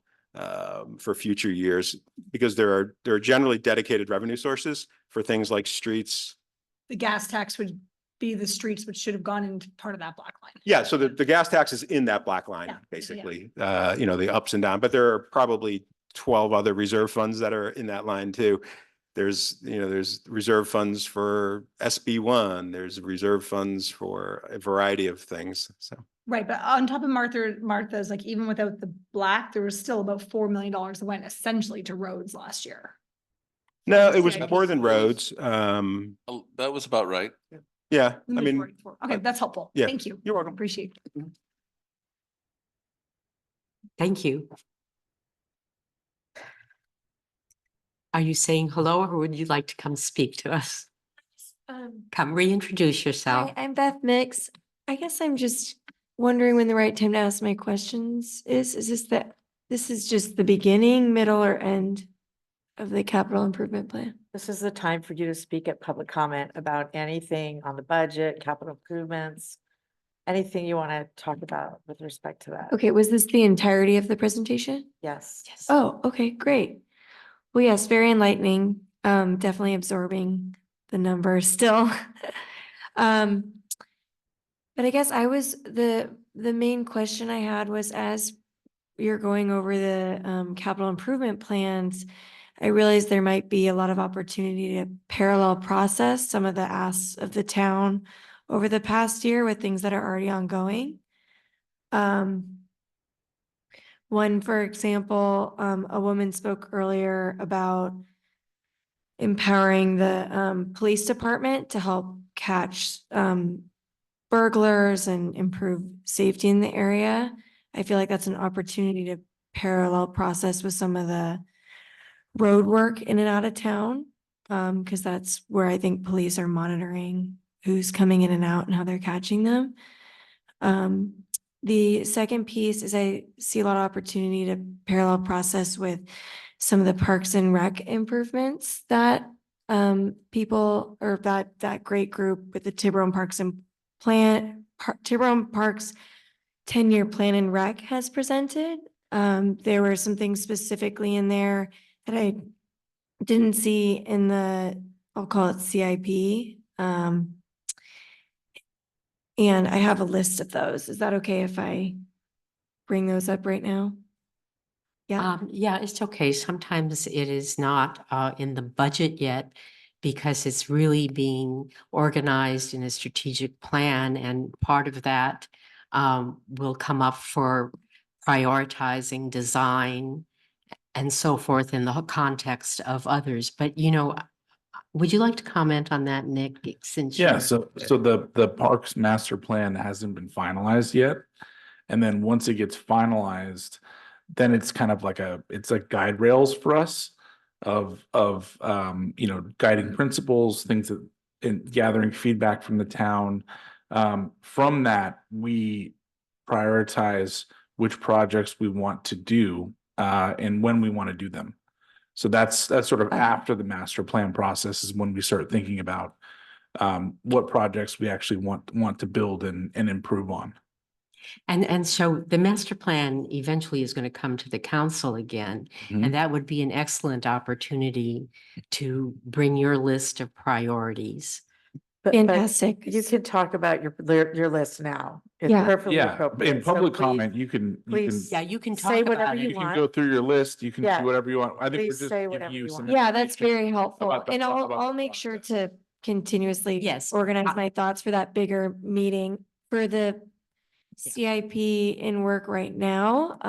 for future years, because there are generally dedicated revenue sources for things like streets. The gas tax would be the streets, which should have gone into part of that black line. Yeah, so the gas tax is in that black line, Yeah, basically, the ups and downs, but there are probably 12 other reserve funds that are in that line too. There's reserve funds for SB1, there's reserve funds for a variety of things, so. Right, but on top of Martha's, like even without the black, there was still about $4 million that went essentially to roads last year. No, it was CIP. more than roads. That was about right. Yeah, The I mean, majority for- Okay, that's helpful. yeah, Thank you. you're welcome. Appreciate it. Thank you. Are you saying hello, or would you like to come speak to us? Come reintroduce yourself. Hi, I'm Beth Mix. I guess I'm just wondering when the right time to ask my questions is. This is just the beginning, middle, or end of the capital improvement plan? This is the time for you to speak at public comment about anything on the budget, capital improvements, anything you want to talk about with respect to that. Okay, was this the entirety of the presentation? Yes. Oh, okay, great. Well, yes, very enlightening. Definitely absorbing the numbers still. But I guess the main question I had was, as you're going over the capital improvement plans, I realized there might be a lot of opportunity to parallel process some of the asks of the town over the past year with things that are already ongoing. One, for example, a woman spoke earlier about empowering the police department to help catch burglars and improve safety in the area. I feel like that's an opportunity to parallel process with some of the road work in and out of town, because that's where I think police are monitoring who's coming in and out and how they're catching them. The second piece is I see a lot of opportunity to parallel process with some of the parks and rec improvements that people, or that great group with the Tiburon Parks and Tiburon Parks 10-year plan and rec has presented. There were some things specifically in there that I didn't see in I'll call it CIP. And I have a list of those. Is that okay if I bring those up right now? Yeah. Yeah, it's okay. Sometimes it is not in the budget yet because it's really being organized in a strategic plan, and part of that will come up for prioritizing design and so forth in the context of others. But, would you like to comment on that, Nick? Since Yeah, you're- so the parks master plan hasn't been finalized yet. And then once it gets finalized, then it's kind of like it's like guide rails for us of guiding principles, things that, in gathering feedback from the town. From that, we prioritize which projects we want to do and when we want to do them. So that's sort of after the master plan process is when we start thinking about what projects we actually want to build and improve on. And so the master plan eventually is going to come to the council again, Mhm. and that would be an excellent opportunity to bring your list of priorities. But Fantastic. you can talk about your list now. It's Yeah. perfectly Yeah, appropriate. in So public please- comment, you can please Yeah, you can talk say about whatever it. you you can want. go through your list, you can Yeah. do whatever you want. I think we're Please just say giving whatever you you some. want. Yeah, that's very helpful. about the- And about I'll the make sure process. to continuously Yes, organize I- my thoughts for that bigger meeting for the Yeah. CIP in work right now.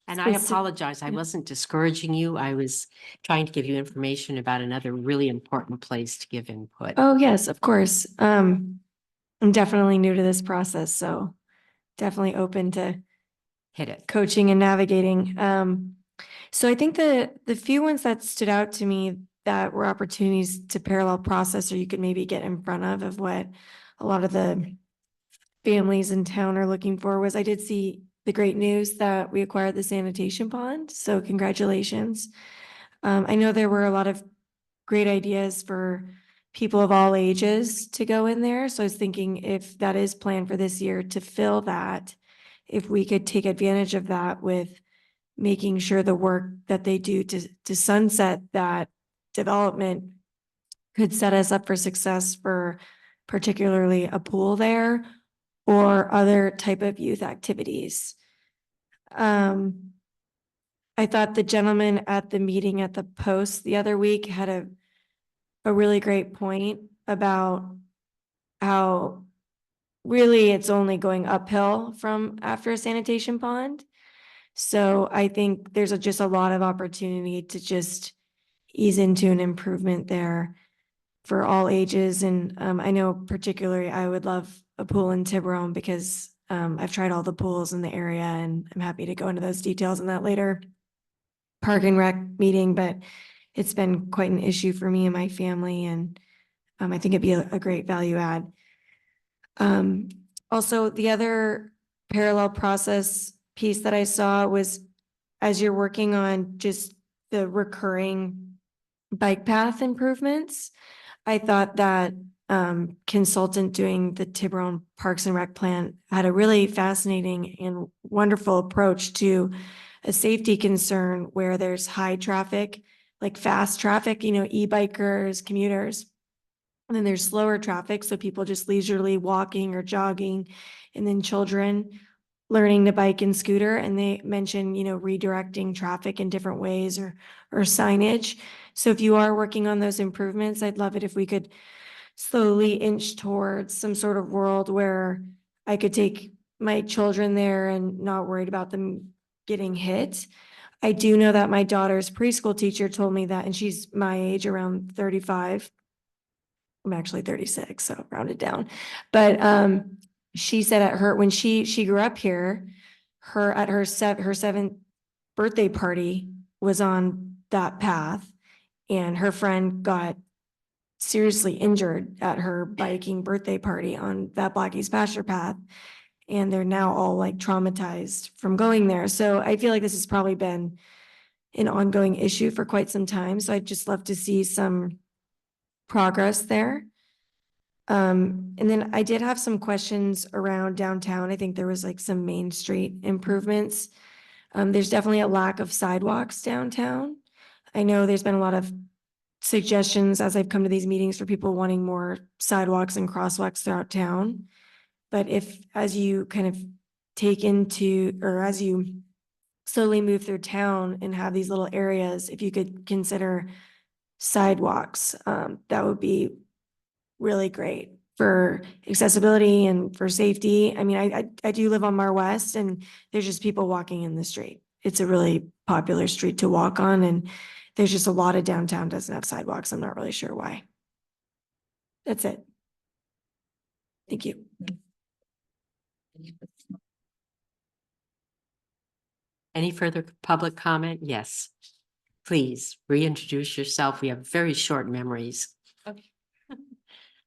And I Speci- apologize, I yeah. wasn't discouraging you. I was trying to give you information about another really important place to give input. Oh, yes, of course. I'm definitely new to this process, so definitely open to Hit it. coaching and navigating. So I think the few ones that stood out to me that were opportunities to parallel process, or you could maybe get in front of what a lot of the families in town are looking for, was I did see the great news that we acquired the sanitation pond. So congratulations. I know there were a lot of great ideas for people of all ages to go in there. So I was thinking if that is planned for this year to fill that, if we could take advantage of that with making sure the work that they do to sunset that development could set us up for success for particularly a pool there or other type of youth activities. I thought the gentleman at the meeting at the Post the other week had a really great point about how really it's only going uphill from after a sanitation pond. So I think there's just a lot of opportunity to just ease into an improvement there for all ages. And I know particularly I would love a pool in Tiburon because I've tried all the pools in the area, and I'm happy to go into those details in that later Park and Rec meeting, but it's been quite an issue for me and my family, and I think it'd be a great value add. Also, the other parallel process piece that I saw was as you're working on just the recurring bike path improvements, I thought that consultant doing the Tiburon Parks and Rec plan had a really fascinating and wonderful approach to a safety concern where there's high traffic, like fast traffic, e-bikers, commuters. And then there's slower traffic, so people just leisurely walking or jogging, and then children learning to bike and scooter. And they mentioned, redirecting traffic in different ways or signage. So if you are working on those improvements, I'd love it if we could slowly inch towards some sort of world where I could take my children there and not worried about them getting hit. I do know that my daughter's preschool teacher told me that, and she's my age, around 35. I'm actually 36, so rounded down. But she said when she grew up here, her seventh birthday party was on that path, and her friend got seriously injured at her biking birthday party on that Blackie's Pasture path. And they're now all like traumatized from going there. So I feel like this has probably been an ongoing issue for quite some time. So I'd just love to see some progress there. And then I did have some questions around downtown. I think there was like some Main Street improvements. There's definitely a lack of sidewalks downtown. I know there's been a lot of suggestions as I've come to these meetings for people wanting more sidewalks and crosswalks throughout town. But as you kind of as you slowly move through town and have these little areas, if you could consider sidewalks, that would be really great for accessibility and for safety. I mean, I do live on Mar West, and there's just people walking in the street. It's a really popular street to walk on, and there's just a lot of downtown doesn't have sidewalks. I'm not really sure why. That's it. Thank you. Any further public comment? Yes. Please reintroduce yourself. We have very short memories. Okay.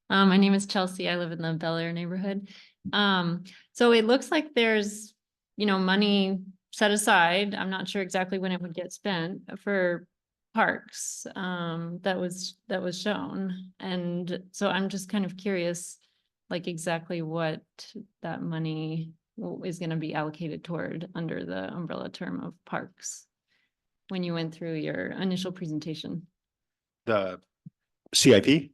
My name is Chelsea. I live in the Bel Air neighborhood. So it looks like there's, money set aside. I'm not sure exactly when it would get spent for parks, that was shown. And so I'm just kind of curious, like exactly what that money is going to be allocated toward under the umbrella term of parks when you went through your initial presentation. The CIP?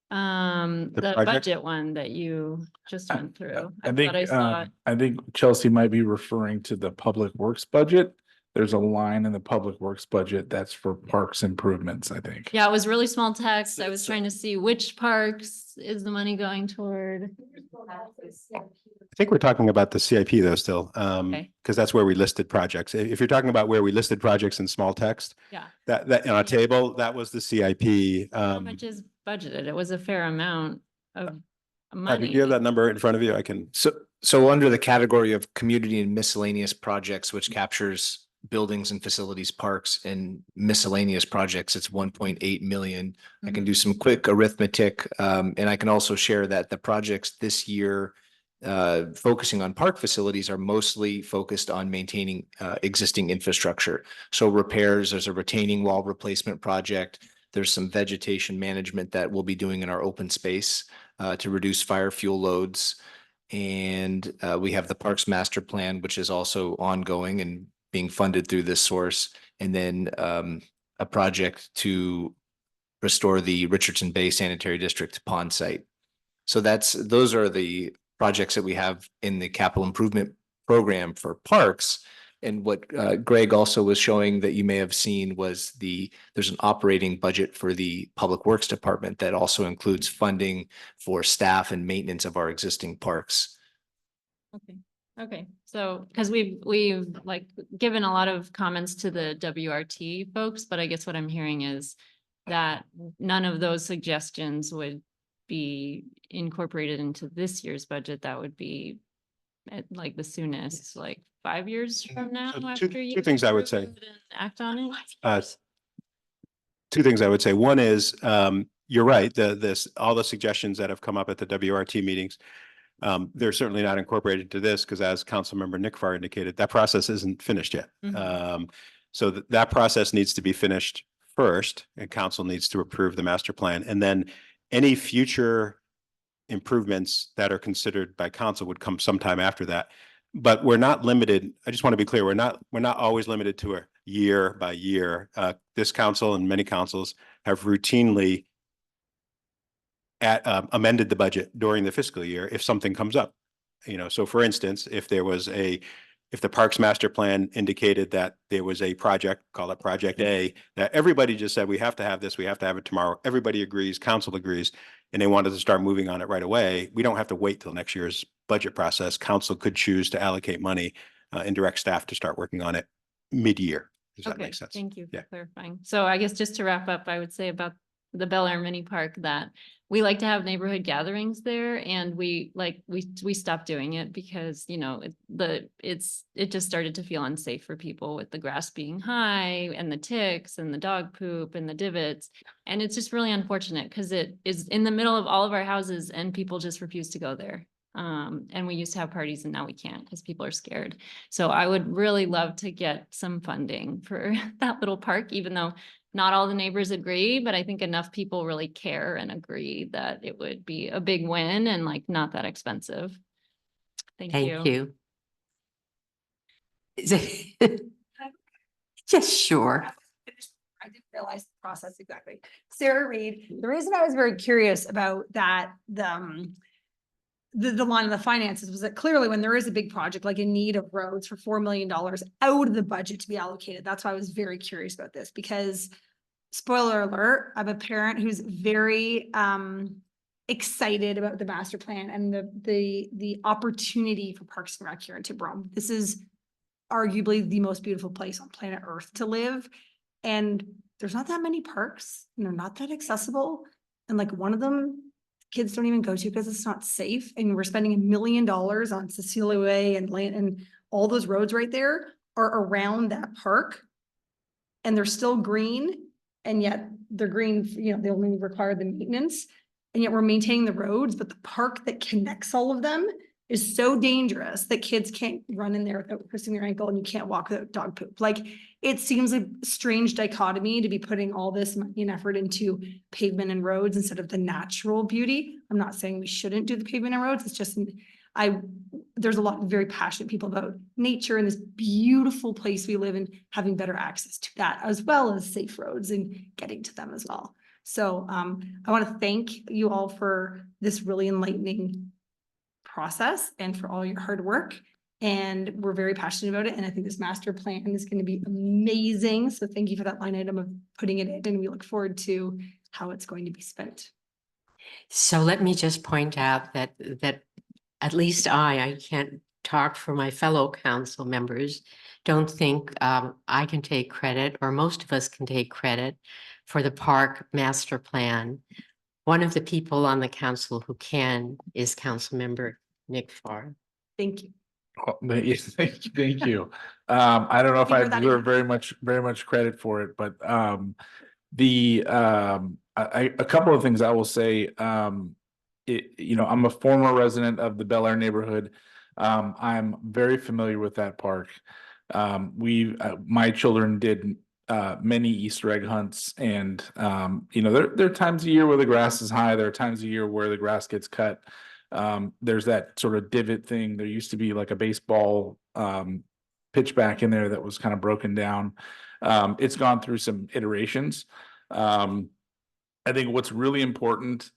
The project? budget one that you just went through. I thought I saw think Chelsea might be referring to the Public Works budget. There's a line in the Public Works budget that's for parks improvements, I think. Yeah, it was really small text. I was trying to see which parks is the money going toward. I think we're talking about the CIP though still, because that's where we listed projects. If you're talking about where we listed projects in small text, Yeah. that on a table, that was the CIP. How much is budgeted? It was a fair amount of Do money. you have that number in front of you? I can. So under the category of community and miscellaneous projects, which captures buildings and facilities, parks and miscellaneous projects, it's 1.8 million. I can do some quick arithmetic. And I can also share that the projects this year focusing on park facilities are mostly focused on maintaining existing infrastructure. So repairs, there's a retaining wall replacement project. There's some vegetation management that we'll be doing in our open space to reduce fire fuel loads. And we have the Parks Master Plan, which is also ongoing and being funded through this source. And then a project to restore the Richardson Bay Sanitary District pond site. So those are the projects that we have in the capital improvement program for parks. And what Greg also was showing that you may have seen was there's an operating budget for the Public Works Department that also includes funding for staff and maintenance of our existing parks. Okay, so, because we've like given a lot of comments to the WRT folks, but I guess what I'm hearing is that none of those suggestions would be incorporated into this year's budget. That would be at like the soonest, like 5 years from now. So after two you things I would say. approve it and act on it. Two things I would say. One is, you're right, all the suggestions that have come up at the WRT meetings, they're certainly not incorporated to this because as Councilmember Nickfar indicated, that process isn't finished yet. So that process needs to be finished first, and council needs to approve the master plan. And then any future improvements that are considered by council would come sometime after that. But we're not limited. I just want to be clear. We're not always limited to a year by year. This council and many councils have routinely amended the budget during the fiscal year if something comes up. So for instance, if the Parks Master Plan indicated that there was a project, call it Project A, that everybody just said, we have to have this, we have to have it tomorrow. Everybody agrees, council agrees, and they wanted to start moving on it right away. We don't have to wait till next year's budget process. Council could choose to allocate money and direct staff to start working on it mid-year. Does that make sense? Thank you for Yeah. clarifying. So I guess just to wrap up, I would say about the Bel Air Mini Park that we like to have neighborhood gatherings there, and we stopped doing it because, it just started to feel unsafe for people with the grass being high and the ticks and the dog poop and the divots. And it's just really unfortunate because it is in the middle of all of our houses and people just refuse to go there. And we used to have parties and now we can't because people are scared. So I would really love to get some funding for that little park, even though not all the neighbors agree, but I think enough people really care and agree that it would be a big win and like not that expensive. Thank you. Just sure. I didn't realize the process exactly. Sarah Reed, the reason I was very curious about that, the line of the finances was that clearly when there is a big project, like in need of roads for $4 million out of the budget to be allocated. That's why I was very curious about this because spoiler alert, I'm a parent who's very excited about the master plan and the opportunity for Parks and Rec here in Tiburon. This is arguably the most beautiful place on planet Earth to live. And there's not that many parks and they're not that accessible. And like one of them, kids don't even go to because it's not safe. And we're spending $1 million on Cecilia Way and all those roads right there are around that park. And they're still green. And yet they're green, they only require the maintenance. And yet we're maintaining the roads, but the park that connects all of them is so dangerous that kids can't run in there without twisting their ankle and you can't walk without dog poop. Like it seems a strange dichotomy to be putting all this money and effort into pavement and roads instead of the natural beauty. I'm not saying we shouldn't do the pavement and roads. It's just, there's a lot of very passionate people about nature and this beautiful place we live in, having better access to that as well as safe roads and getting to them as well. So I want to thank you all for this really enlightening process and for all your hard work. And we're very passionate about it. And I think this master plan is going to be amazing. So thank you for that line item of putting it in. And we look forward to how it's going to be spent. So let me just point out that at least I can't talk for my fellow council members, don't think I can take credit, or most of us can take credit for the park master plan. One of the people on the council who can is Councilmember Nickfar. Thank you. Oh, thank you. I don't know if I deserve very much credit for it, but a couple of things I will say. I'm a former resident of the Bel Air neighborhood. I'm very familiar with that park. My children did many Easter egg hunts, and there are times a year where the grass is high. There are times a year where the grass gets cut. There's that sort of divot thing. There used to be like a baseball pitch back in there that was kind of broken down. It's gone through some iterations. I think what's really important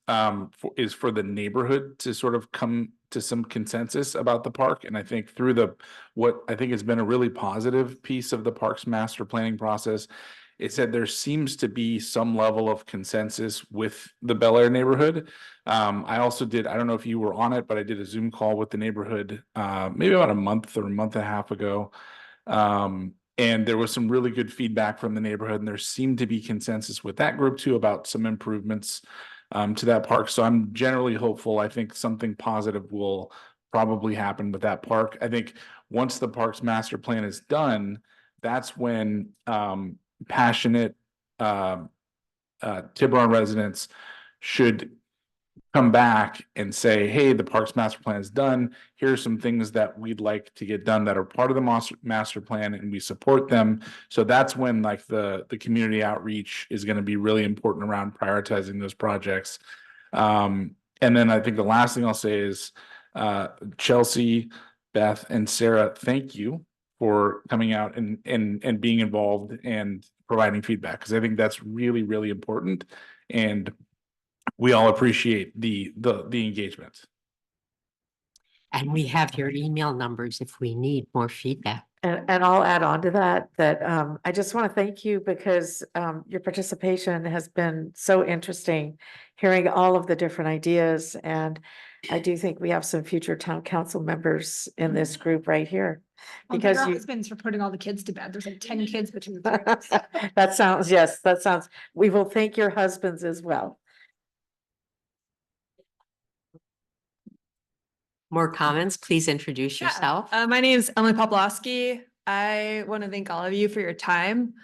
is for the neighborhood to sort of come to some consensus about the park. And I think through what I think has been a really positive piece of the park's master planning process, it said there seems to be some level of consensus with the Bel Air neighborhood. I also did, I don't know if you were on it, but I did a Zoom call with the neighborhood maybe about a month or a month and a half ago. And there was some really good feedback from the neighborhood, and there seemed to be consensus with that group too about some improvements to that park. So I'm generally hopeful. I think something positive will probably happen with that park. I think once the park's master plan is done, that's when passionate Tiburon residents should come back and say, hey, the park's master plan is done. Here are some things that we'd like to get done that are part of the master plan, and we support them. So that's when like the community outreach is going to be really important around prioritizing those projects. And then I think the last thing I'll say is Chelsea, Beth, and Sarah, thank you for coming out and being involved and providing feedback, because I think that's really, really important. And we all appreciate the engagement. And we have your email numbers if we need more feedback. And I'll add on to that, I just want to thank you because your participation has been so interesting, hearing all of the different ideas. And I do think we have some future town council members in this group right here. Because our husbands for putting all the kids to bed. There's like 10 kids between the three of us. That sounds, we will thank your husbands as well. More comments, please introduce yourself. My name is Emily Poplowski. I want to thank all of you for your time.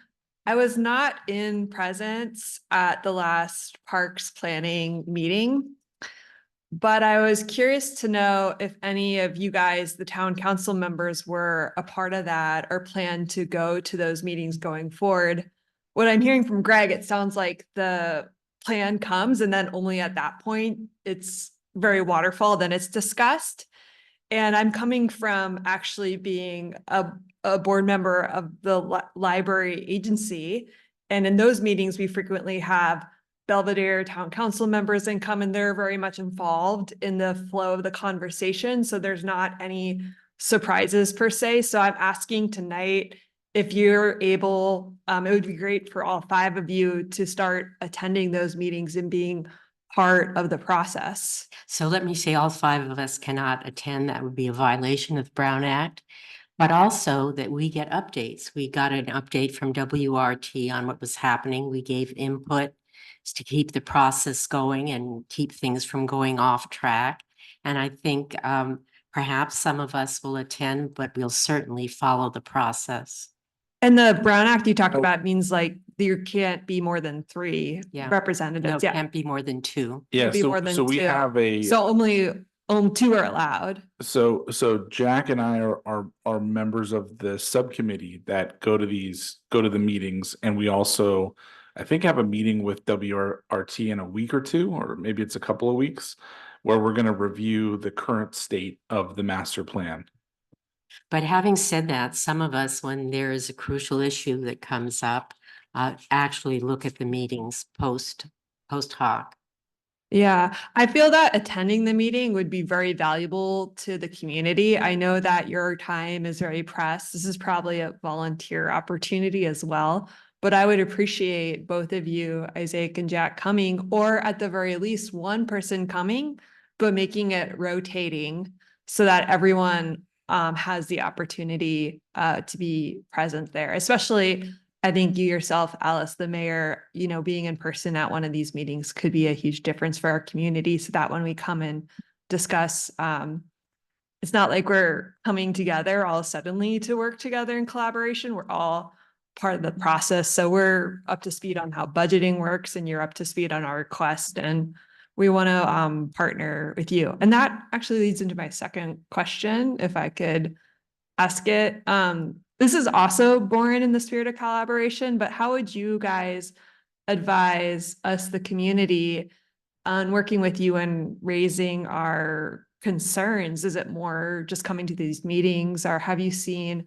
I was not in presence at the last parks planning meeting, but I was curious to know if any of you guys, the town council members, were a part of that or plan to go to those meetings going forward. What I'm hearing from Greg, it sounds like the plan comes and then only at that point it's very waterfall, then it's discussed. And I'm coming from actually being a board member of the library agency. And in those meetings, we frequently have Belvedere town council members and come, and they're very much involved in the flow of the conversation. So there's not any surprises per se. So I'm asking tonight, if you're able, it would be great for all 5 of you to start attending those meetings and being part of the process. So let me say all 5 of us cannot attend. That would be a violation of the Brown Act, but also that we get updates. We got an update from WRT on what was happening. We gave input to keep the process going and keep things from going off track. And I think perhaps some of us will attend, but we'll certainly follow the process. And the Brown Act you talked about means like there can't be more than 3 representatives. No, can't be more than 2. Yeah, Can't be more than so we 2. have a. So only 2 are allowed. So Jack and I are members of the subcommittee that go to the meetings, and we also, I think, have a meeting with WRT in a week or 2, or maybe it's a couple of weeks, where we're going to review the current state of the master plan. But having said that, some of us, when there is a crucial issue that comes up, actually look at the meetings post hoc. Yeah, I feel that attending the meeting would be very valuable to the community. I know that your time is very pressed. This is probably a volunteer opportunity as well, but I would appreciate both of you, Isaac and Jack, coming, or at the very least one person coming, but making it rotating so that everyone has the opportunity to be present there, especially I think you yourself, Alice, the mayor, being in person at one of these meetings could be a huge difference for our community, so that when we come and discuss, it's not like we're coming together all suddenly to work together in collaboration. We're all part of the process. So we're up to speed on how budgeting works, and you're up to speed on our request, and we want to partner with you. And that actually leads into my second question, if I could ask it. This is also born in the spirit of collaboration, but how would you guys advise us, the community, on working with you and raising our concerns? Is it more just coming to these meetings, or have you seen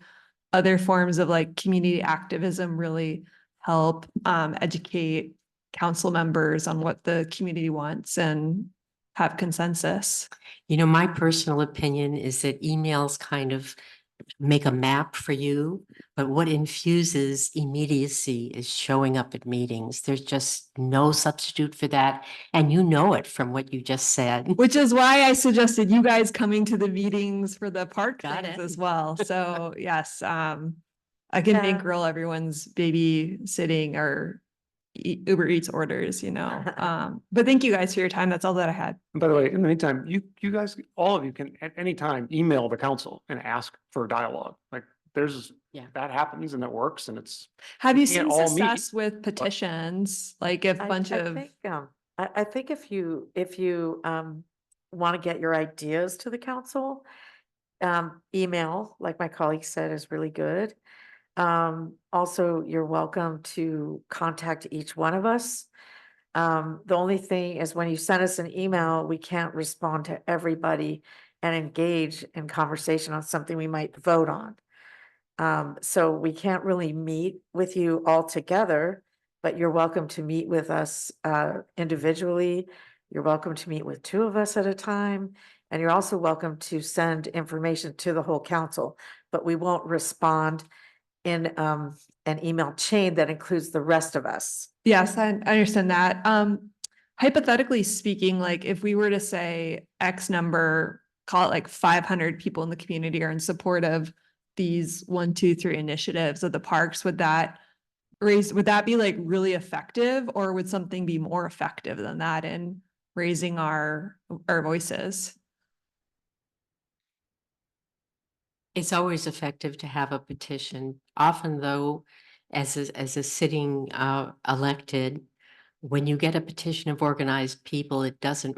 other forms of like community activism really help educate council members on what the community wants and have consensus? You know, my personal opinion is that emails kind of make a map for you, but what infuses immediacy is showing up at meetings. There's just no substitute for that. And you know it from what you just said. Which is why I suggested you guys coming to the meetings for the park Got things it. as well. So yes, I can bankroll everyone's babysitting or Uber Eats orders, you know. But thank you guys for your time. That's all that I had. And by the way, in the meantime, you guys, all of you can at any time email the council and ask for dialogue. Like that happens and it works and it's. Have we you can't seen all meet, success with petitions? Like if a bunch of. I think if you want to get your ideas to the council, email, like my colleague said, is really good. Also, you're welcome to contact each one of us. The only thing is when you send us an email, we can't respond to everybody and engage in conversation on something we might vote on. So we can't really meet with you all together, but you're welcome to meet with us individually. You're welcome to meet with 2 of us at a time. And you're also welcome to send information to the whole council, but we won't respond in an email chain that includes the rest of us. Yes, I understand that. Hypothetically speaking, like if we were to say X number, call it like 500 people in the community are in support of these 1, 2, 3 initiatives of the parks, would that be like really effective, or would something be more effective than that in raising our voices? It's always effective to have a petition. Often though, as a sitting elected, when you get a petition of organized people, it doesn't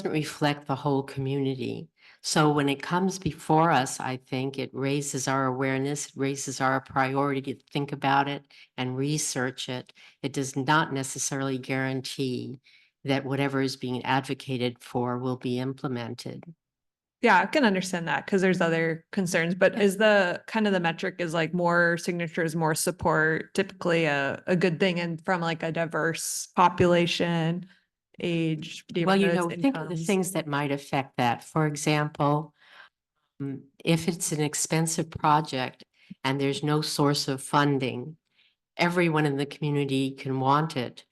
reflect the whole community. So when it comes before us, I think it raises our awareness, it raises our priority to think about it and research it. It does not necessarily guarantee that whatever is being advocated for will be implemented. Yeah, I can understand that because there's other concerns, but is the kind of the metric is like more signatures, more support, typically a good thing, and from like a diverse population, age, Well, you know, neighborhoods, think of the incomes? things that might affect that. For example, if it's an expensive project and there's no source of funding, everyone in the community can want it.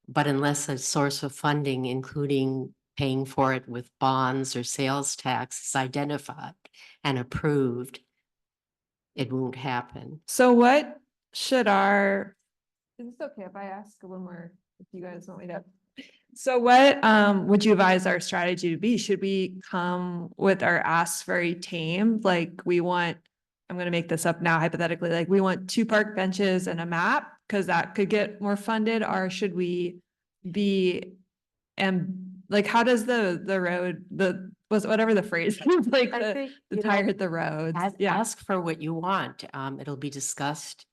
But unless a source of funding, including paying for it with bonds or sales tax, is identified and approved, it won't happen. So what should is this okay if I ask one more, if you guys want me to? So what would you advise our strategy to be? Should we come with our asks very tame? Like we want, I'm going to make this up now hypothetically, like we want 2 park benches and a map because that could get more funded, or should we be, like how does the road, whatever the phrase is, like the tire hit the road? Ask for what you want. It'll be discussed.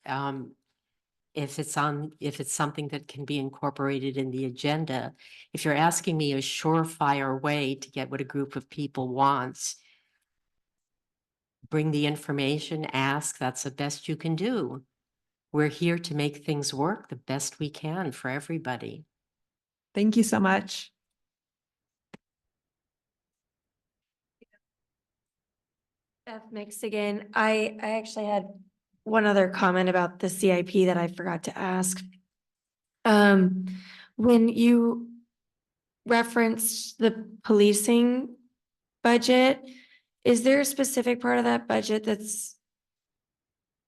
If it's something that can be incorporated in the agenda. If you're asking me a surefire way to get what a group of people wants, bring the information, ask, that's the best you can do. We're here to make things work the best we can for everybody. Thank you so much. Beth Mix again. I actually had one other comment about the CIP that I forgot to ask. When you referenced the policing budget, is there a specific part of that budget that's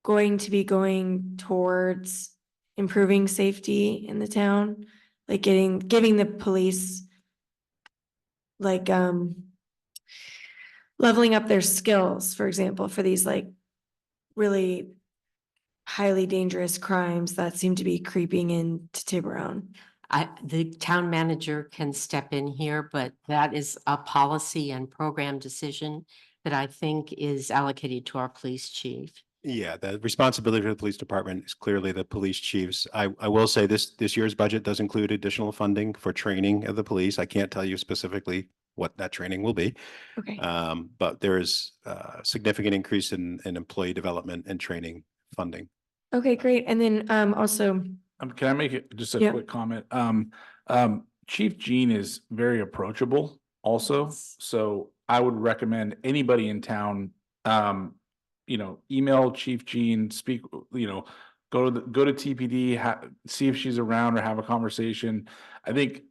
going to be going towards improving safety in the town? Like giving the police like leveling up their skills, for example, for these like really highly dangerous crimes that seem to be creeping into Tiburon? The town manager can step in here, but that is a policy and program decision that I think is allocated to our police chief. Yeah, the responsibility for the police department is clearly the police chiefs. I will say this year's budget does include additional funding for training of the police. I can't tell you specifically what that training will be. Okay. But there is a significant increase in employee development and training funding. Okay, great. And then also, Can I make it just a Yeah. quick comment? Chief Gene is very approachable also. So I would recommend anybody in town, email Chief Gene, speak, go to TPD, see if she's around or have a conversation. I think,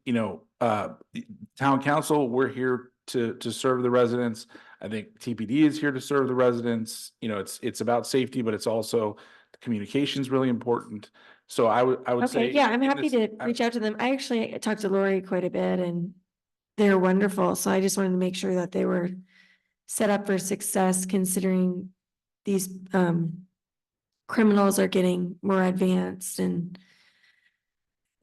town council, we're here to serve the residents. I think TPD is here to serve the residents. It's about safety, but it's also the communication is really important. So I would say. okay, yeah, I'm in happy this- to reach out to them. I actually talked to Lori quite a bit and they're wonderful. So I just wanted to make sure that they were set up for success considering these criminals are getting more advanced and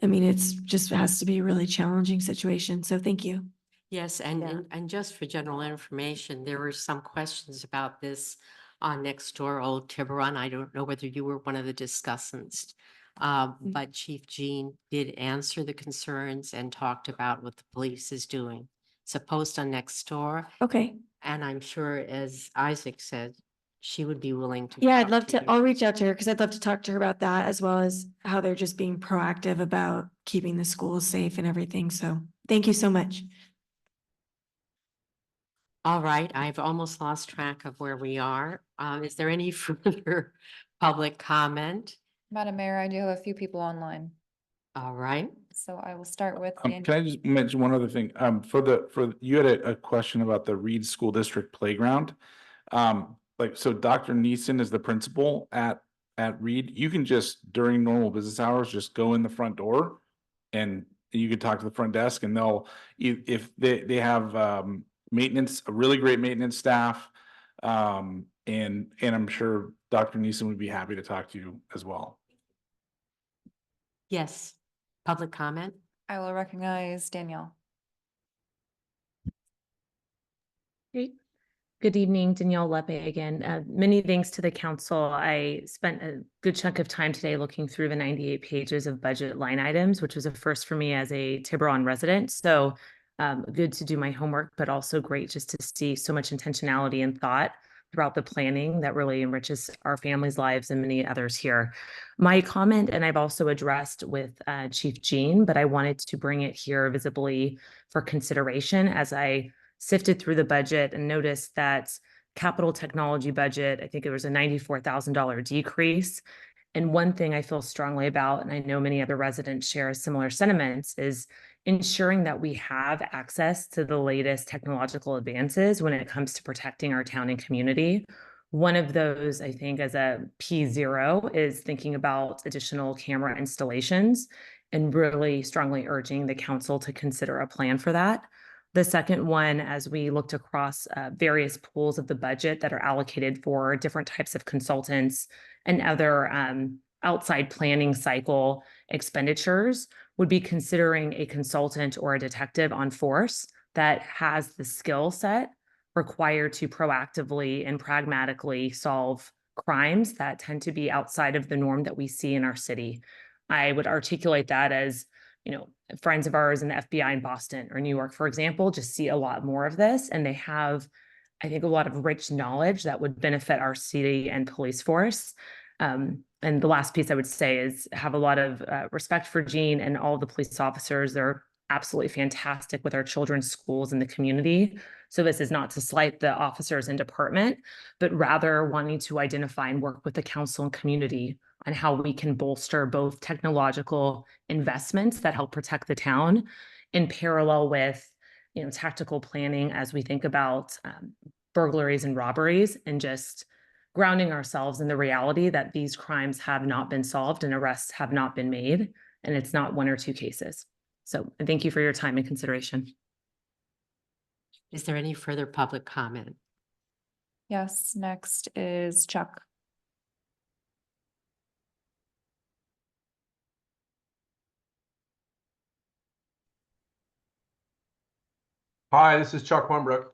I mean, it's just has to be a really challenging situation. So thank you. Yes, and just for general information, there were some questions about this on Nextdoor Old Tiburon. I don't know whether you were one of the discussants. But Chief Gene did answer the concerns and talked about what the police is doing. It's a post on Nextdoor. Okay. And I'm sure, as Isaac said, she would be willing to. Yeah, I'd talk love to, you. I'll reach out to her because I'd love to talk to her about that as well as how they're just being proactive about keeping the schools safe and everything. So thank you so much. All right, I've almost lost track of where we are. Is there any further public comment? Madam Mayor, I do have a few people online, All right. so I will start with. Can I just mention one other thing? You had a question about the Reed School District playground. So Dr. Neeson is the principal at Reed. You can just, during normal business hours, just go in the front door and you can talk to the front desk and if they have, maintenance, a really great maintenance staff. And I'm sure Dr. Neeson would be happy to talk to you as well. Yes, public comment? I will recognize Danielle. Great. Good evening, Danielle Lepe again. Many thanks to the council. I spent a good chunk of time today looking through the 98 pages of budget line items, which was a first for me as a Tiburon resident. So good to do my homework, but also great just to see so much intentionality and thought throughout the planning that really enriches our families' lives and many others here. My comment, and I've also addressed with Chief Gene, but I wanted to bring it here visibly for consideration as I sifted through the budget and noticed that capital technology budget, I think it was a $94,000 decrease. And one thing I feel strongly about, and I know many other residents share similar sentiments, is ensuring that we have access to the latest technological advances when it comes to protecting our town and community. One of those, I think, as a P0 is thinking about additional camera installations and really strongly urging the council to consider a plan for that. The second one, as we looked across various pools of the budget that are allocated for different types of consultants and other outside planning cycle expenditures, would be considering a consultant or a detective on force that has the skill set required to proactively and pragmatically solve crimes that tend to be outside of the norm that we see in our city. I would articulate that as, friends of ours in the FBI in Boston or New York, for example, just see a lot more of this. And they have, I think, a lot of rich knowledge that would benefit our city and police force. And the last piece I would say is have a lot of respect for Gene and all of the police officers. They're absolutely fantastic with our children's schools in the community. So this is not to slight the officers in department, but rather wanting to identify and work with the council and community on how we can bolster both technological investments that help protect the town in parallel with, tactical planning as we think about burglaries and robberies, and just grounding ourselves in the reality that these crimes have not been solved and arrests have not been made, and it's not one or two cases. So thank you for your time and consideration. Is there any further public comment? Yes, next is Chuck. Hi, this is Chuck Hornbrook.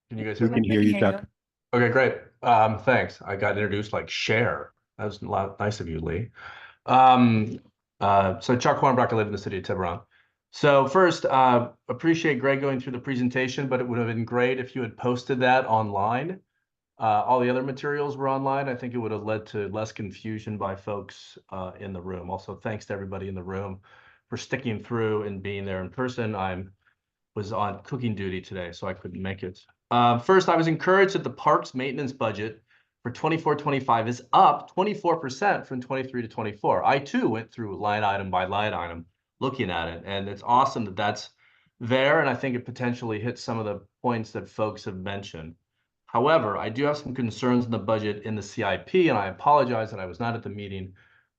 Can you guys hear We me? can hear you, Chuck. Okay, great. Thanks. I got introduced like Cher. That was a lot nice of you, Lee. So Chuck Hornbrook, I live in the city of Tiburon. So first, appreciate Greg going through the presentation, but it would have been great if you had posted that online. All the other materials were online. I think it would have led to less confusion by folks in the room. Also, thanks to everybody in the room for sticking through and being there in person. Was on cooking duty today, so I couldn't make it. First, I was encouraged that the parks maintenance budget for 24-25 is up 24% from 23 to 24. I too went through line item by line item looking at it, and it's awesome that that's there, and I think it potentially hits some of the points that folks have mentioned. However, I do have some concerns in the budget in the CIP, and I apologize that I was not at the meeting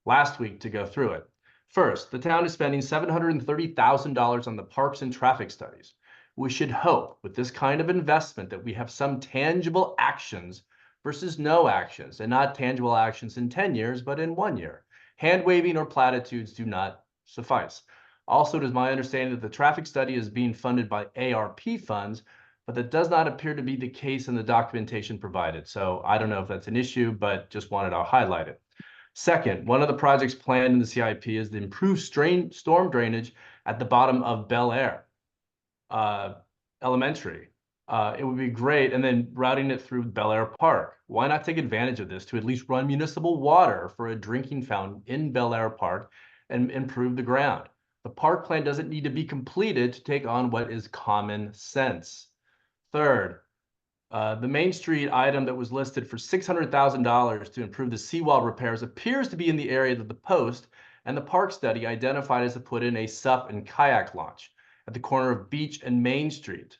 last week to go through it. First, the town is spending $730,000 on the parks and traffic studies. We should hope with this kind of investment that we have some tangible actions versus no actions, and not tangible actions in 10 years, but in 1 year. Hand waving or platitudes do not suffice. Also, it is my understanding that the traffic study is being funded by ARP funds, but that does not appear to be the case in the documentation provided. So I don't know if that's an issue, but just wanted to highlight it. Second, one of the projects planned in the CIP is the improved storm drainage at the bottom of Bel Air Elementary. It would be great, and then routing it through Bel Air Park. Why not take advantage of this to at least run municipal water for a drinking fountain in Bel Air Park and improve the ground? The park plan doesn't need to be completed to take on what is common sense. Third, the Main Street item that was listed for $600,000 to improve the seawall repairs appears to be in the area that the post and the park study identified as to put in a SUP and kayak launch at the corner of Beach and Main Street.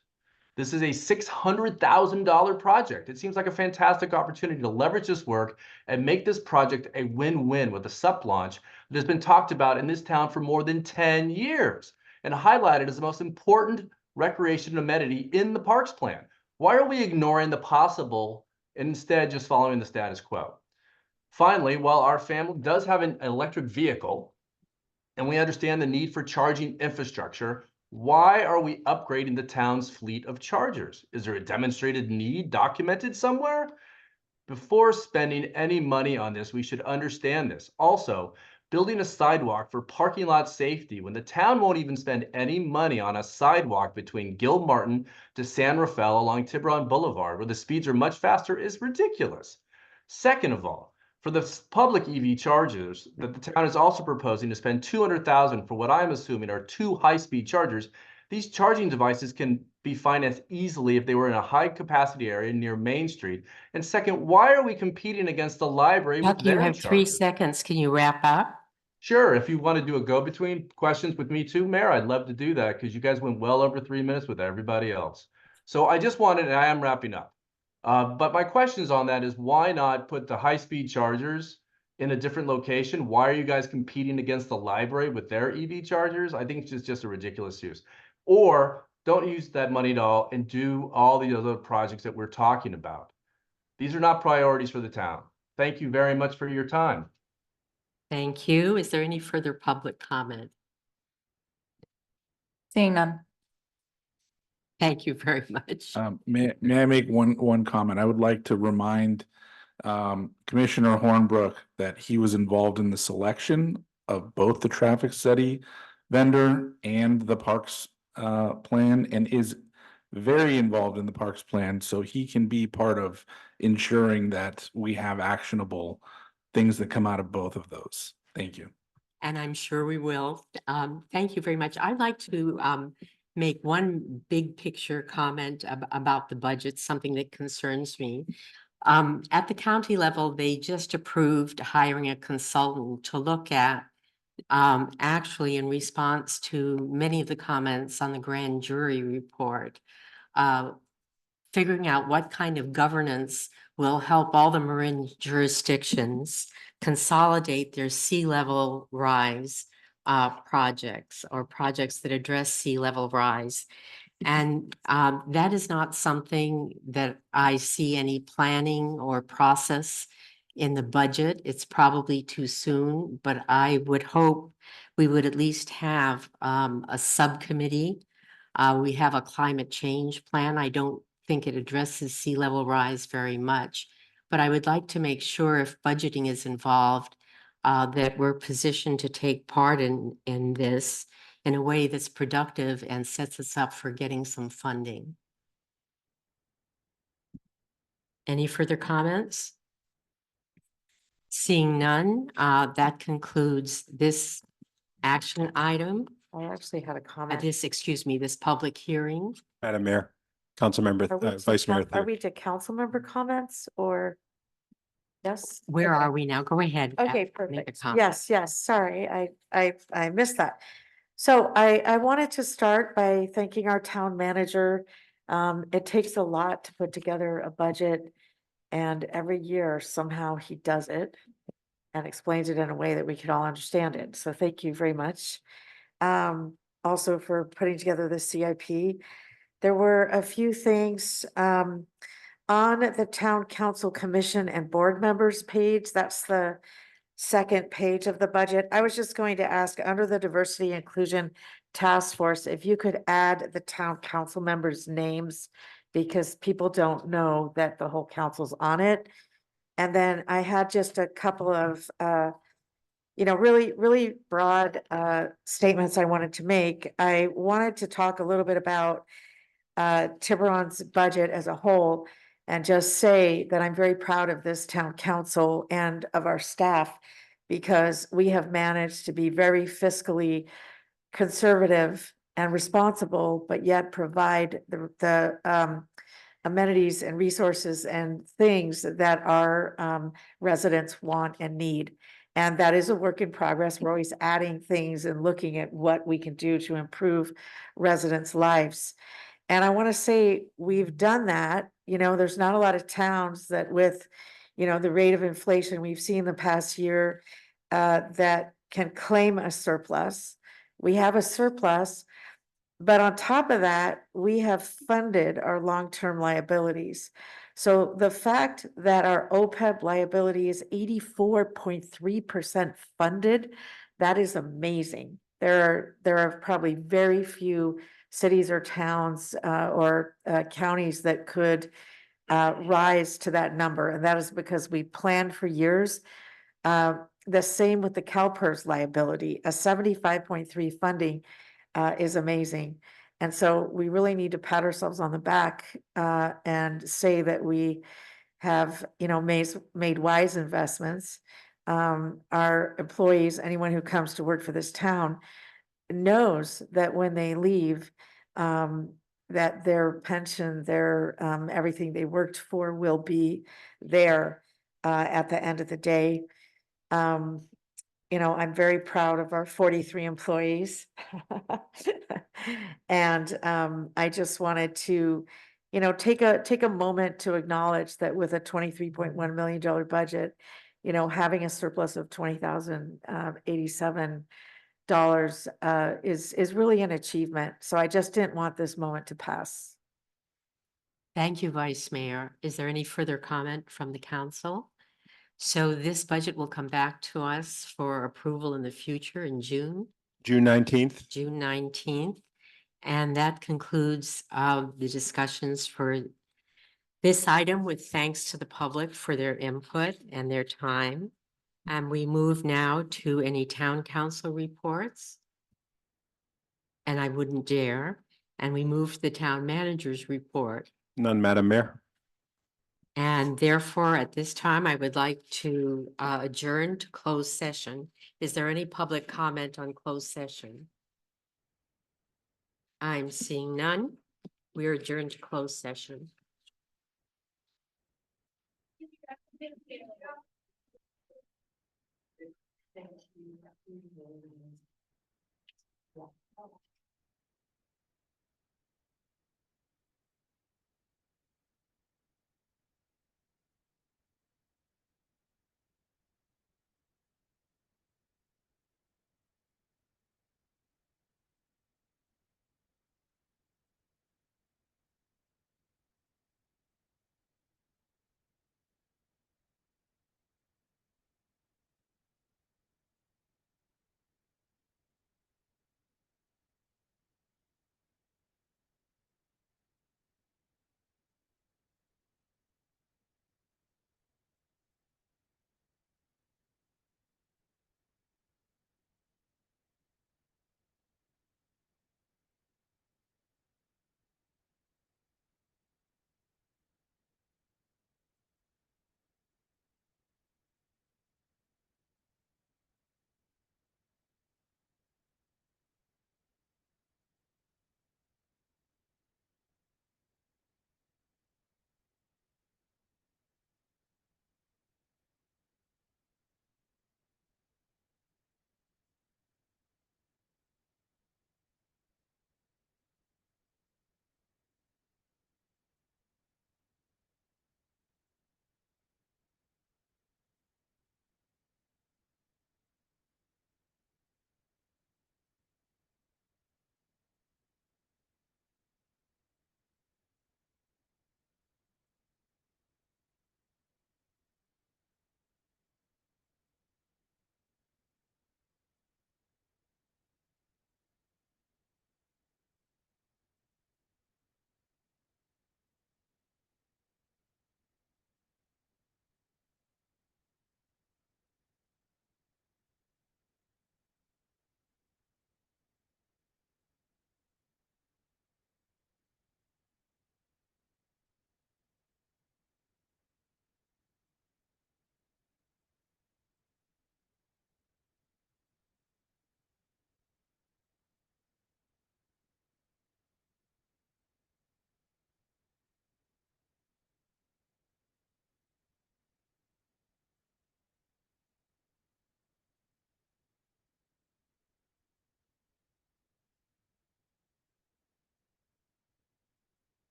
This is a $600,000 project. It seems like a fantastic opportunity to leverage this work and make this project a win-win with a SUP launch that has been talked about in this town for more than 10 years and highlighted as the most important recreation amenity in the parks plan. Why are we ignoring the possible and instead just following the status quo? Finally, while our family does have an electric vehicle and we understand the need for charging infrastructure, why are we upgrading the town's fleet of chargers? Is there a demonstrated need documented somewhere? Before spending any money on this, we should understand this. Also, building a sidewalk for parking lot safety when the town won't even spend any money on a sidewalk between Gil Martin to San Rafael along Tiburon Boulevard, where the speeds are much faster, is ridiculous. Second of all, for the public EV chargers that the town is also proposing to spend $200,000 for what I'm assuming are 2 high-speed chargers, these charging devices can be financed easily if they were in a high-capacity area near Main Street. And second, why are we competing against the library with Chuck, you their have 3 chargers? seconds. Can you wrap up? Sure. If you want to do a go-between questions with me too, Mayor, I'd love to do that because you guys went well over 3 minutes with everybody else. So I just wanted, and I am wrapping up. But my questions on that is why not put the high-speed chargers in a different location? Why are you guys competing against the library with their EV chargers? I think it's just a ridiculous use. Or don't use that money at all and do all the other projects that we're talking about. These are not priorities for the town. Thank you very much for your time. Thank you. Is there any further public comment? Seeing none. Thank you very much. May I make one comment? I would like to remind Commissioner Hornbrook that he was involved in the selection of both the traffic study vendor and the parks plan, and is very involved in the parks plan, so he can be part of ensuring that we have actionable things that come out of both of those. Thank you. And I'm sure we will. Thank you very much. I'd like to make one big picture comment about the budget, something that concerns me. At the county level, they just approved hiring a consultant to look at, actually in response to many of the comments on the grand jury report, figuring out what kind of governance will help all the Marin jurisdictions consolidate their sea level rise projects or projects that address sea level rise. And that is not something that I see any planning or process in the budget. It's probably too soon, but I would hope we would at least have a subcommittee. We have a climate change plan. I don't think it addresses sea level rise very much, but I would like to make sure if budgeting is involved, that we're positioned to take part in this in a way that's productive and sets us up for getting some funding. Any further comments? Seeing none, that concludes this action item. I actually had a comment. Excuse me, this public hearing. Madam Mayor, Councilmember, Are we to Vice Mayor. Are we to council member comments or? Yes? Where Okay. are we now? Go ahead. Okay, Make a perfect. comment. Yes, sorry, I missed that. So I wanted to start by thanking our town manager. It takes a lot to put together a budget, and every year somehow he does it and explains it in a way that we can all understand it. So thank you very much. Also for putting together the CIP. There were a few things, on the town council commission and board members page. That's the second page of the budget. I was just going to ask, under the diversity inclusion task force, if you could add the town council members' names, because people don't know that the whole council's on it. And then I had just a couple of, really broad statements I wanted to make. I wanted to talk a little bit about Tiburon's budget as a whole, and just say that I'm very proud of this town council and of our staff, because we have managed to be very fiscally conservative and responsible, but yet provide the amenities and resources and things that our residents want and need. And that is a work in progress. We're always adding things and looking at what we can do to improve residents' lives. And I want to say we've done that. There's not a lot of towns that with, the rate of inflation we've seen the past year, that can claim a surplus. We have a surplus, but on top of that, we have funded our long-term liabilities. So the fact that our OPEB liability is 84.3% funded, that is amazing. There are probably very few cities or towns or counties that could rise to that number. And that is because we planned for years. The same with the CalPERS liability, a 75.3 funding is amazing. And so we really need to pat ourselves on the back and say that we have, made wise investments. Our employees, anyone who comes to work for this town, knows that when they leave, that their pension, their everything they worked for will be there at the end of the day. I'm very proud of our 43 employees. And I just wanted to, take a moment to acknowledge that with a $23.1 million budget, having a surplus of $20,087 is really an achievement. So I just didn't want this moment to pass. Thank you, Vice Mayor. Is there any further comment from the council? So this budget will come back to us for approval in the future in June. June 19th. June 19th. And that concludes the discussions for this item, with thanks to the public for their input and their time. And we move now to any town council reports. And I wouldn't dare. And we move to the town manager's report. None, Madam Mayor. And therefore, at this time, I would like to adjourn to closed session. Is there any public comment on closed session? I'm seeing none. We are adjourned to closed session. Thank you.